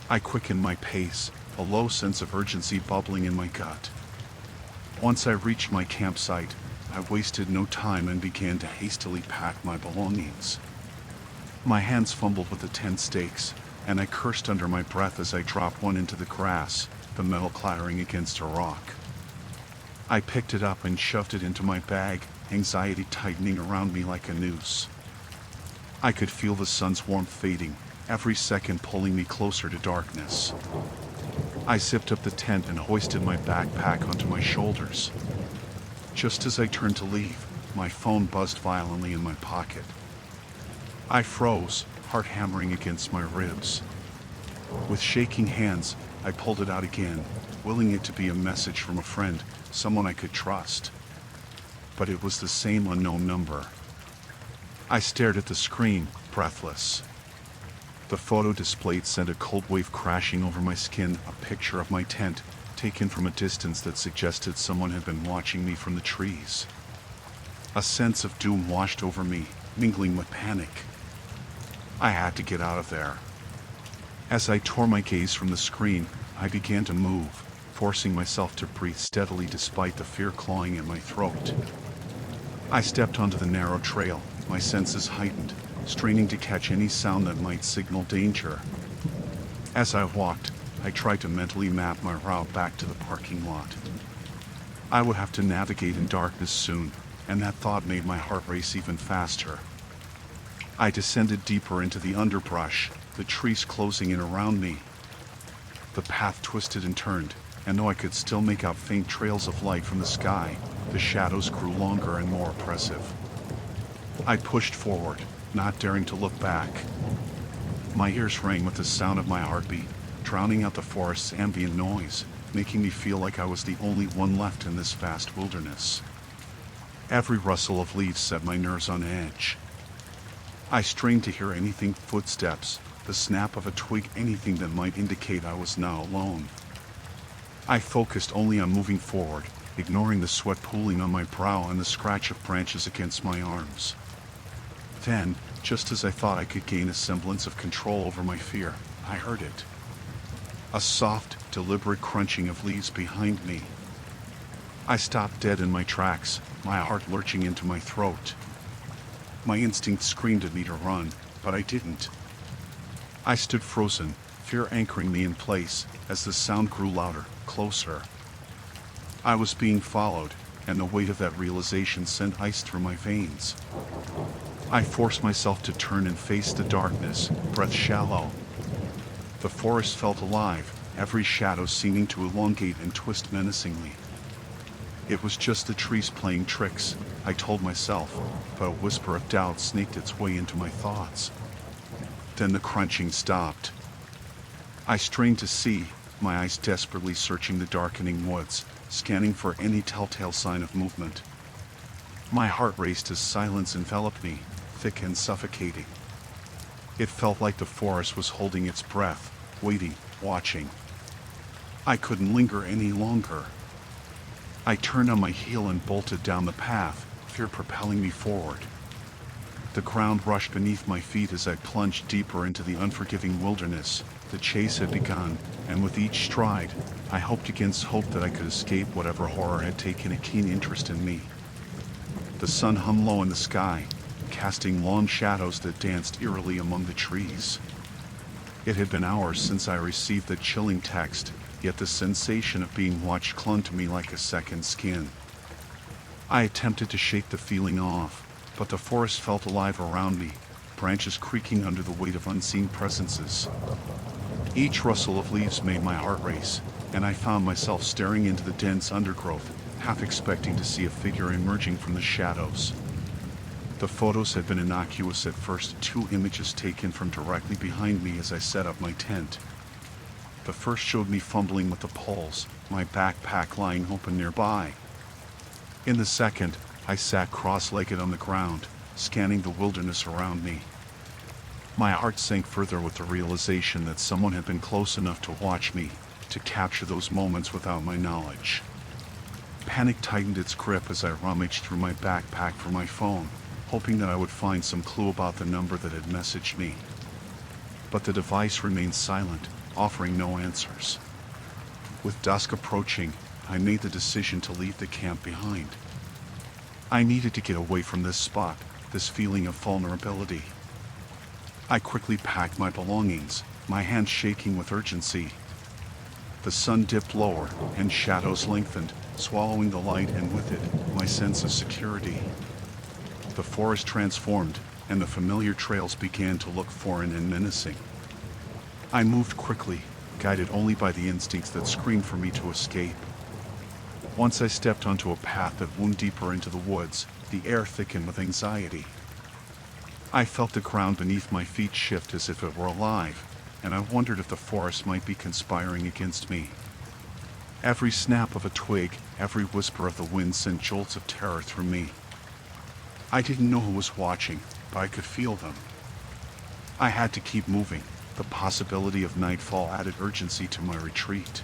A: I quickened my pace, a low sense of urgency bubbling in my gut. Once I reached my campsite, I wasted no time and began to hastily pack my belongings. My hands fumbled with the tent stakes, and I cursed under my breath as I dropped one into the grass, the metal clattering against a rock. I picked it up and shoved it into my bag, anxiety tightening around me like a noose. I could feel the sun's warmth fading, every second pulling me closer to darkness. I zipped up the tent and hoisted my backpack onto my shoulders. Just as I turned to leave, my phone buzzed violently in my pocket. I froze, heart hammering against my ribs. With shaking hands, I pulled it out again, willing it to be a message from a friend, someone I could trust. But it was the same unknown number. I stared at the screen, breathless. The photo displayed sent a cold wave crashing over my skin, a picture of my tent, taken from a distance that suggested someone had been watching me from the trees. A sense of doom washed over me, mingling with panic. I had to get out of there. As I tore my gaze from the screen, I began to move, forcing myself to breathe steadily despite the fear clawing at my throat. I stepped onto the narrow trail, my senses heightened, straining to catch any sound that might signal danger. As I walked, I tried to mentally map my route back to the parking lot. I would have to navigate in darkness soon, and that thought made my heart race even faster. I descended deeper into the underbrush, the trees closing in around me. The path twisted and turned, and though I could still make out faint trails of light from the sky, the shadows grew longer and more oppressive. I pushed forward, not daring to look back. My ears rang with the sound of my heartbeat, drowning out the forest's ambient noise, making me feel like I was the only one left in this vast wilderness. Every rustle of leaves set my nerves on edge. I strained to hear anything, footsteps, the snap of a twig, anything that might indicate I was now alone. I focused only on moving forward, ignoring the sweat pooling on my brow and the scratch of branches against my arms. Then, just as I thought I could gain a semblance of control over my fear, I heard it. A soft, deliberate crunching of leaves behind me. I stopped dead in my tracks, my heart lurching into my throat. My instinct screamed at me to run, but I didn't. I stood frozen, fear anchoring me in place, as the sound grew louder, closer. I was being followed, and the weight of that realization sent ice through my veins. I forced myself to turn and face the darkness, breath shallow. The forest felt alive, every shadow seeming to elongate and twist menacingly. It was just the trees playing tricks, I told myself, but a whisper of doubt snaked its way into my thoughts. Then the crunching stopped. I strained to see, my eyes desperately searching the darkening woods, scanning for any telltale sign of movement. My heart raced as silence enveloped me, thick and suffocating. It felt like the forest was holding its breath, waiting, watching. I couldn't linger any longer. I turned on my heel and bolted down the path, fear propelling me forward. The ground rushed beneath my feet as I plunged deeper into the unforgiving wilderness. The chase had begun, and with each stride, I hoped against hope that I could escape whatever horror had taken a keen interest in me. The sun hung low in the sky, casting long shadows that danced eerily among the trees. It had been hours since I received the chilling text, yet the sensation of being watched clung to me like a second skin. I attempted to shake the feeling off, but the forest felt alive around me, branches creaking under the weight of unseen presences. Each rustle of leaves made my heart race, and I found myself staring into the dense undergrowth, half expecting to see a figure emerging from the shadows. The photos had been innocuous at first, 2 images taken from directly behind me as I set up my tent. The first showed me fumbling with the poles, my backpack lying open nearby. In the second, I sat cross-legged on the ground, scanning the wilderness around me. My heart sank further with the realization that someone had been close enough to watch me, to capture those moments without my knowledge. Panic tightened its grip as I rummaged through my backpack for my phone, hoping that I would find some clue about the number that had messaged me. But the device remained silent, offering no answers. With dusk approaching, I made the decision to leave the camp behind. I needed to get away from this spot, this feeling of vulnerability. I quickly packed my belongings, my hands shaking with urgency. The sun dipped lower, and shadows lengthened, swallowing the light and with it, my sense of security. The forest transformed, and the familiar trails began to look foreign and menacing. I moved quickly, guided only by the instincts that screamed for me to escape. Once I stepped onto a path that wound deeper into the woods, the air thickened with anxiety. I felt the ground beneath my feet shift as if it were alive, and I wondered if the forest might be conspiring against me. Every snap of a twig, every whisper of the wind sent jolts of terror through me. I didn't know who was watching, but I could feel them. I had to keep moving. The possibility of nightfall added urgency to my retreat.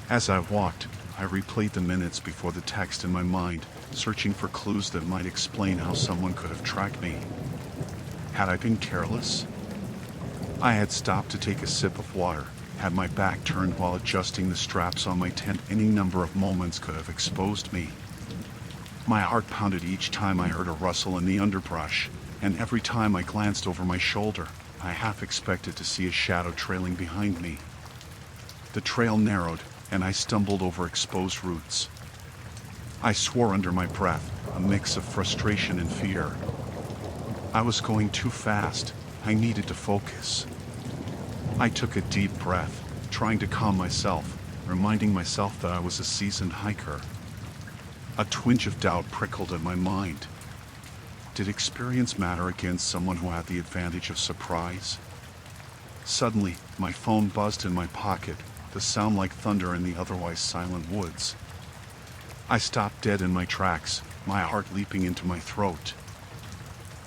A: As I walked, I replayed the minutes before the text in my mind, searching for clues that might explain how someone could have tracked me. Had I been careless? I had stopped to take a sip of water, had my back turned while adjusting the straps on my tent. Any number of moments could have exposed me. My heart pounded each time I heard a rustle in the underbrush, and every time I glanced over my shoulder, I half expected to see a shadow trailing behind me. The trail narrowed, and I stumbled over exposed roots. I swore under my breath, a mix of frustration and fear. I was going too fast. I needed to focus. I took a deep breath, trying to calm myself, reminding myself that I was a seasoned hiker. A twinge of doubt prickled in my mind. Did experience matter against someone who had the advantage of surprise? Suddenly, my phone buzzed in my pocket, the sound like thunder in the otherwise silent woods. I stopped dead in my tracks, my heart leaping into my throat.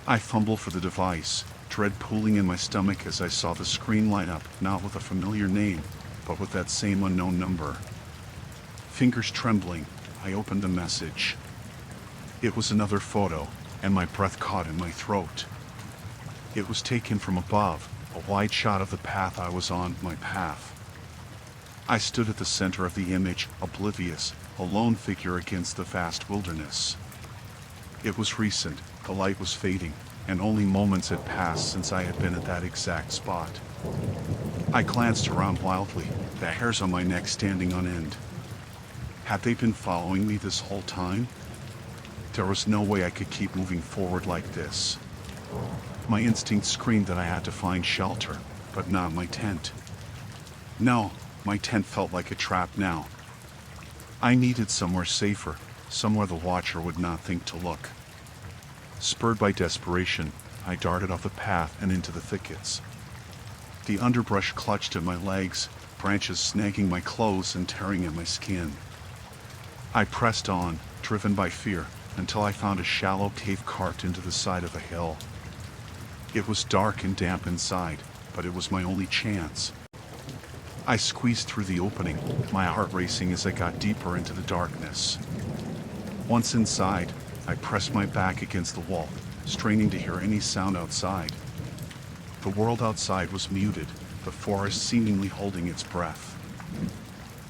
A: I fumbled for the device, dread pooling in my stomach as I saw the screen light up, not with a familiar name, but with that same unknown number. Fingers trembling, I opened the message. It was another photo, and my breath caught in my throat. It was taken from above, a wide shot of the path I was on, my path. I stood at the center of the image, oblivious, a lone figure against the vast wilderness. It was recent, the light was fading, and only moments had passed since I had been at that exact spot. I glanced around wildly, the hairs on my neck standing on end. Had they been following me this whole time? There was no way I could keep moving forward like this. My instinct screamed that I had to find shelter, but not my tent. No, my tent felt like a trap now. I needed somewhere safer, somewhere the watcher would not think to look. Spurred by desperation, I darted off the path and into the thickets. The underbrush clutched at my legs, branches snagging my clothes and tearing at my skin. I pressed on, driven by fear, until I found a shallow cave carved into the side of a hill. It was dark and damp inside, but it was my only chance. I squeezed through the opening, my heart racing as I got deeper into the darkness. Once inside, I pressed my back against the wall, straining to hear any sound outside. The world outside was muted, the forest seemingly holding its breath.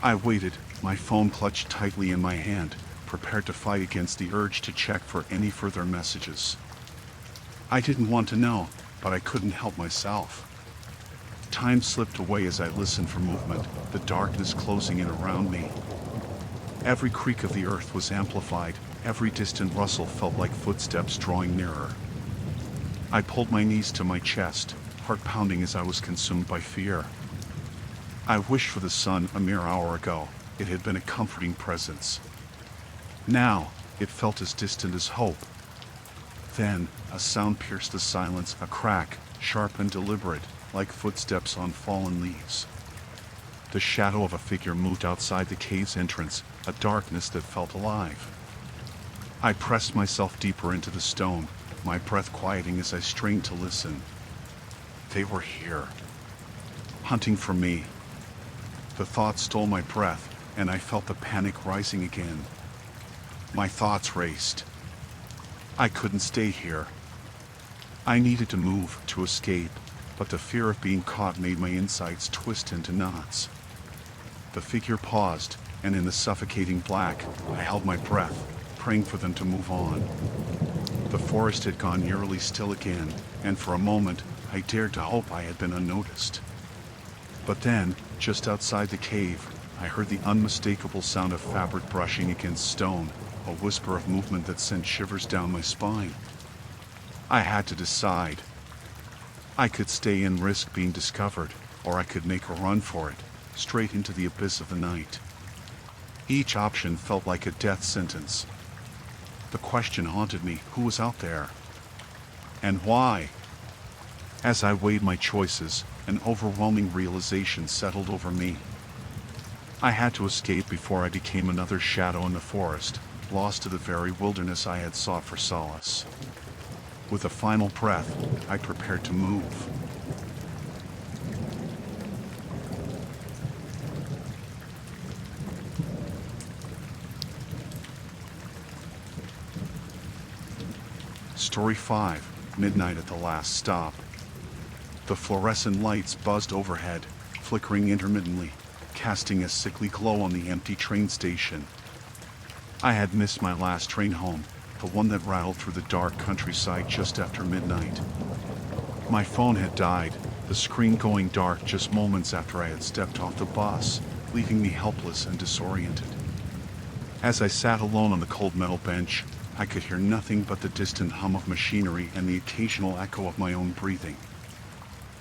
A: I waited, my phone clutched tightly in my hand, prepared to fight against the urge to check for any further messages. I didn't want to know, but I couldn't help myself. Time slipped away as I listened for movement, the darkness closing in around me. Every creak of the earth was amplified, every distant rustle felt like footsteps drawing nearer. I pulled my knees to my chest, heart pounding as I was consumed by fear. I wished for the sun a mere hour ago. It had been a comforting presence. Now, it felt as distant as hope. Then, a sound pierced the silence, a crack, sharp and deliberate, like footsteps on fallen leaves. The shadow of a figure moved outside the cave's entrance, a darkness that felt alive. I pressed myself deeper into the stone, my breath quieting as I strained to listen. They were here, hunting for me. The thought stole my breath, and I felt the panic rising again. My thoughts raced. I couldn't stay here. I needed to move, to escape, but the fear of being caught made my insides twist into knots. The figure paused, and in the suffocating black, I held my breath, praying for them to move on. The forest had gone eerily still again, and for a moment, I dared to hope I had been unnoticed. But then, just outside the cave, I heard the unmistakable sound of fabric brushing against stone, a whisper of movement that sent shivers down my spine. I had to decide. I could stay and risk being discovered, or I could make a run for it, straight into the abyss of the night. Each option felt like a death sentence. The question haunted me: who was out there? And why? As I weighed my choices, an overwhelming realization settled over me. I had to escape before I became another shadow in the forest, lost to the very wilderness I had sought for solace. With a final breath, I prepared to move. Story 5, Midnight at the Last Stop. The fluorescent lights buzzed overhead, flickering intermittently, casting a sickly glow on the empty train station. I had missed my last train home, the one that rattled through the dark countryside just after midnight. My phone had died, the screen going dark just moments after I had stepped off the bus, leaving me helpless and disoriented. As I sat alone on the cold metal bench, I could hear nothing but the distant hum of machinery and the occasional echo of my own breathing.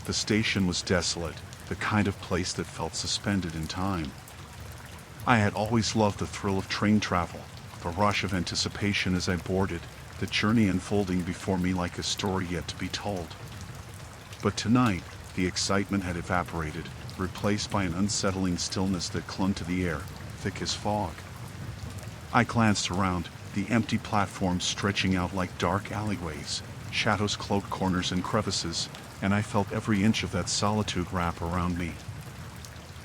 A: The station was desolate, the kind of place that felt suspended in time. I had always loved the thrill of train travel, the rush of anticipation as I boarded, the journey unfolding before me like a story yet to be told. But tonight, the excitement had evaporated, replaced by an unsettling stillness that clung to the air, thick as fog. I glanced around, the empty platforms stretching out like dark alleyways, shadows cloaked corners and crevices, and I felt every inch of that solitude wrap around me.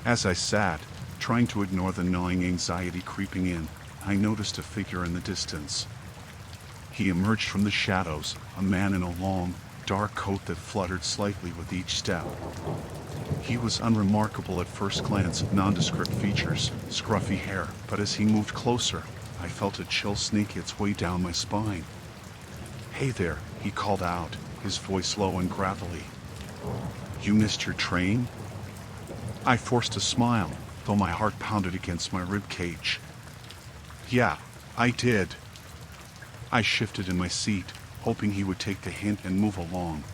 A: As I sat, trying to ignore the gnawing anxiety creeping in, I noticed a figure in the distance. He emerged from the shadows, a man in a long, dark coat that fluttered slightly with each step. He was unremarkable at first glance, nondescript features, scruffy hair, but as he moved closer, I felt a chill snake its way down my spine. "Hey there," he called out, his voice low and gravelly. "You missed your train?" I forced a smile, though my heart pounded against my rib cage. "Yeah, I did." I shifted in my seat, hoping he would take the hint and move along.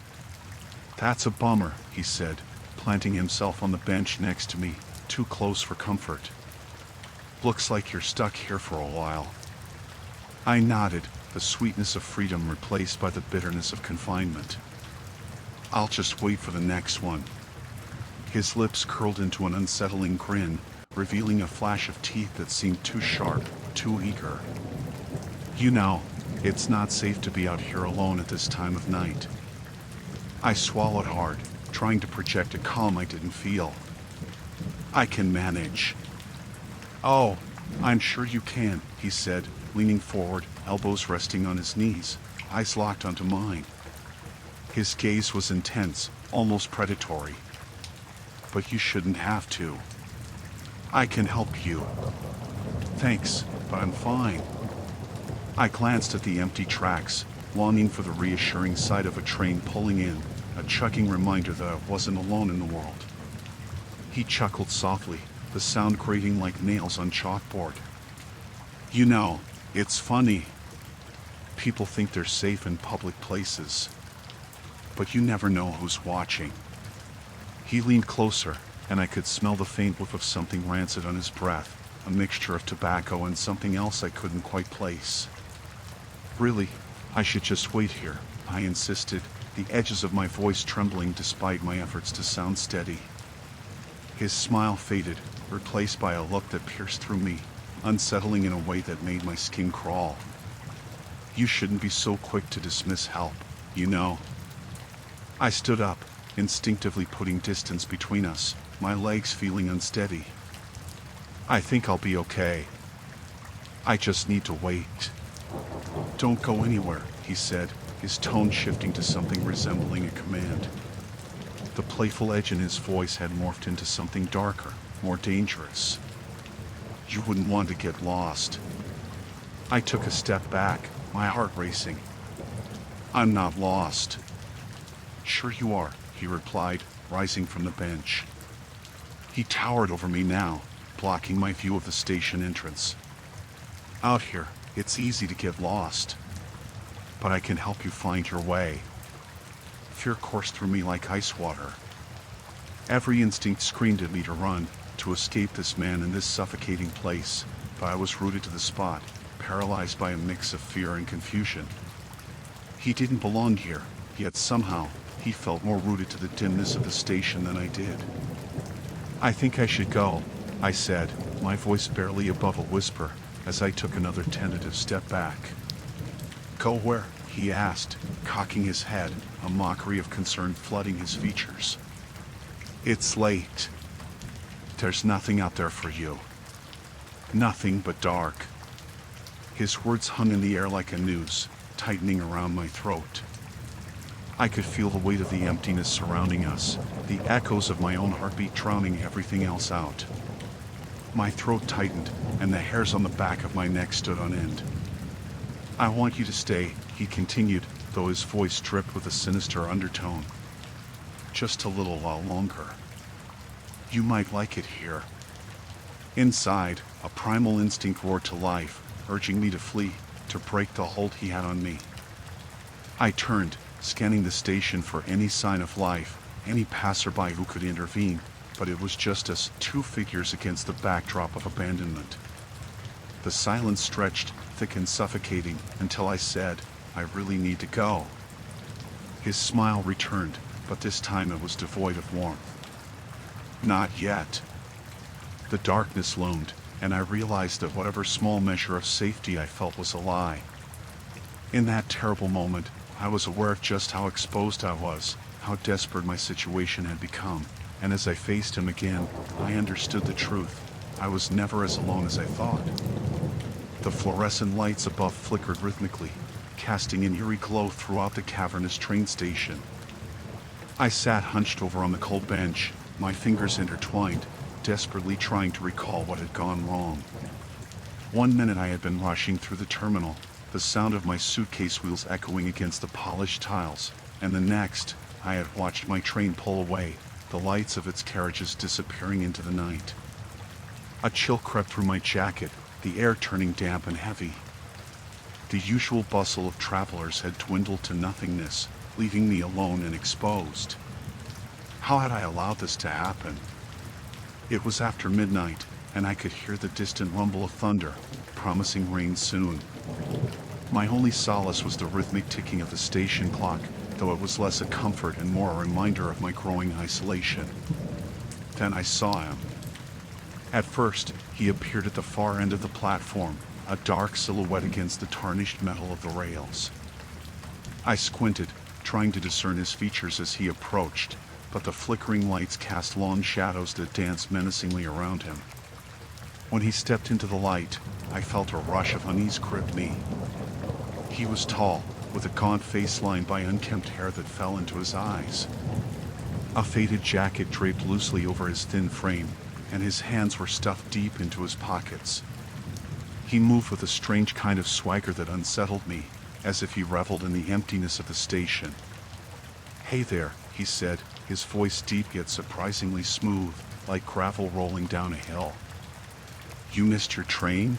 A: "That's a bummer," he said, planting himself on the bench next to me, too close for comfort. "Looks like you're stuck here for a while." I nodded, the sweetness of freedom replaced by the bitterness of confinement. "I'll just wait for the next one." His lips curled into an unsettling grin, revealing a flash of teeth that seemed too sharp, too eager. "You know, it's not safe to be out here alone at this time of night." I swallowed hard, trying to project a calm I didn't feel. "I can manage." "Oh, I'm sure you can," he said, leaning forward, elbows resting on his knees, eyes locked onto mine. His gaze was intense, almost predatory. "But you shouldn't have to. I can help you." "Thanks, but I'm fine." I glanced at the empty tracks, longing for the reassuring sight of a train pulling in, a chugging reminder that I wasn't alone in the world. He chuckled softly, the sound grating like nails on chalkboard. "You know, it's funny. People think they're safe in public places. But you never know who's watching." He leaned closer, and I could smell the faint whiff of something rancid on his breath, a mixture of tobacco and something else I couldn't quite place. "Really, I should just wait here, I insisted, the edges of my voice trembling despite my efforts to sound steady. His smile faded, replaced by a look that pierced through me, unsettling in a way that made my skin crawl. You shouldn't be so quick to dismiss help, you know. I stood up, instinctively putting distance between us, my legs feeling unsteady. I think I'll be okay. I just need to wait. Don't go anywhere, he said, his tone shifting to something resembling a command. The playful edge in his voice had morphed into something darker, more dangerous. You wouldn't want to get lost. I took a step back, my heart racing. I'm not lost. Sure you are, he replied, rising from the bench. He towered over me now, blocking my view of the station entrance. Out here, it's easy to get lost. But I can help you find your way. Fear coursed through me like ice water. Every instinct screamed at me to run, to escape this man in this suffocating place, but I was rooted to the spot, paralyzed by a mix of fear and confusion. He didn't belong here, yet somehow, he felt more rooted to the dimness of the station than I did. I think I should go, I said, my voice barely above a whisper, as I took another tentative step back. Go where? He asked, cocking his head, a mockery of concern flooding his features. It's late. There's nothing out there for you. Nothing but dark. His words hung in the air like a noose, tightening around my throat. I could feel the weight of the emptiness surrounding us, the echoes of my own heartbeat drowning everything else out. My throat tightened, and the hairs on the back of my neck stood on end. I want you to stay, he continued, though his voice dripped with a sinister undertone. Just a little while longer. You might like it here. Inside, a primal instinct roared to life, urging me to flee, to break the hold he had on me. I turned, scanning the station for any sign of life, any passerby who could intervene, but it was just us, two figures against the backdrop of abandonment. The silence stretched, thick and suffocating, until I said, I really need to go. His smile returned, but this time it was devoid of warmth. Not yet. The darkness loomed, and I realized that whatever small measure of safety I felt was a lie. In that terrible moment, I was aware of just how exposed I was, how desperate my situation had become, and as I faced him again, I understood the truth. I was never as alone as I thought. The fluorescent lights above flickered rhythmically, casting an eerie glow throughout the cavernous train station. I sat hunched over on the cold bench, my fingers intertwined, desperately trying to recall what had gone wrong. One minute I had been rushing through the terminal, the sound of my suitcase wheels echoing against the polished tiles, and the next, I had watched my train pull away, the lights of its carriages disappearing into the night. A chill crept through my jacket, the air turning damp and heavy. The usual bustle of travelers had dwindled to nothingness, leaving me alone and exposed. How had I allowed this to happen? It was after midnight, and I could hear the distant rumble of thunder, promising rain soon. My only solace was the rhythmic ticking of the station clock, though it was less a comfort and more a reminder of my growing isolation. Then I saw him. At first, he appeared at the far end of the platform, a dark silhouette against the tarnished metal of the rails. I squinted, trying to discern his features as he approached, but the flickering lights cast long shadows that danced menacingly around him. When he stepped into the light, I felt a rush of unease grip me. He was tall, with a gaunt face lined by unkempt hair that fell into his eyes. A faded jacket draped loosely over his thin frame, and his hands were stuffed deep into his pockets. He moved with a strange kind of swagger that unsettled me, as if he reveled in the emptiness of the station. "Hey there," he said, his voice deep yet surprisingly smooth, like gravel rolling down a hill. "You missed your train?"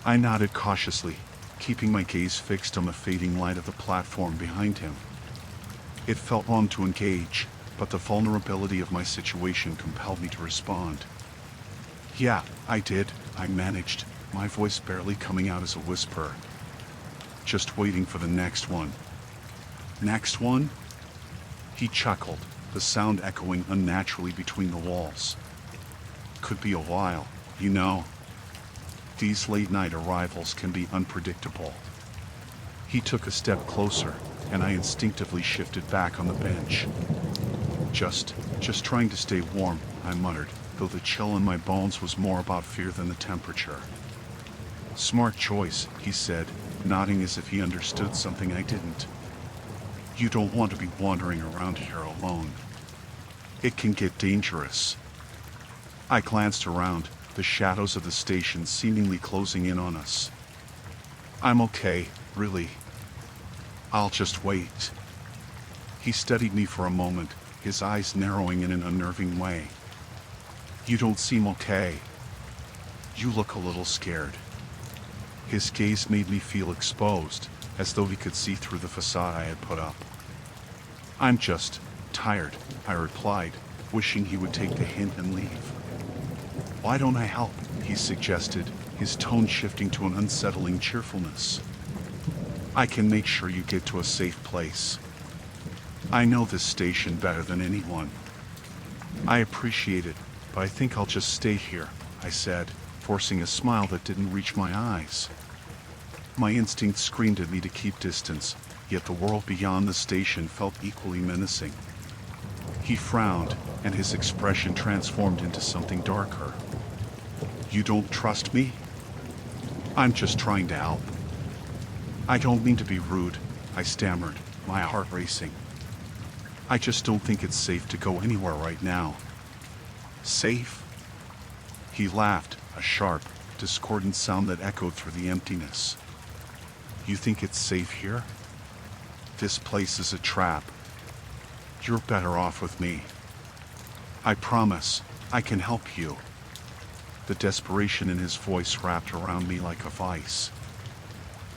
A: I nodded cautiously, keeping my gaze fixed on the fading light of the platform behind him. It felt wrong to engage, but the vulnerability of my situation compelled me to respond. "Yeah, I did," I managed, my voice barely coming out as a whisper. just waiting for the next one. Next one? He chuckled, the sound echoing unnaturally between the walls. Could be a while, you know. These late-night arrivals can be unpredictable. He took a step closer, and I instinctively shifted back on the bench. Just trying to stay warm, I muttered, though the chill in my bones was more about fear than the temperature. Smart choice, he said, nodding as if he understood something I didn't. You don't want to be wandering around here alone. It can get dangerous. I glanced around, the shadows of the station seemingly closing in on us. I'm okay, really. I'll just wait. He studied me for a moment, his eyes narrowing in an unnerving way. You don't seem okay. You look a little scared. His gaze made me feel exposed, as though he could see through the facade I had put up. I'm just tired, I replied, wishing he would take the hint and leave. Why don't I help? He suggested, his tone shifting to an unsettling cheerfulness. I can make sure you get to a safe place. I know this station better than anyone. I appreciate it, but I think I'll just stay here, I said, forcing a smile that didn't reach my eyes. My instinct screamed at me to keep distance, yet the world beyond the station felt equally menacing. He frowned, and his expression transformed into something darker. You don't trust me? I'm just trying to help. I don't mean to be rude, I stammered, my heart racing. I just don't think it's safe to go anywhere right now. Safe? He laughed, a sharp, discordant sound that echoed through the emptiness. You think it's safe here? This place is a trap. You're better off with me. I promise, I can help you. The desperation in his voice wrapped around me like a vice.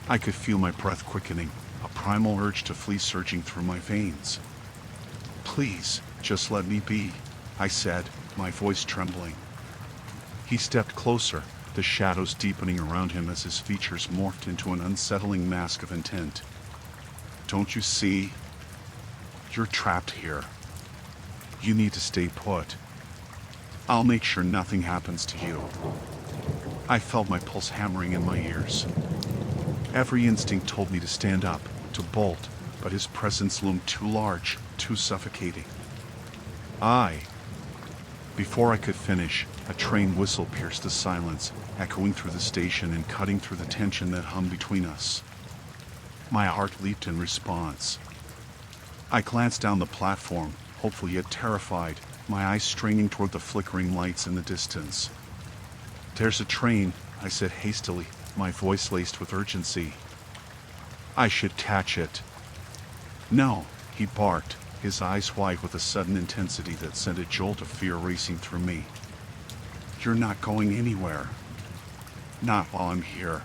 A: I could feel my breath quickening, a primal urge to flee surging through my veins. Please, just let me be, I said, my voice trembling. He stepped closer, the shadows deepening around him as his features morphed into an unsettling mask of intent. Don't you see? You're trapped here. You need to stay put. I'll make sure nothing happens to you. I felt my pulse hammering in my ears. Every instinct told me to stand up, to bolt, but his presence loomed too large, too suffocating. Before I could finish, a train whistle pierced the silence, echoing through the station and cutting through the tension that hung between us. My heart leaped in response. I glanced down the platform, hopeful yet terrified, my eyes straining toward the flickering lights in the distance. There's a train, I said hastily, my voice laced with urgency. I should catch it. No, he barked, his eyes wide with a sudden intensity that sent a jolt of fear racing through me. You're not going anywhere. Not while I'm here.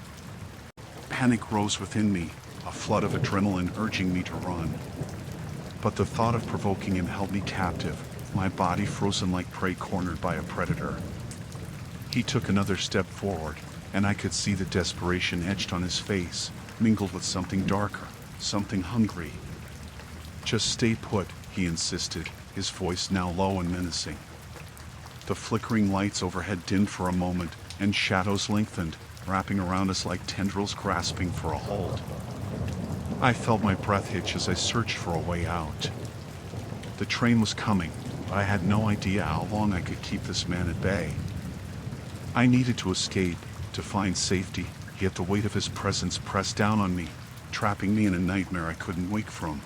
A: Panic rose within me, a flood of adrenaline urging me to run. But the thought of provoking him held me captive, my body frozen like prey cornered by a predator. He took another step forward, and I could see the desperation etched on his face, mingled with something darker, something hungry. Just stay put, he insisted, his voice now low and menacing. The flickering lights overhead dimmed for a moment, and shadows lengthened, wrapping around us like tendrils grasping for a hold. I felt my breath hitch as I searched for a way out. The train was coming, but I had no idea how long I could keep this man at bay. I needed to escape, to find safety, yet the weight of his presence pressed down on me, trapping me in a nightmare I couldn't wake from.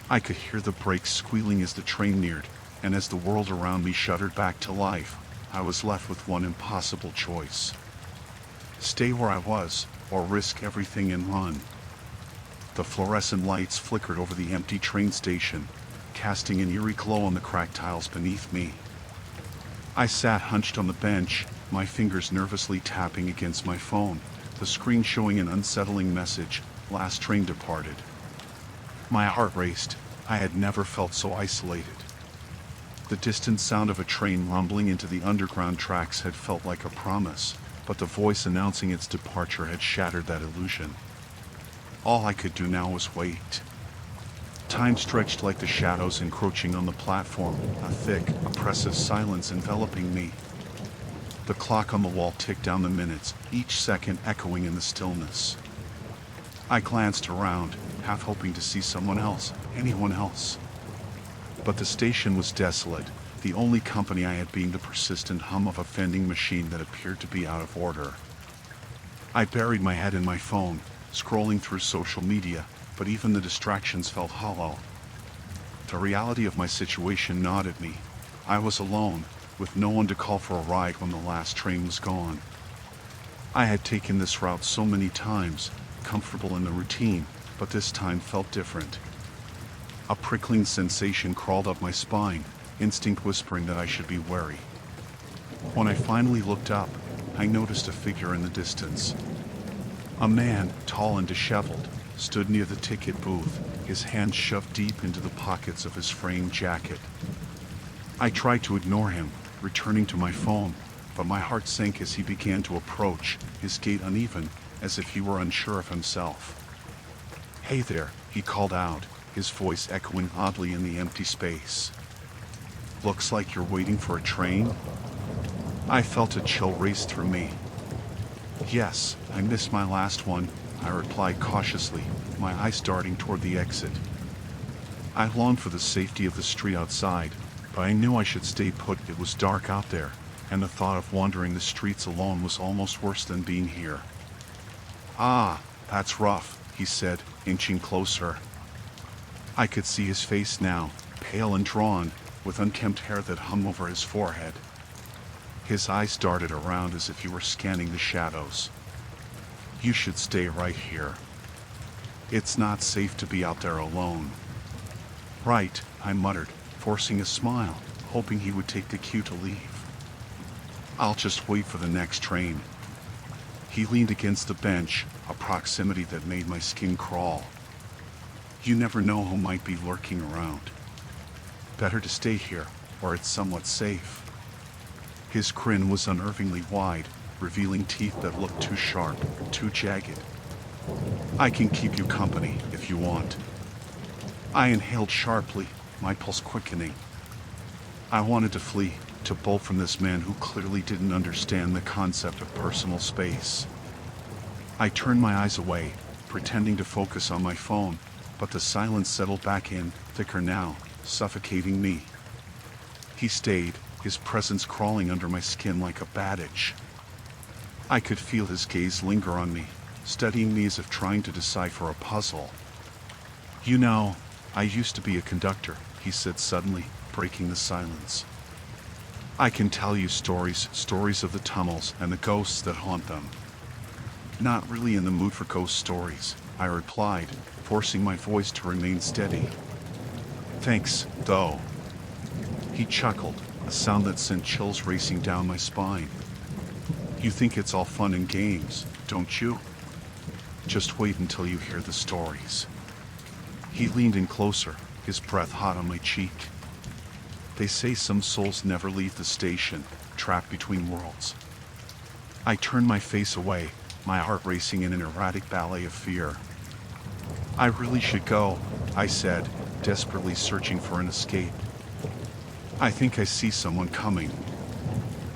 A: I could hear the brakes squealing as the train neared, and as the world around me shuddered back to life, I was left with one impossible choice. Stay where I was, or risk everything and run. The fluorescent lights flickered over the empty train station, casting an eerie glow on the cracked tiles beneath me. I sat hunched on the bench, my fingers nervously tapping against my phone, the screen showing an unsettling message, "Last train departed." My heart raced. I had never felt so isolated. The distant sound of a train rumbling into the underground tracks had felt like a promise, but the voice announcing its departure had shattered that illusion. All I could do now was wait. Time stretched like the shadows encroaching on the platform, a thick, oppressive silence enveloping me. The clock on the wall ticked down the minutes, each second echoing in the stillness. I glanced around, half hoping to see someone else, anyone else. But the station was desolate, the only company I had being the persistent hum of a vending machine that appeared to be out of order. I buried my head in my phone, scrolling through social media, but even the distractions felt hollow. The reality of my situation gnawed at me. I was alone, with no one to call for a ride when the last train was gone. I had taken this route so many times, comfortable in the routine, but this time felt different. A prickling sensation crawled up my spine, instinct whispering that I should be wary. When I finally looked up, I noticed a figure in the distance. A man, tall and disheveled, stood near the ticket booth, his hands shoved deep into the pockets of his fraying jacket. I tried to ignore him, returning to my phone, but my heart sank as he began to approach, his gait uneven, as if he were unsure of himself. "Hey there," he called out, his voice echoing oddly in the empty space. "Looks like you're waiting for a train?" I felt a chill race through me. "Yes, I missed my last one," I replied cautiously, my eyes darting toward the exit. I longed for the safety of the street outside, but I knew I should stay put. It was dark out there, and the thought of wandering the streets alone was almost worse than being here. "Ah, that's rough," he said, inching closer. I could see his face now, pale and drawn, with unkempt hair that hung over his forehead. His eyes darted around as if he were scanning the shadows. "You should stay right here. It's not safe to be out there alone." "Right," I muttered, forcing a smile, hoping he would take the cue to leave. "I'll just wait for the next train." He leaned against the bench, a proximity that made my skin crawl. You never know who might be lurking around. Better to stay here, or it's somewhat safe. His grin was unnervingly wide, revealing teeth that looked too sharp, too jagged. "I can keep you company, if you want." I inhaled sharply, my pulse quickening. I wanted to flee, to bolt from this man who clearly didn't understand the concept of personal space. I turned my eyes away, pretending to focus on my phone, but the silence settled back in, thicker now, suffocating me. He stayed, his presence crawling under my skin like a bandage. I could feel his gaze linger on me, studying me as if trying to decipher a puzzle. "You know, I used to be a conductor," he said suddenly, breaking the silence. "I can tell you stories of the tunnels and the ghosts that haunt them." "Not really in the mood for ghost stories," I replied, forcing my voice to remain steady. "Thanks, though." He chuckled, a sound that sent chills racing down my spine. "You think it's all fun and games, don't you? Just wait until you hear the stories." He leaned in closer, his breath hot on my cheek. "They say some souls never leave the station, trapped between worlds." I turned my face away, my heart racing in an erratic ballet of fear. "I really should go," I said, desperately searching for an escape. "I think I see someone coming."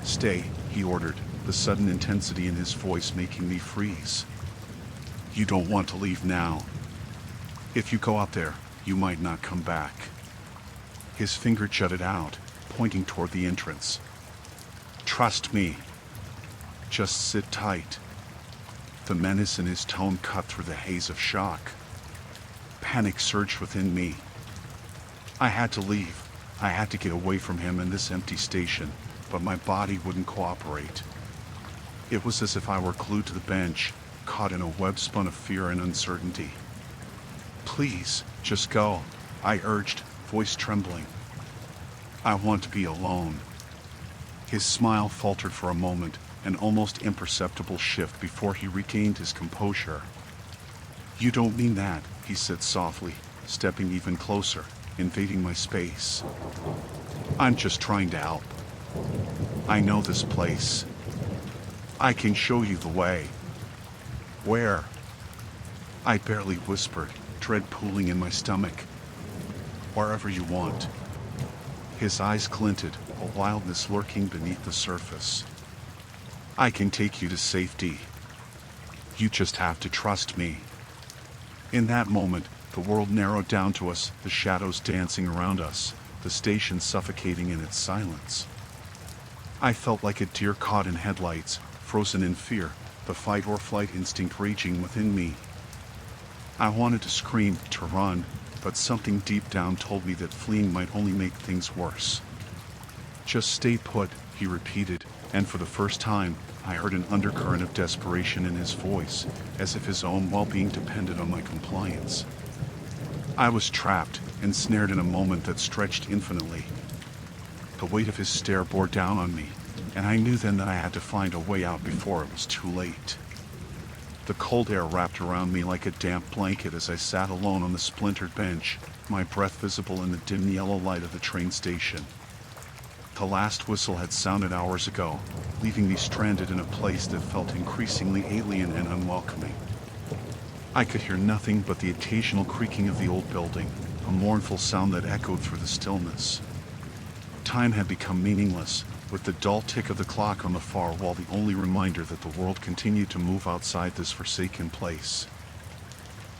A: "Stay," he ordered, the sudden intensity in his voice making me freeze. "You don't want to leave now. If you go out there, you might not come back." His finger jutted out, pointing toward the entrance. "Trust me. Just sit tight." The menace in his tone cut through the haze of shock. Panic surged within me. I had to leave. I had to get away from him and this empty station, but my body wouldn't cooperate. It was as if I were glued to the bench, caught in a web spun of fear and uncertainty. "Please, just go," I urged, voice trembling. "I want to be alone." His smile faltered for a moment, an almost imperceptible shift before he regained his composure. "You don't mean that," he said softly, stepping even closer, invading my space. "I'm just trying to help. I know this place. I can show you the way." "Where?" I barely whispered, dread pooling in my stomach. Wherever you want. His eyes glinted, a wildness lurking beneath the surface. I can take you to safety. You just have to trust me. In that moment, the world narrowed down to us, the shadows dancing around us, the station suffocating in its silence. I felt like a deer caught in headlights, frozen in fear, the fight or flight instinct raging within me. I wanted to scream, to run, but something deep down told me that fleeing might only make things worse. Just stay put, he repeated, and for the first time, I heard an undercurrent of desperation in his voice, as if his own well-being depended on my compliance. I was trapped, ensnared in a moment that stretched infinitely. The weight of his stare bore down on me, and I knew then that I had to find a way out before it was too late. The cold air wrapped around me like a damp blanket as I sat alone on the splintered bench, my breath visible in the dim yellow light of the train station. The last whistle had sounded hours ago, leaving me stranded in a place that felt increasingly alien and unwelcoming. I could hear nothing but the occasional creaking of the old building, a mournful sound that echoed through the stillness. Time had become meaningless, with the dull tick of the clock on the far wall the only reminder that the world continued to move outside this forsaken place.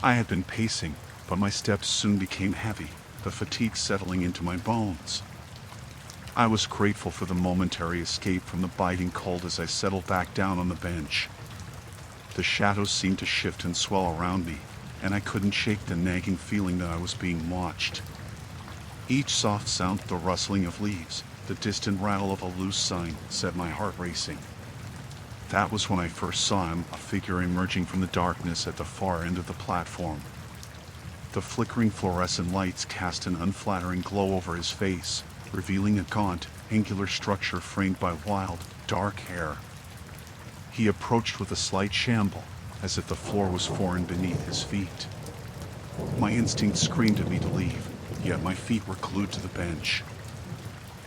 A: I had been pacing, but my steps soon became heavy, the fatigue settling into my bones. I was grateful for the momentary escape from the biting cold as I settled back down on the bench. The shadows seemed to shift and swell around me, and I couldn't shake the nagging feeling that I was being watched. Each soft sound, the rustling of leaves, the distant rattle of a loose sign, set my heart racing. That was when I first saw him, a figure emerging from the darkness at the far end of the platform. The flickering fluorescent lights cast an unflattering glow over his face, revealing a gaunt, angular structure framed by wild, dark hair. He approached with a slight shamble, as if the floor was foreign beneath his feet. My instinct screamed at me to leave, yet my feet were glued to the bench.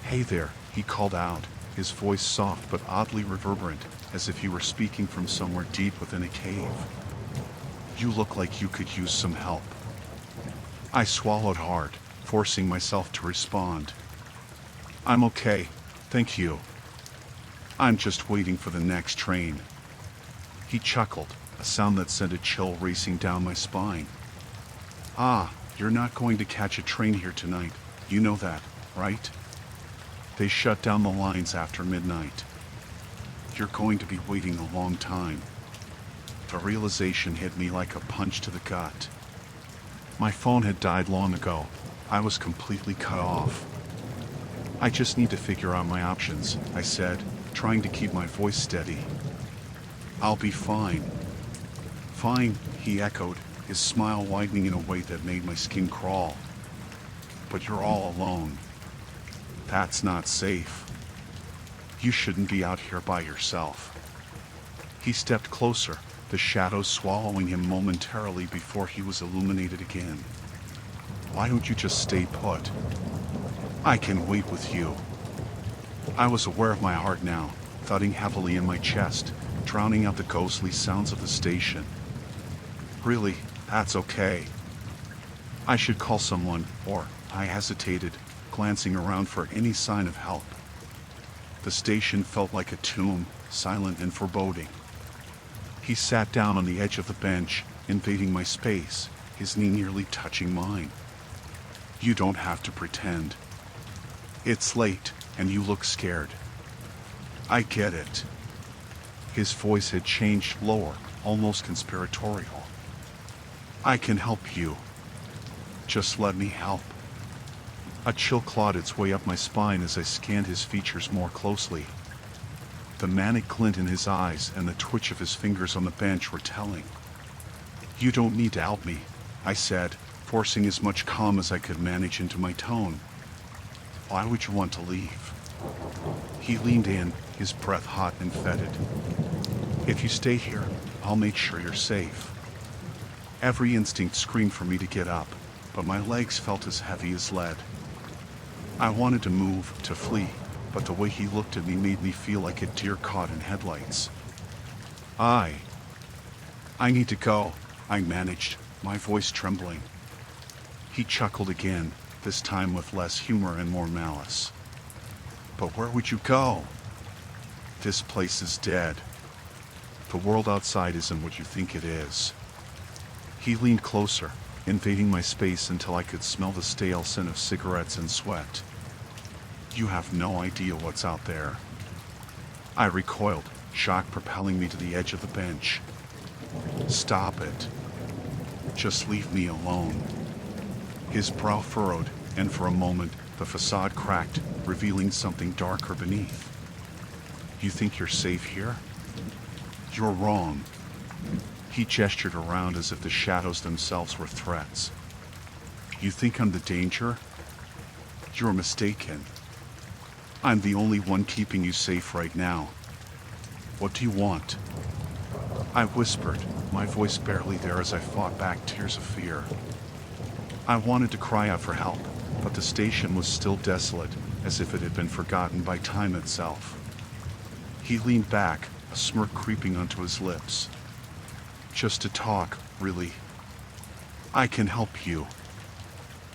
A: "Hey there," he called out, his voice soft but oddly reverberant, as if he were speaking from somewhere deep within a cave. "You look like you could use some help." I swallowed hard, forcing myself to respond. "I'm okay, thank you. I'm just waiting for the next train." He chuckled, a sound that sent a chill racing down my spine. "Ah, you're not going to catch a train here tonight, you know that, right? They shut down the lines after midnight. You're going to be waiting a long time." The realization hit me like a punch to the gut. My phone had died long ago. I was completely cut off. "I just need to figure out my options," I said, trying to keep my voice steady. "I'll be fine." "Fine," he echoed, his smile widening in a way that made my skin crawl. "But you're all alone. That's not safe. You shouldn't be out here by yourself." He stepped closer, the shadows swallowing him momentarily before he was illuminated again. "Why don't you just stay put? I can wait with you." I was aware of my heart now, thudding heavily in my chest, drowning out the ghostly sounds of the station. "Really, that's okay. I should call someone, or..." I hesitated, glancing around for any sign of help. The station felt like a tomb, silent and foreboding. He sat down on the edge of the bench, invading my space, his knee nearly touching mine. "You don't have to pretend. It's late, and you look scared. I get it." His voice had changed lower, almost conspiratorial. "I can help you. Just let me help." A chill clawed its way up my spine as I scanned his features more closely. The manic glint in his eyes and the twitch of his fingers on the bench were telling. "You don't need to help me," I said, forcing as much calm as I could manage into my tone. "Why would you want to leave?" He leaned in, his breath hot and fetid. "If you stay here, I'll make sure you're safe." Every instinct screamed for me to get up, but my legs felt as heavy as lead. I wanted to move, to flee, but the way he looked at me made me feel like a deer caught in headlights. I need to go," I managed, my voice trembling. He chuckled again, this time with less humor and more malice. But where would you go? This place is dead. The world outside isn't what you think it is. He leaned closer, invading my space until I could smell the stale scent of cigarettes and sweat. You have no idea what's out there. I recoiled, shock propelling me to the edge of the bench. Stop it. Just leave me alone. His brow furrowed, and for a moment, the facade cracked, revealing something darker beneath. You think you're safe here? You're wrong. He gestured around as if the shadows themselves were threats. You think I'm the danger? You're mistaken. I'm the only one keeping you safe right now. What do you want? I whispered, my voice barely there as I fought back tears of fear. I wanted to cry out for help, but the station was still desolate, as if it had been forgotten by time itself. He leaned back, a smirk creeping onto his lips. Just to talk, really. I can help you.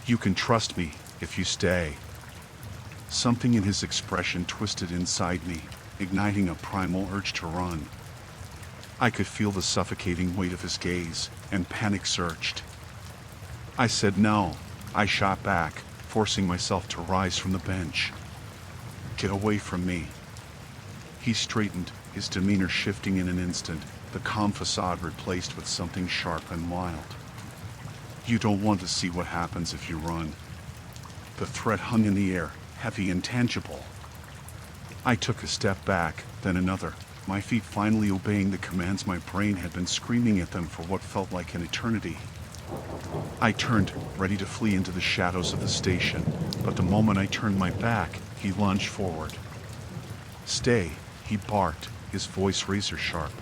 A: You can trust me if you stay. Something in his expression twisted inside me, igniting a primal urge to run. I could feel the suffocating weight of his gaze, and panic surged. I said no. I shot back, forcing myself to rise from the bench. Get away from me. He straightened, his demeanor shifting in an instant, the calm facade replaced with something sharp and wild. You don't want to see what happens if you run. The threat hung in the air, heavy and tangible. I took a step back, then another, my feet finally obeying the commands my brain had been screaming at them for what felt like an eternity. I turned, ready to flee into the shadows of the station, but the moment I turned my back, he lunged forward. Stay, he barked, his voice razor sharp.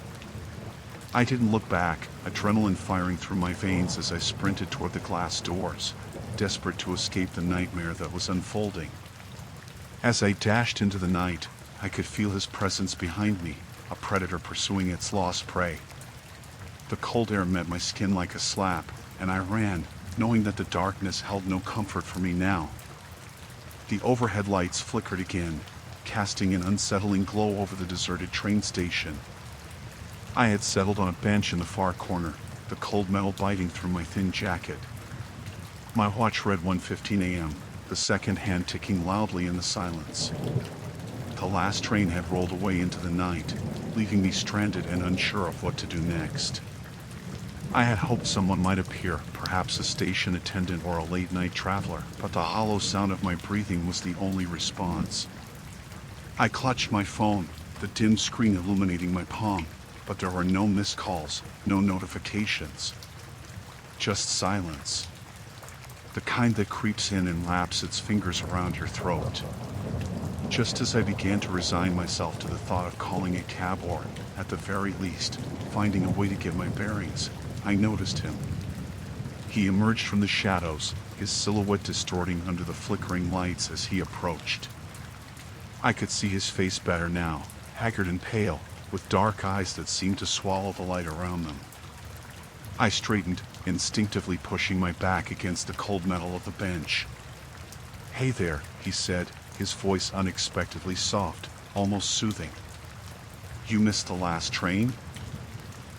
A: I didn't look back, adrenaline firing through my veins as I sprinted toward the glass doors, desperate to escape the nightmare that was unfolding. As I dashed into the night, I could feel his presence behind me, a predator pursuing its lost prey. The cold air met my skin like a slap, and I ran, knowing that the darkness held no comfort for me now. The overhead lights flickered again, casting an unsettling glow over the deserted train station. I had settled on a bench in the far corner, the cold metal biting through my thin jacket. My watch read 1:15 a.m., the second hand ticking loudly in the silence. The last train had rolled away into the night, leaving me stranded and unsure of what to do next. I had hoped someone might appear, perhaps a station attendant or a late-night traveler, but the hollow sound of my breathing was the only response. I clutched my phone, the dim screen illuminating my palm, but there were no missed calls, no notifications. Just silence. The kind that creeps in and wraps its fingers around your throat. Just as I began to resign myself to the thought of calling a cab or, at the very least, finding a way to get my bearings, I noticed him. He emerged from the shadows, his silhouette distorting under the flickering lights as he approached. I could see his face better now, haggard and pale, with dark eyes that seemed to swallow the light around them. I straightened, instinctively pushing my back against the cold metal of the bench. "Hey there," he said, his voice unexpectedly soft, almost soothing. "You missed the last train?"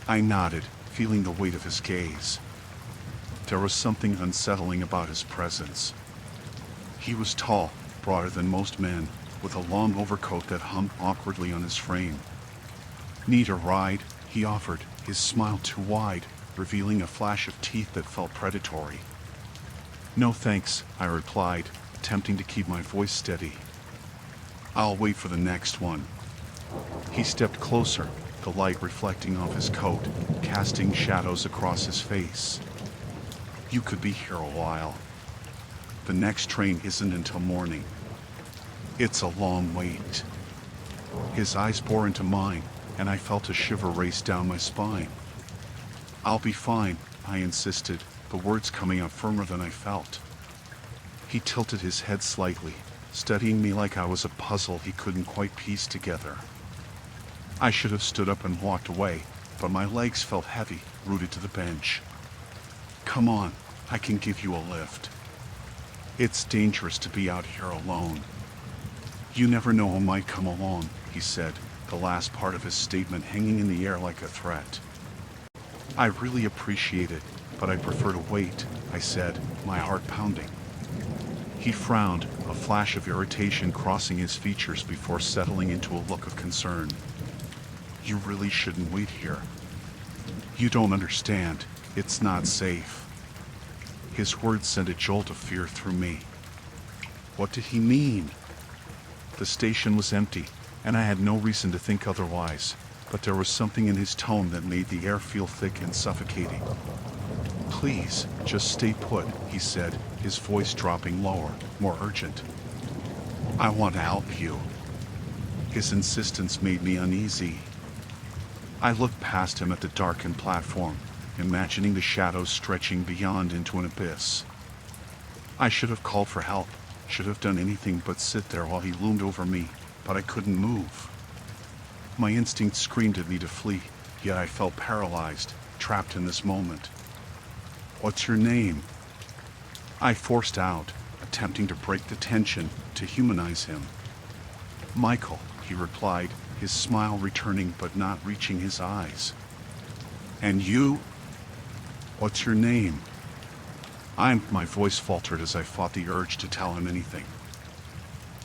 A: I nodded, feeling the weight of his gaze. There was something unsettling about his presence. He was tall, broader than most men, with a long overcoat that hung awkwardly on his frame. "Need a ride?" he offered, his smile too wide, revealing a flash of teeth that felt predatory. "No thanks," I replied, attempting to keep my voice steady. "I'll wait for the next one." He stepped closer, the light reflecting off his coat, casting shadows across his face. "You could be here a while. The next train isn't until morning. It's a long wait." His eyes bore into mine, and I felt a shiver race down my spine. "I'll be fine," I insisted, the words coming out firmer than I felt. He tilted his head slightly, studying me like I was a puzzle he couldn't quite piece together. I should have stood up and walked away, but my legs felt heavy, rooted to the bench. "Come on, I can give you a lift. It's dangerous to be out here alone. You never know who might come along," he said, the last part of his statement hanging in the air like a threat. "I really appreciate it, but I prefer to wait," I said, my heart pounding. He frowned, a flash of irritation crossing his features before settling into a look of concern. "You really shouldn't wait here. You don't understand. It's not safe." His words sent a jolt of fear through me. What did he mean? The station was empty, and I had no reason to think otherwise, but there was something in his tone that made the air feel thick and suffocating. "Please, just stay put," he said, his voice dropping lower, more urgent. "I want to help you." His insistence made me uneasy. I looked past him at the darkened platform, imagining the shadows stretching beyond into an abyss. I should have called for help, should have done anything but sit there while he loomed over me, but I couldn't move. My instinct screamed at me to flee, yet I felt paralyzed, trapped in this moment. "What's your name?" I forced out, attempting to break the tension, to humanize him. "Michael," he replied, his smile returning but not reaching his eyes. "And you? What's your name?" My voice faltered as I fought the urge to tell him anything.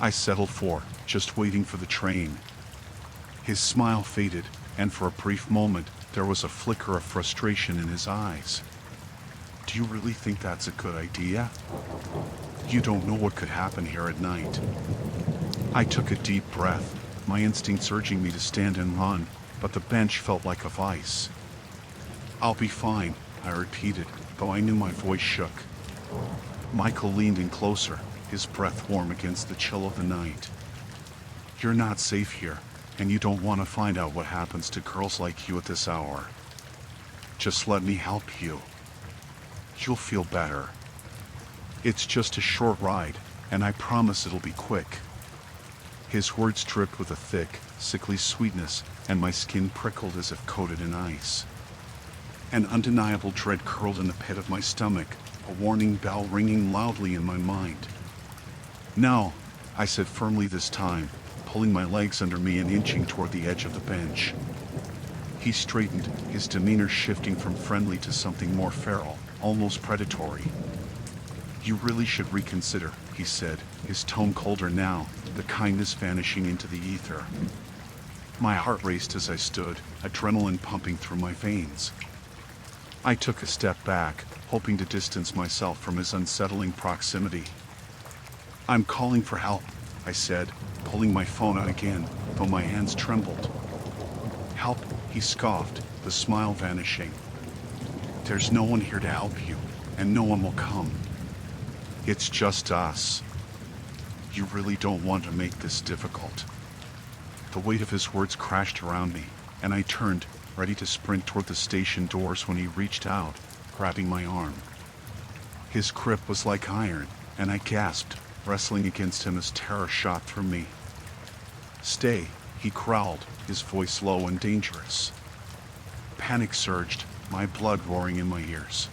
A: I settled for, "Just waiting for the train." His smile faded, and for a brief moment, there was a flicker of frustration in his eyes. "Do you really think that's a good idea? You don't know what could happen here at night." I took a deep breath, my instincts urging me to stand and run, but the bench felt like a vice. "I'll be fine," I repeated, though I knew my voice shook. Michael leaned in closer, his breath warm against the chill of the night. "You're not safe here, and you don't want to find out what happens to girls like you at this hour. Just let me help you. You'll feel better. It's just a short ride, and I promise it'll be quick." His words dripped with a thick, sickly sweetness, and my skin prickled as if coated in ice. An undeniable dread curled in the pit of my stomach, a warning bell ringing loudly in my mind. "No," I said firmly this time, pulling my legs under me and inching toward the edge of the bench. He straightened, his demeanor shifting from friendly to something more feral, almost predatory. "You really should reconsider," he said, his tone colder now, the kindness vanishing into the ether. My heart raced as I stood, adrenaline pumping through my veins. I took a step back, hoping to distance myself from his unsettling proximity. "I'm calling for help," I said, pulling my phone out again, though my hands trembled. "Help," he scoffed, the smile vanishing. "There's no one here to help you, and no one will come. It's just us. You really don't want to make this difficult." The weight of his words crashed around me, and I turned, ready to sprint toward the station doors when he reached out, grabbing my arm. His grip was like iron, and I gasped, wrestling against him as terror shot through me. "Stay," he growled, his voice low and dangerous. Panic surged, my blood roaring in my ears.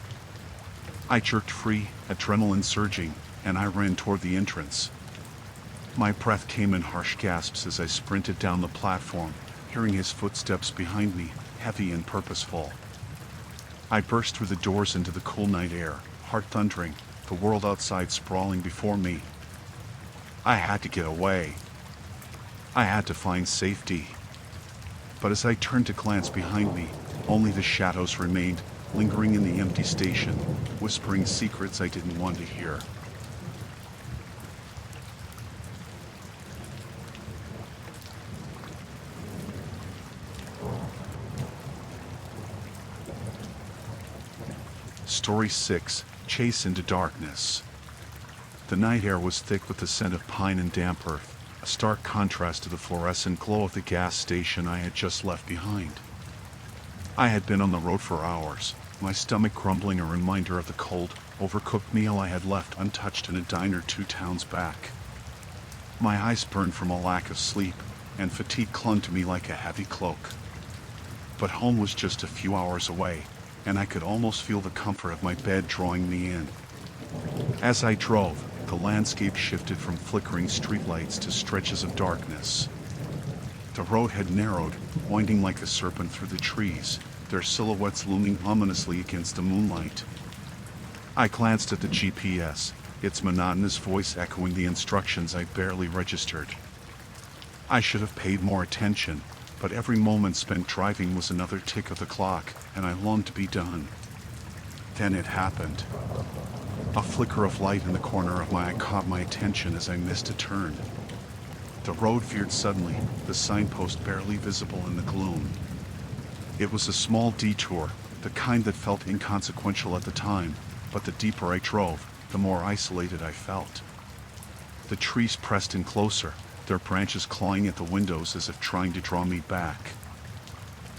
A: I jerked free, adrenaline surging, and I ran toward the entrance. My breath came in harsh gasps as I sprinted down the platform, hearing his footsteps behind me, heavy and purposeful. I burst through the doors into the cool night air, heart thundering, the world outside sprawling before me. I had to get away. I had to find safety. But as I turned to glance behind me, only the shadows remained, lingering in the empty station, whispering secrets I didn't want to hear. Story 6, Chase into Darkness. The night air was thick with the scent of pine and damp earth, a stark contrast to the fluorescent glow of the gas station I had just left behind. I had been on the road for hours, my stomach grumbling, a reminder of the cold, overcooked meal I had left untouched in a diner 2 towns back. My eyes burned from a lack of sleep, and fatigue clung to me like a heavy cloak. But home was just a few hours away, and I could almost feel the comfort of my bed drawing me in. As I drove, the landscape shifted from flickering streetlights to stretches of darkness. The road had narrowed, winding like a serpent through the trees, their silhouettes looming ominously against the moonlight. I glanced at the GPS, its monotonous voice echoing the instructions I barely registered. I should have paid more attention, but every moment spent driving was another tick of the clock, and I longed to be done. Then it happened. A flicker of light in the corner of my eye caught my attention as I missed a turn. The road veered suddenly, the signpost barely visible in the gloom. It was a small detour, the kind that felt inconsequential at the time, but the deeper I drove, the more isolated I felt. The trees pressed in closer, their branches clawing at the windows as if trying to draw me back.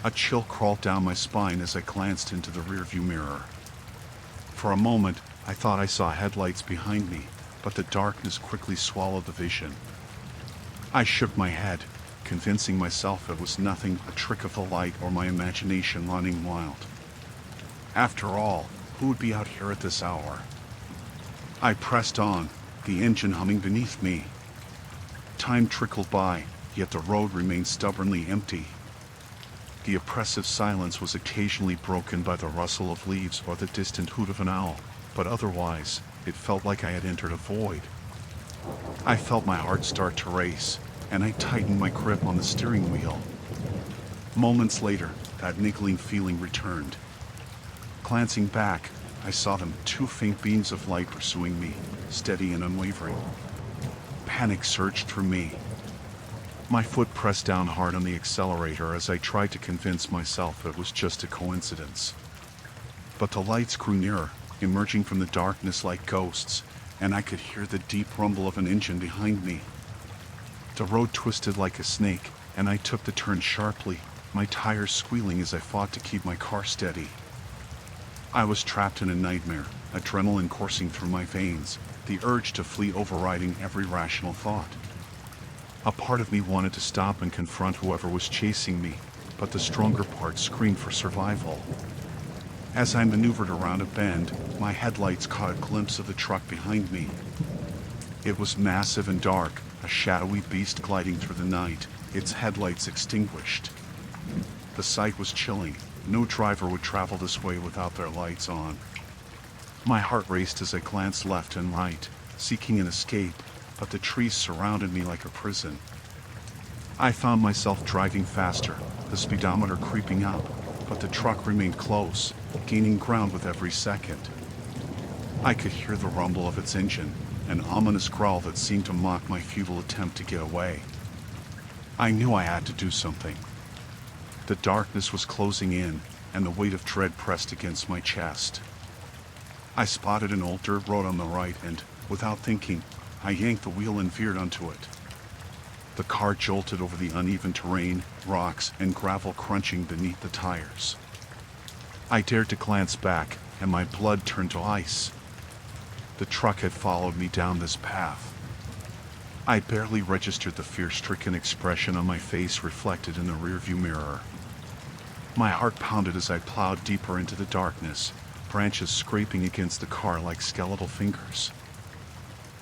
A: A chill crawled down my spine as I glanced into the rearview mirror. For a moment, I thought I saw headlights behind me, but the darkness quickly swallowed the vision. I shook my head, convincing myself it was nothing, a trick of the light or my imagination running wild. After all, who would be out here at this hour? I pressed on, the engine humming beneath me. Time trickled by, yet the road remained stubbornly empty. The oppressive silence was occasionally broken by the rustle of leaves or the distant hoot of an owl, but otherwise, it felt like I had entered a void. I felt my heart start to race, and I tightened my grip on the steering wheel. Moments later, that niggling feeling returned. Glancing back, I saw them, two faint beams of light pursuing me, steady and unwavering. Panic surged through me. My foot pressed down hard on the accelerator as I tried to convince myself it was just a coincidence. But the lights grew nearer, emerging from the darkness like ghosts, and I could hear the deep rumble of an engine behind me. The road twisted like a snake, and I took the turn sharply, my tires squealing as I fought to keep my car steady. I was trapped in a nightmare, adrenaline coursing through my veins, the urge to flee overriding every rational thought. A part of me wanted to stop and confront whoever was chasing me, but the stronger part screamed for survival. As I maneuvered around a bend, my headlights caught a glimpse of the truck behind me. It was massive and dark, a shadowy beast gliding through the night, its headlights extinguished. The sight was chilling. No driver would travel this way without their lights on. My heart raced as I glanced left and right, seeking an escape, but the trees surrounded me like a prison. I found myself driving faster, the speedometer creeping up, but the truck remained close, gaining ground with every second. I could hear the rumble of its engine, an ominous growl that seemed to mock my futile attempt to get away. I knew I had to do something. The darkness was closing in, and the weight of dread pressed against my chest. I spotted an old dirt road on the right and, without thinking, I yanked the wheel and veered onto it. The car jolted over the uneven terrain, rocks and gravel crunching beneath the tires. I dared to glance back, and my blood turned to ice. The truck had followed me down this path. I barely registered the fear-stricken expression on my face reflected in the rearview mirror. My heart pounded as I plowed deeper into the darkness, branches scraping against the car like skeletal fingers.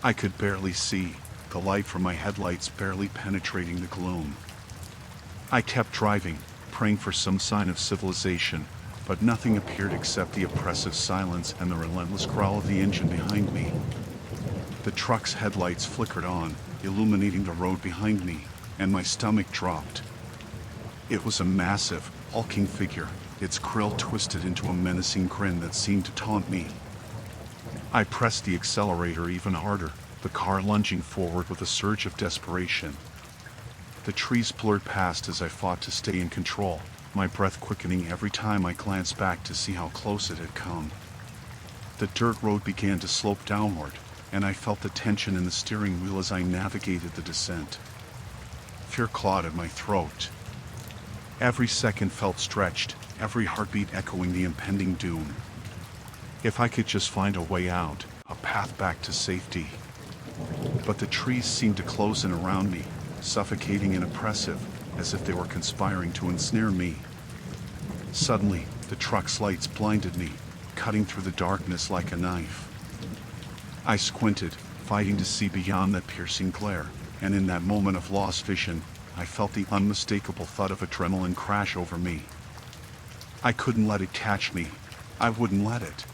A: I could barely see, the light from my headlights barely penetrating the gloom. I kept driving, praying for some sign of civilization, but nothing appeared except the oppressive silence and the relentless growl of the engine behind me. The truck's headlights flickered on, illuminating the road behind me, and my stomach dropped. It was a massive, hulking figure, its krill twisted into a menacing grin that seemed to taunt me. I pressed the accelerator even harder, the car lunging forward with a surge of desperation. The trees blurred past as I fought to stay in control, my breath quickening every time I glanced back to see how close it had come. The dirt road began to slope downward, and I felt the tension in the steering wheel as I navigated the descent. Fear clawed at my throat. Every second felt stretched, every heartbeat echoing the impending doom. If I could just find a way out, a path back to safety. But the trees seemed to close in around me, suffocating and oppressive, as if they were conspiring to ensnare me. Suddenly, The truck's lights blinded me, cutting through the darkness like a knife. I squinted, fighting to see beyond that piercing glare, and in that moment of lost vision, I felt the unmistakable thud of adrenaline crash over me. I couldn't let it catch me. I wouldn't let it.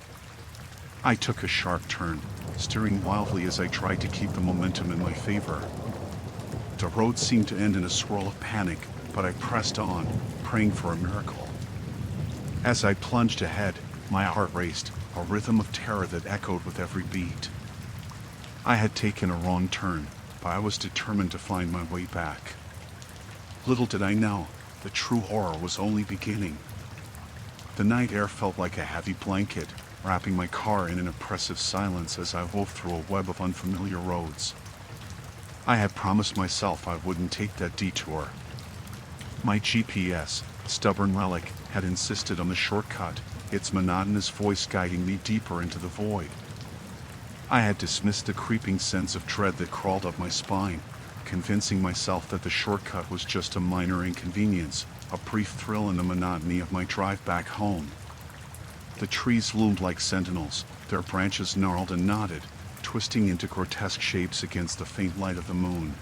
A: I took a sharp turn, steering wildly as I tried to keep the momentum in my favor. The road seemed to end in a swirl of panic, but I pressed on, praying for a miracle. As I plunged ahead, my heart raced, a rhythm of terror that echoed with every beat. I had taken a wrong turn, but I was determined to find my way back. Little did I know, the true horror was only beginning. The night air felt like a heavy blanket, wrapping my car in an oppressive silence as I wove through a web of unfamiliar roads. I had promised myself I wouldn't take that detour. My GPS, stubborn relic, had insisted on the shortcut, its monotonous voice guiding me deeper into the void. I had dismissed the creeping sense of dread that crawled up my spine, convincing myself that the shortcut was just a minor inconvenience, a brief thrill in the monotony of my drive back home. The trees loomed like sentinels, their branches gnarled and knotted, twisting into grotesque shapes against the faint light of the moon.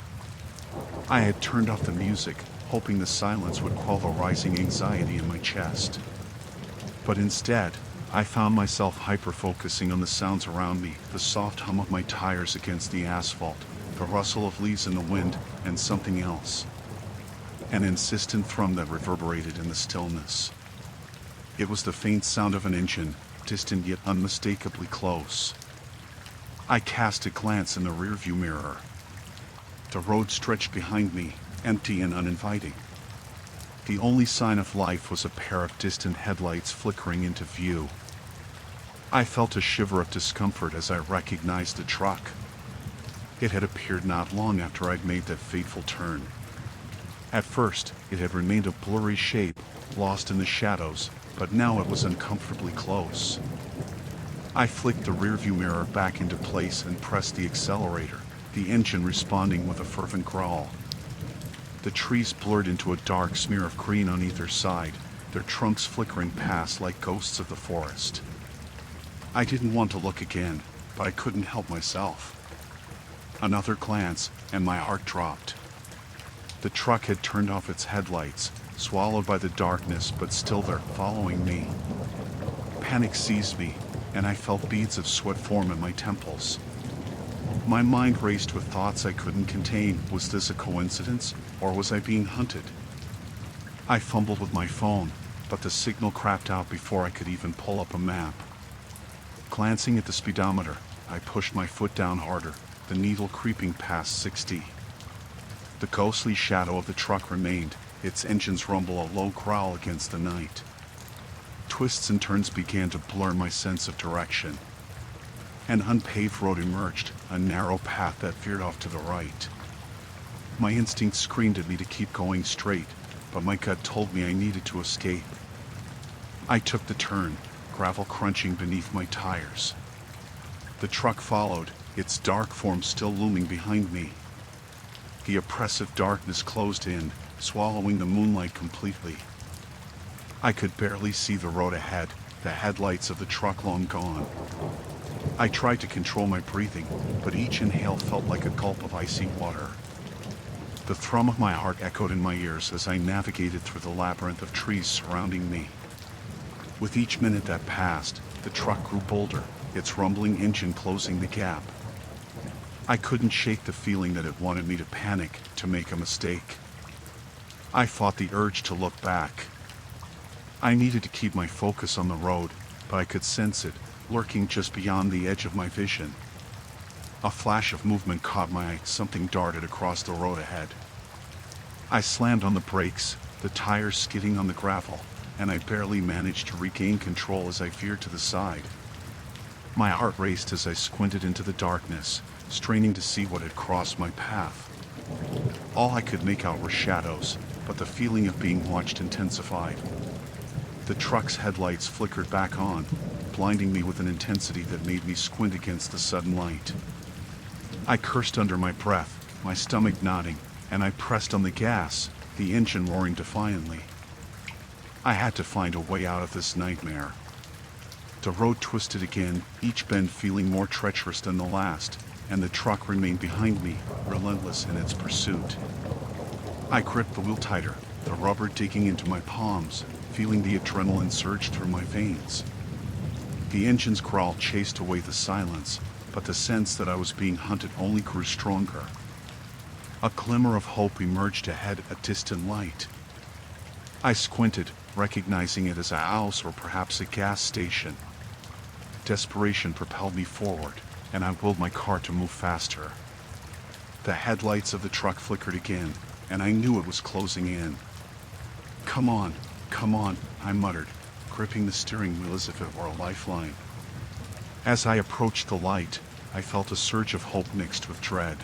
A: I had turned off the music, hoping the silence would quell the rising anxiety in my chest. But instead, I found myself hyper-focusing on the sounds around me, the soft hum of my tires against the asphalt, the rustle of leaves in the wind, and something else. An insistent thrum that reverberated in the stillness. It was the faint sound of an engine, distant yet unmistakably close. I cast a glance in the rearview mirror. The road stretched behind me, empty and uninviting. The only sign of life was a pair of distant headlights flickering into view. I felt a shiver of discomfort as I recognized the truck. It had appeared not long after I'd made that fateful turn. At first, it had remained a blurry shape, lost in the shadows, but now it was uncomfortably close. I flicked the rearview mirror back into place and pressed the accelerator, the engine responding with a fervent growl. The trees blurred into a dark smear of green on either side, their trunks flickering past like ghosts of the forest. I didn't want to look again, but I couldn't help myself. Another glance, and my heart dropped. The truck had turned off its headlights, swallowed by the darkness, but still there, following me. Panic seized me, and I felt beads of sweat form in my temples. My mind raced with thoughts I couldn't contain. Was this a coincidence, or was I being hunted? I fumbled with my phone, but the signal crapped out before I could even pull up a map. Glancing at the speedometer, I pushed my foot down harder, the needle creeping past 60. The ghostly shadow of the truck remained, its engines rumble a low growl against the night. Twists and turns began to blur my sense of direction. An unpaved road emerged, a narrow path that veered off to the right. My instinct screamed at me to keep going straight, but my gut told me I needed to escape. I took the turn, gravel crunching beneath my tires. The truck followed, its dark form still looming behind me. The oppressive darkness closed in, swallowing the moonlight completely. I could barely see the road ahead, the headlights of the truck long gone. I tried to control my breathing, but each inhale felt like a gulp of icy water. The thrum of my heart echoed in my ears as I navigated through the labyrinth of trees surrounding me. With each minute that passed, the truck grew bolder, its rumbling engine closing the gap. I couldn't shake the feeling that it wanted me to panic, to make a mistake. I fought the urge to look back. I needed to keep my focus on the road, but I could sense it, lurking just beyond the edge of my vision. A flash of movement caught my eye, something darted across the road ahead. I slammed on the brakes, the tires skidding on the gravel, and I barely managed to regain control as I veered to the side. My heart raced as I squinted into the darkness, straining to see what had crossed my path. All I could make out were shadows, but the feeling of being watched intensified. The truck's headlights flickered back on, blinding me with an intensity that made me squint against the sudden light. I cursed under my breath, my stomach knotting, and I pressed on the gas, the engine roaring defiantly. I had to find a way out of this nightmare. The road twisted again, each bend feeling more treacherous than the last, and the truck remained behind me, relentless in its pursuit. I gripped the wheel tighter, the rubber digging into my palms, feeling the adrenaline surge through my veins. The engine's growl chased away the silence, but the sense that I was being hunted only grew stronger. A glimmer of hope emerged ahead, a distant light. I squinted, recognizing it as a house or perhaps a gas station. Desperation propelled me forward, and I willed my car to move faster. The headlights of the truck flickered again, and I knew it was closing in. Come on, I muttered, gripping the steering wheel as if it were a lifeline. As I approached the light, I felt a surge of hope mixed with dread.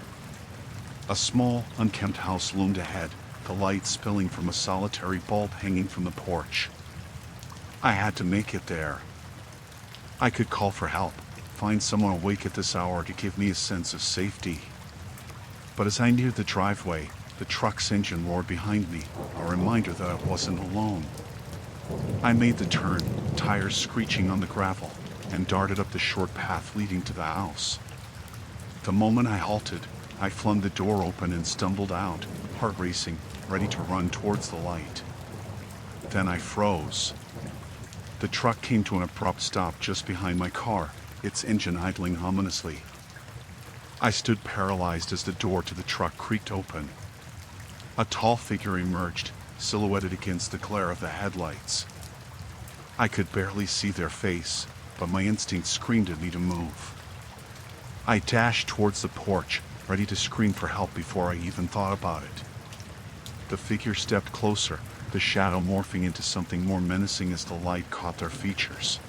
A: A small, unkempt house loomed ahead, the light spilling from a solitary bulb hanging from the porch. I had to make it there. I could call for help, find someone awake at this hour to give me a sense of safety. But as I neared the driveway, the truck's engine roared behind me, a reminder that I wasn't alone. I made the turn, tires screeching on the gravel, and darted up the short path leading to the house. The moment I halted, I flung the door open and stumbled out, heart racing, ready to run towards the light. Then I froze. The truck came to an abrupt stop just behind my car, its engine idling ominously. I stood paralyzed as the door to the truck creaked open. A tall figure emerged, silhouetted against the glare of the headlights. I could barely see their face, but my instinct screamed at me to move. I dashed towards the porch, ready to scream for help before I even thought about it. The figure stepped closer, the shadow morphing into something more menacing as the light caught their features.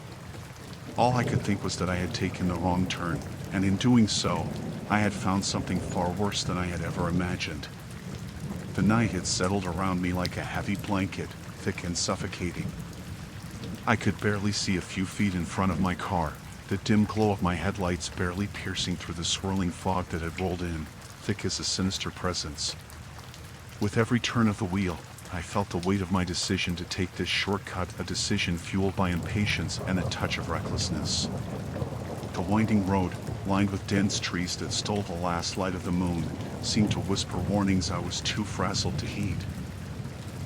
A: All I could think was that I had taken the wrong turn, and in doing so, I had found something far worse than I had ever imagined. The night had settled around me like a heavy blanket, thick and suffocating. I could barely see a few feet in front of my car, the dim glow of my headlights barely piercing through the swirling fog that had rolled in, thick as a sinister presence. With every turn of the wheel, I felt the weight of my decision to take this shortcut, a decision fueled by impatience and a touch of recklessness. The winding road, lined with dense trees that stole the last light of the moon, seemed to whisper warnings I was too frazzled to heed.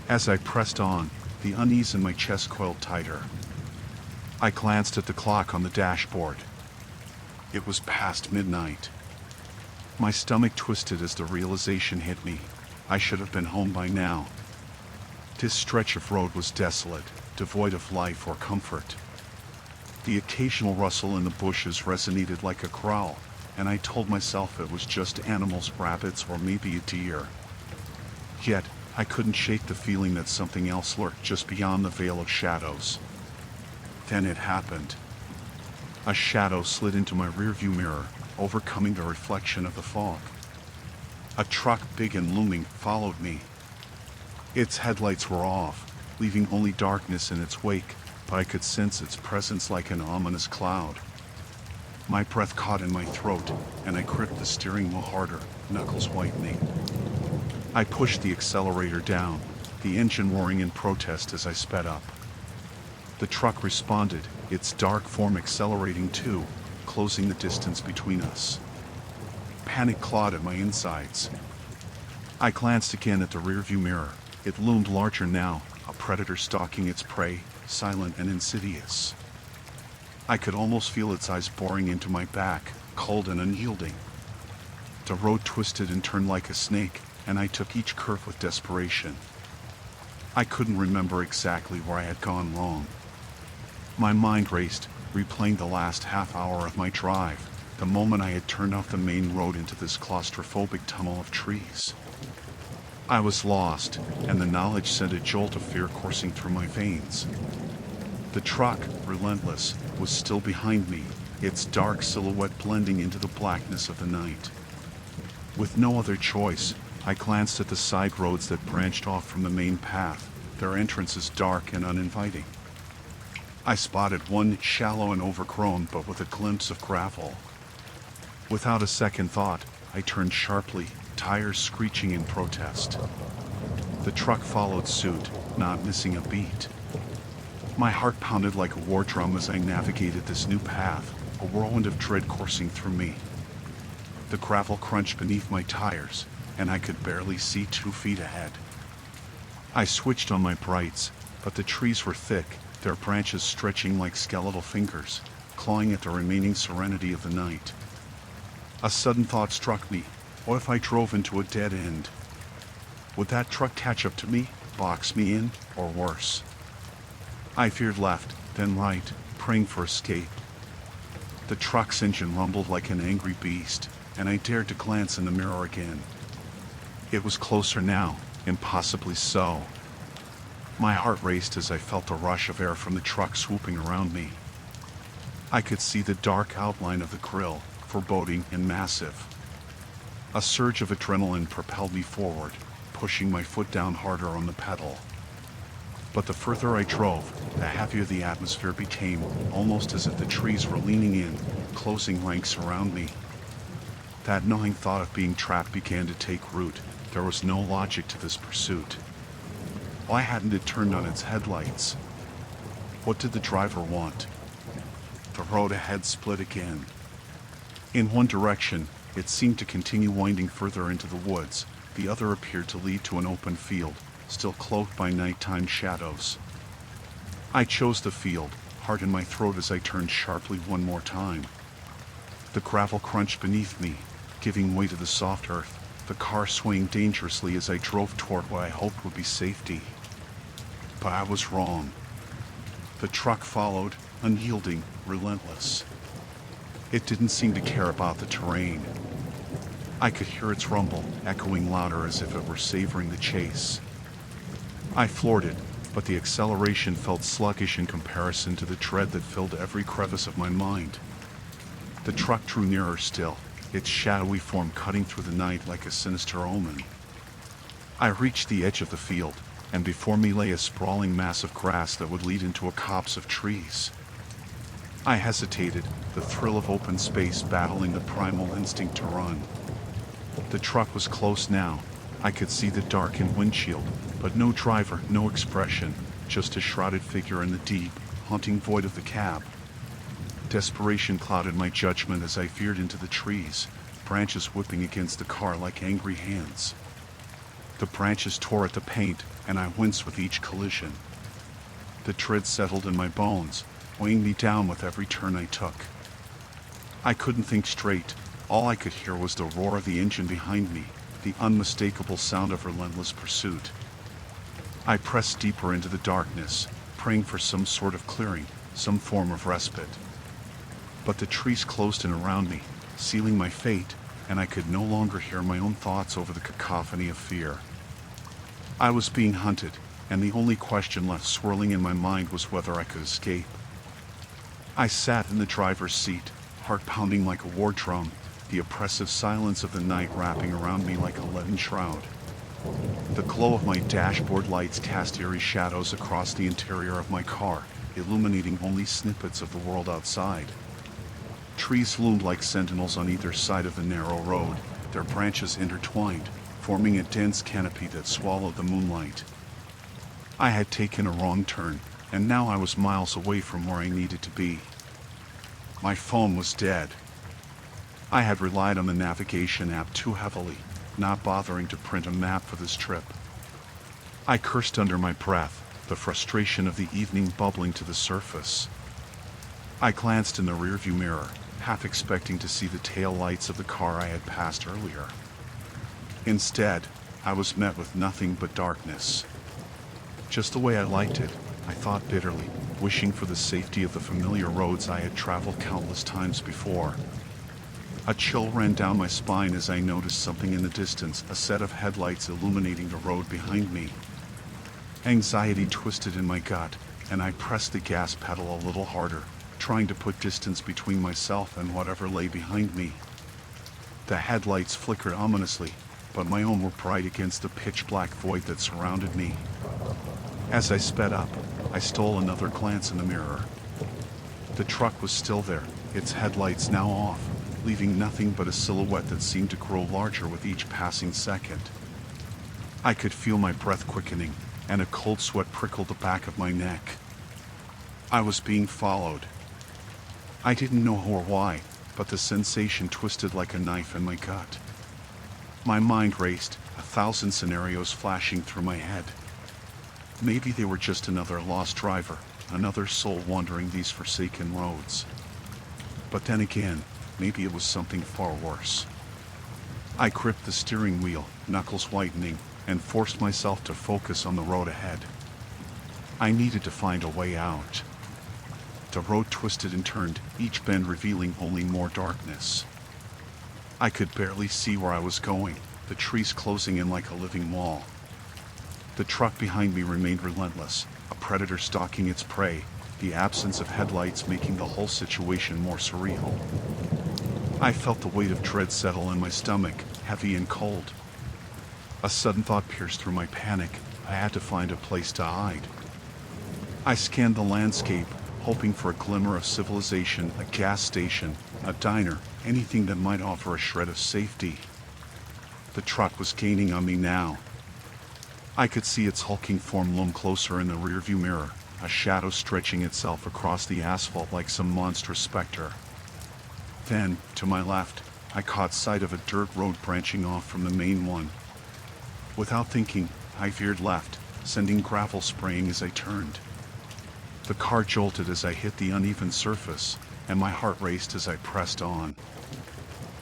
A: As I pressed on, the unease in my chest coiled tighter. I glanced at the clock on the dashboard. It was past midnight. My stomach twisted as the realization hit me. I should have been home by now. This stretch of road was desolate, devoid of life or comfort. The occasional rustle in the bushes resonated like a growl, and I told myself it was just animals, rabbits, or maybe a deer. Yet, I couldn't shake the feeling that something else lurked just beyond the veil of shadows. Then it happened. A shadow slid into my rearview mirror, overcoming the reflection of the fog. A truck, big and looming, followed me. Its headlights were off, leaving only darkness in its wake, but I could sense its presence like an ominous cloud. My breath caught in my throat, and I gripped the steering wheel harder, knuckles whitening. I pushed the accelerator down, the engine roaring in protest as I sped up. The truck responded, its dark form accelerating too, closing the distance between us. Panic clawed at my insides. I glanced again at the rearview mirror. It loomed larger now, a predator stalking its prey, silent and insidious. I could almost feel its eyes boring into my back, cold and unyielding. The road twisted and turned like a snake, and I took each curve with desperation. I couldn't remember exactly where I had gone wrong. My mind raced, replaying the last half hour of my drive, the moment I had turned off the main road into this claustrophobic tunnel of trees. I was lost, and the knowledge sent a jolt of fear coursing through my veins. The truck, relentless, was still behind me, its dark silhouette blending into the blackness of the night. With no other choice, I glanced at the side roads that branched off from the main path, their entrances dark and uninviting. I spotted one, shallow and overgrown, but with a glimpse of gravel. Without a second thought, I turned sharply, tires screeching in protest. The truck followed suit, not missing a beat. My heart pounded like a war drum as I navigated this new path, a whirlwind of dread coursing through me. The gravel crunched beneath my tires, and I could barely see 2 feet ahead. I switched on my brights, but the trees were thick, their branches stretching like skeletal fingers, clawing at the remaining serenity of the night. A sudden thought struck me. What if I drove into a dead end? Would that truck catch up to me, box me in, or worse? I veered left, then right, praying for escape. The truck's engine rumbled like an angry beast, and I dared to glance in the mirror again. It was closer now, impossibly so. My heart raced as I felt the rush of air from the truck swooping around me. I could see the dark outline of the grille, foreboding and massive. A surge of adrenaline propelled me forward, pushing my foot down harder on the pedal. But the further I drove, the heavier the atmosphere became, almost as if the trees were leaning in, closing ranks around me. That gnawing thought of being trapped began to take root. There was no logic to this pursuit. Why hadn't it turned on its headlights? What did the driver want? The road ahead split again. In one direction, it seemed to continue winding further into the woods. The other appeared to lead to an open field, still cloaked by nighttime shadows. I chose the field, heart in my throat as I turned sharply one more time. The gravel crunched beneath me, giving way to the soft earth, the car swaying dangerously as I drove toward what I hoped would be safety. But I was wrong. The truck followed, unyielding, relentless. It didn't seem to care about the terrain. I could hear its rumble, echoing louder as if it were savoring the chase. I floored it, but the acceleration felt sluggish in comparison to the dread that filled every crevice of my mind. The truck drew nearer still, its shadowy form cutting through the night like a sinister omen. I reached the edge of the field, and before me lay a sprawling mass of grass that would lead into a copse of trees. I hesitated, the thrill of open space battling the primal instinct to run. The truck was close now. I could see the darkened windshield, but no driver, no expression, just a shrouded figure in the deep, haunting void of the cab. Desperation clouded my judgment as I veered into the trees, branches whipping against the car like angry hands. The branches tore at the paint, and I winced with each collision. The dread settled in my bones, weighing me down with every turn I took. I couldn't think straight. All I could hear was the roar of the engine behind me, the unmistakable sound of relentless pursuit. I pressed deeper into the darkness, praying for some sort of clearing, some form of respite. But the trees closed in around me, sealing my fate, and I could no longer hear my own thoughts over the cacophony of fear. I was being hunted, and the only question left swirling in my mind was whether I could escape. I sat in the driver's seat, heart pounding like a war drum, the oppressive silence of the night wrapping around me like a leaden shroud. The glow of my dashboard lights cast eerie shadows across the interior of my car, illuminating only snippets of the world outside. Trees loomed like sentinels on either side of the narrow road, their branches intertwined, forming a dense canopy that swallowed the moonlight. I had taken a wrong turn, and now I was miles away from where I needed to be. My phone was dead. I had relied on the navigation app too heavily, not bothering to print a map for this trip. I cursed under my breath, the frustration of the evening bubbling to the surface. I glanced in the rearview mirror, half expecting to see the tail lights of the car I had passed earlier. Instead, I was met with nothing but darkness. Just the way I liked it, I thought bitterly, wishing for the safety of the familiar roads I had traveled countless times before. A chill ran down my spine as I noticed something in the distance, a set of headlights illuminating the road behind me. Anxiety twisted in my gut, and I pressed the gas pedal a little harder, trying to put distance between myself and whatever lay behind me. The headlights flickered ominously, but my own were bright against the pitch-black void that surrounded me. As I sped up, I stole another glance in the mirror. The truck was still there, its headlights now off, leaving nothing but a silhouette that seemed to grow larger with each passing second. I could feel my breath quickening, and a cold sweat prickled the back of my neck. I was being followed. I didn't know how or why, but the sensation twisted like a knife in my gut. My mind raced, 1,000 scenarios flashing through my head. Maybe they were just another lost driver, another soul wandering these forsaken roads. But then again, maybe it was something far worse. I gripped the steering wheel, knuckles whitening, and forced myself to focus on the road ahead. I needed to find a way out. The road twisted and turned, each bend revealing only more darkness. I could barely see where I was going, the trees closing in like a living wall. The truck behind me remained relentless, a predator stalking its prey, the absence of headlights making the whole situation more surreal. I felt the weight of dread settle in my stomach, heavy and cold. A sudden thought pierced through my panic. I had to find a place to hide. I scanned the landscape, hoping for a glimmer of civilization, a gas station, a diner, anything that might offer a shred of safety. The truck was gaining on me now. I could see its hulking form loom closer in the rearview mirror, a shadow stretching itself across the asphalt like some monstrous specter. Then, to my left, I caught sight of a dirt road branching off from the main one. Without thinking, I veered left, sending gravel spraying as I turned. The car jolted as I hit the uneven surface, and my heart raced as I pressed on.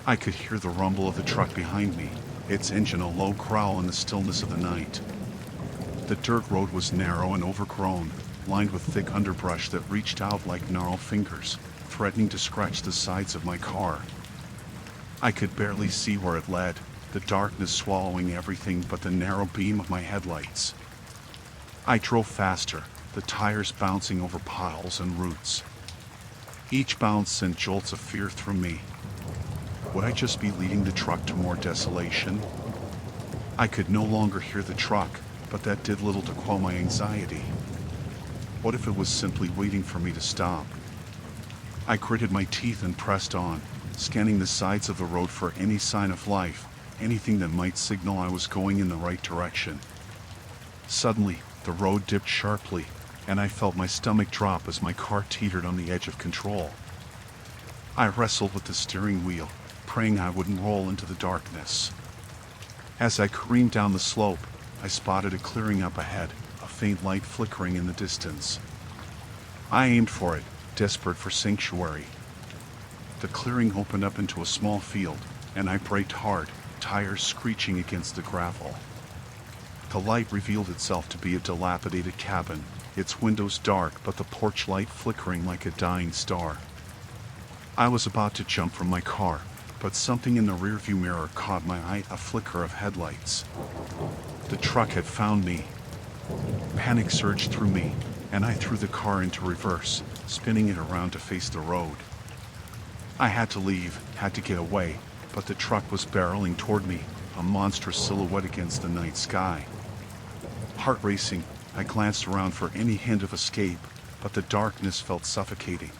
A: I could hear the rumble of the truck behind me, its engine a low growl in the stillness of the night. The dirt road was narrow and overgrown, lined with thick underbrush that reached out like gnarled fingers, threatening to scratch the sides of my car. I could barely see where it led, the darkness swallowing everything but the narrow beam of my headlights. I drove faster, the tires bouncing over piles and roots. Each bounce sent jolts of fear through me. Would I just be leading the truck to more desolation? I could no longer hear the truck, but that did little to quell my anxiety. What if it was simply waiting for me to stop? I gritted my teeth and pressed on, scanning the sides of the road for any sign of life, anything that might signal I was going in the right direction. Suddenly, the road dipped sharply, and I felt my stomach drop as my car teetered on the edge of control. I wrestled with the steering wheel, praying I wouldn't roll into the darkness. As I careened down the slope, I spotted a clearing up ahead, a faint light flickering in the distance. I aimed for it, desperate for sanctuary. The clearing opened up into a small field, and I braked hard, tires screeching against the gravel. The light revealed itself to be a dilapidated cabin, its windows dark but the porch light flickering like a dying star. I was about to jump from my car, but something in the rearview mirror caught my eye, a flicker of headlights. The truck had found me. Panic surged through me, and I threw the car into reverse, spinning it around to face the road. I had to leave, had to get away, but the truck was barreling toward me, a monstrous silhouette against the night sky. Heart racing, I glanced around for any hint of escape, but the darkness felt suffocating.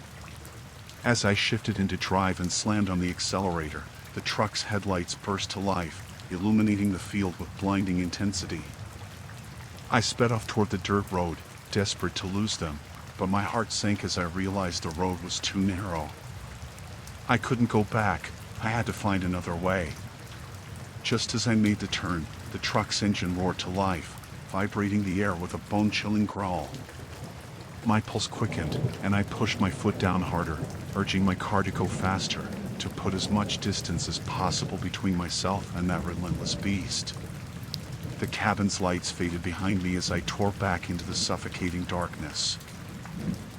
A: As I shifted into drive and slammed on the accelerator, the truck's headlights burst to life, illuminating the field with blinding intensity. I sped off toward the dirt road, desperate to lose them, but my heart sank as I realized the road was too narrow. I couldn't go back. I had to find another way. Just as I made the turn, the truck's engine roared to life, vibrating the air with a bone-chilling growl. My pulse quickened, and I pushed my foot down harder, urging my car to go faster, to put as much distance as possible between myself and that relentless beast. The cabin's lights faded behind me as I tore back into the suffocating darkness.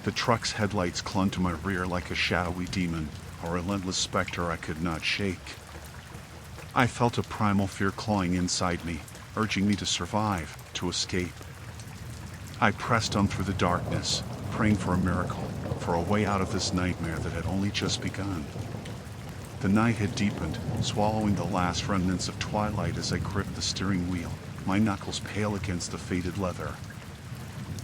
A: The truck's headlights clung to my rear like a shadowy demon, a relentless specter I could not shake. I felt a primal fear clawing inside me, urging me to survive, to escape. I pressed on through the darkness, praying for a miracle, for a way out of this nightmare that had only just begun. The night had deepened, swallowing the last remnants of twilight as I gripped the steering wheel, my knuckles pale against the faded leather.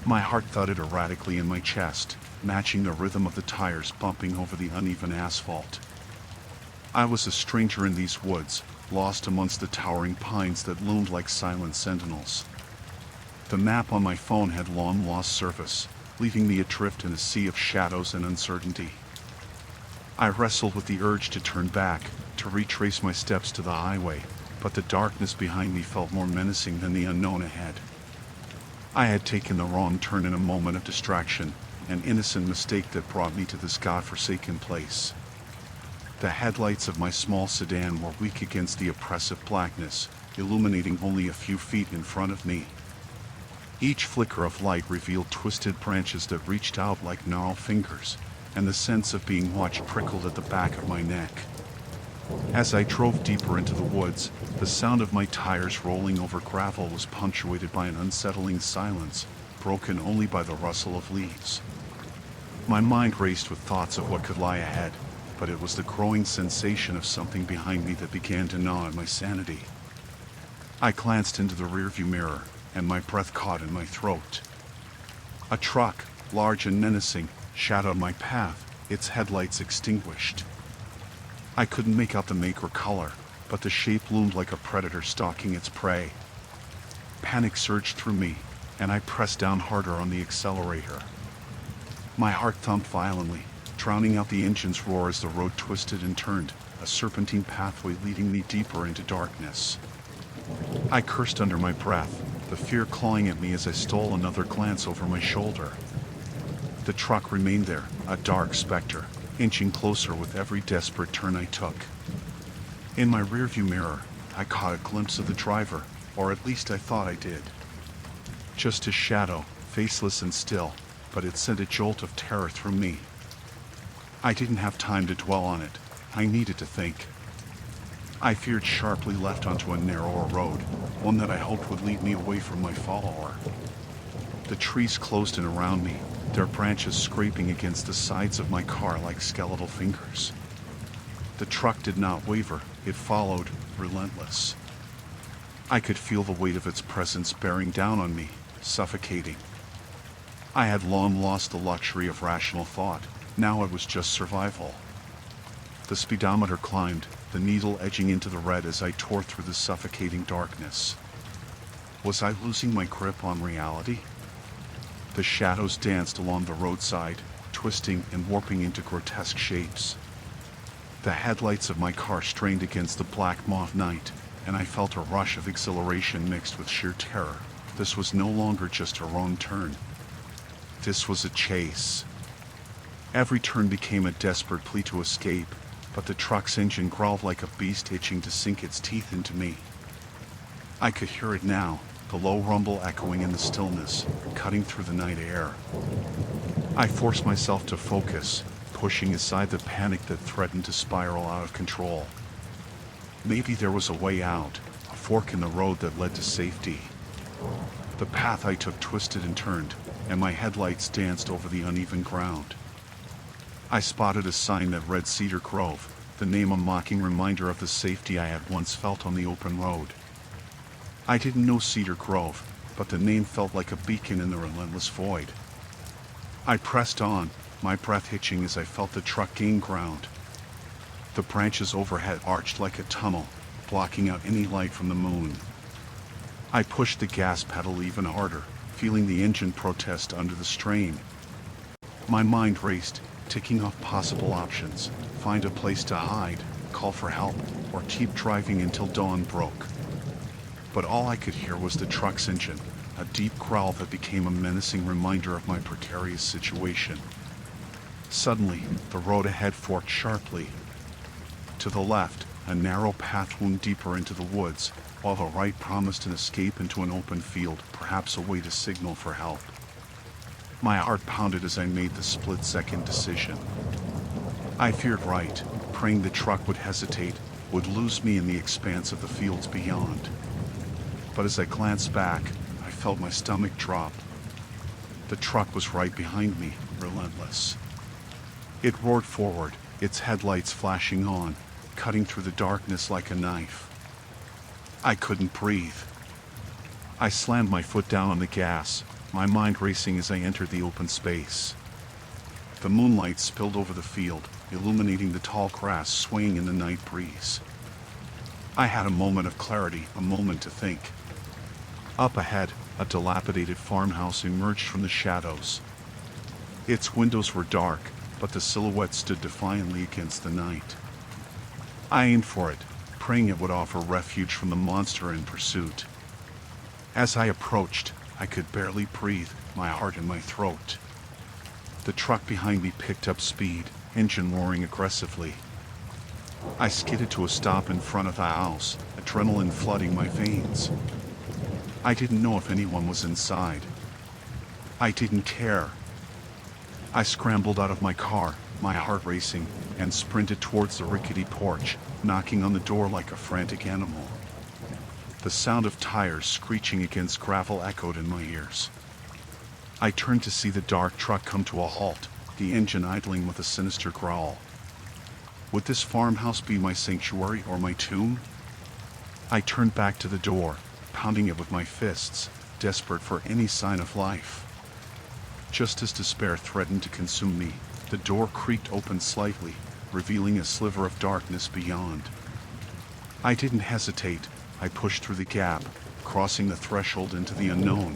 A: My heart thudded erratically in my chest, matching the rhythm of the tires bumping over the uneven asphalt. I was a stranger in these woods, lost amongst the towering pines that loomed like silent sentinels. The map on my phone had long lost service, leaving me adrift in a sea of shadows and uncertainty. I wrestled with the urge to turn back, to retrace my steps to the highway, but the darkness behind me felt more menacing than the unknown ahead. I had taken the wrong turn in a moment of distraction, an innocent mistake that brought me to this godforsaken place. The headlights of my small sedan were weak against the oppressive blackness, illuminating only a few feet in front of me. Each flicker of light revealed twisted branches that reached out like gnarled fingers, and the sense of being watched prickled at the back of my neck. As I drove deeper into the woods, the sound of my tires rolling over gravel was punctuated by an unsettling silence, broken only by the rustle of leaves. My mind raced with thoughts of what could lie ahead, but it was the growing sensation of something behind me that began to gnaw at my sanity. I glanced into the rearview mirror, and my breath caught in my throat. A truck, large and menacing, shadowed my path, its headlights extinguished. I couldn't make out the make or color, but the shape loomed like a predator stalking its prey. Panic surged through me, and I pressed down harder on the accelerator. My heart thumped violently, drowning out the engine's roar as the road twisted and turned, a serpentine pathway leading me deeper into darkness. I cursed under my breath, the fear clawing at me as I stole another glance over my shoulder. The truck remained there, a dark specter, inching closer with every desperate turn I took. In my rearview mirror, I caught a glimpse of the driver, or at least I thought I did. Just a shadow, faceless and still, but it sent a jolt of terror through me. I didn't have time to dwell on it. I needed to think. I veered sharply left onto a narrower road, one that I hoped would lead me away from my follower. The trees closed in around me, their branches scraping against the sides of my car like skeletal fingers. The truck did not waver, it followed, relentless. I could feel the weight of its presence bearing down on me, suffocating. I had long lost the luxury of rational thought, now it was just survival. The speedometer climbed, the needle edging into the red as I tore through the suffocating darkness. Was I losing my grip on reality? The shadows danced along the roadside, twisting and warping into grotesque shapes. The headlights of my car strained against the black moth night, and I felt a rush of exhilaration mixed with sheer terror. This was no longer just a wrong turn. This was a chase. Every turn became a desperate plea to escape, but the truck's engine growled like a beast itching to sink its teeth into me. I could hear it now, the low rumble echoing in the stillness, cutting through the night air. I forced myself to focus, pushing aside the panic that threatened to spiral out of control. Maybe there was a way out, a fork in the road that led to safety. The path I took twisted and turned, and my headlights danced over the uneven ground. I spotted a sign that read Cedar Grove, the name a mocking reminder of the safety I had once felt on the open road. I didn't know Cedar Grove, but the name felt like a beacon in the relentless void. I pressed on, my breath hitching as I felt the truck gain ground. The branches overhead arched like a tunnel, blocking out any light from the moon. I pushed the gas pedal even harder, feeling the engine protest under the strain. My mind raced, ticking off possible options: find a place to hide, call for help, or keep driving until dawn broke. But all I could hear was the truck's engine, a deep growl that became a menacing reminder of my precarious situation. Suddenly, the road ahead forked sharply. To the left, a narrow path wound deeper into the woods, while the right promised an escape into an open field, perhaps a way to signal for help. My heart pounded as I made the split-second decision. I feared right, praying the truck would hesitate, would lose me in the expanse of the fields beyond. But as I glanced back, I felt my stomach drop. The truck was right behind me, relentless. It roared forward, its headlights flashing on, cutting through the darkness like a knife. I couldn't breathe. I slammed my foot down on the gas, my mind racing as I entered the open space. The moonlight spilled over the field, illuminating the tall grass swaying in the night breeze. I had a moment of clarity, a moment to think. Up ahead, a dilapidated farmhouse emerged from the shadows. Its windows were dark, but the silhouette stood defiantly against the night. I aimed for it, praying it would offer refuge from the monster in pursuit. As I approached, I could barely breathe, my heart in my throat. The truck behind me picked up speed, engine roaring aggressively. I skidded to a stop in front of the house, adrenaline flooding my veins. I didn't know if anyone was inside. I didn't care. I scrambled out of my car, my heart racing, and sprinted towards the rickety porch, knocking on the door like a frantic animal. The sound of tires screeching against gravel echoed in my ears. I turned to see the dark truck come to a halt, the engine idling with a sinister growl. Would this farmhouse be my sanctuary or my tomb? I turned back to the door, pounding it with my fists, desperate for any sign of life. Just as despair threatened to consume me, the door creaked open slightly, revealing a sliver of darkness beyond. I didn't hesitate. I pushed through the gap, crossing the threshold into the unknown.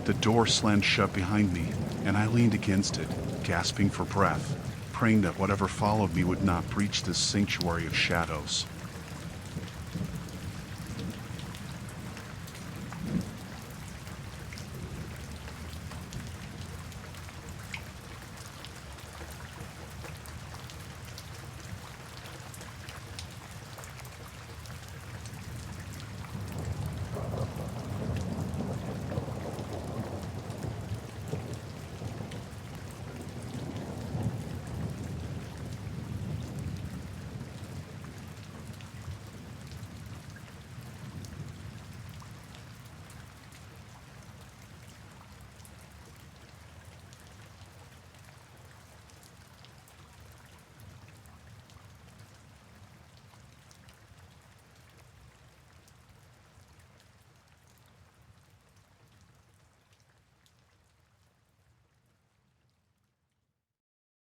A: The door slammed shut behind me, and I leaned against it, gasping for breath, praying that whatever followed me would not breach this sanctuary of shadows.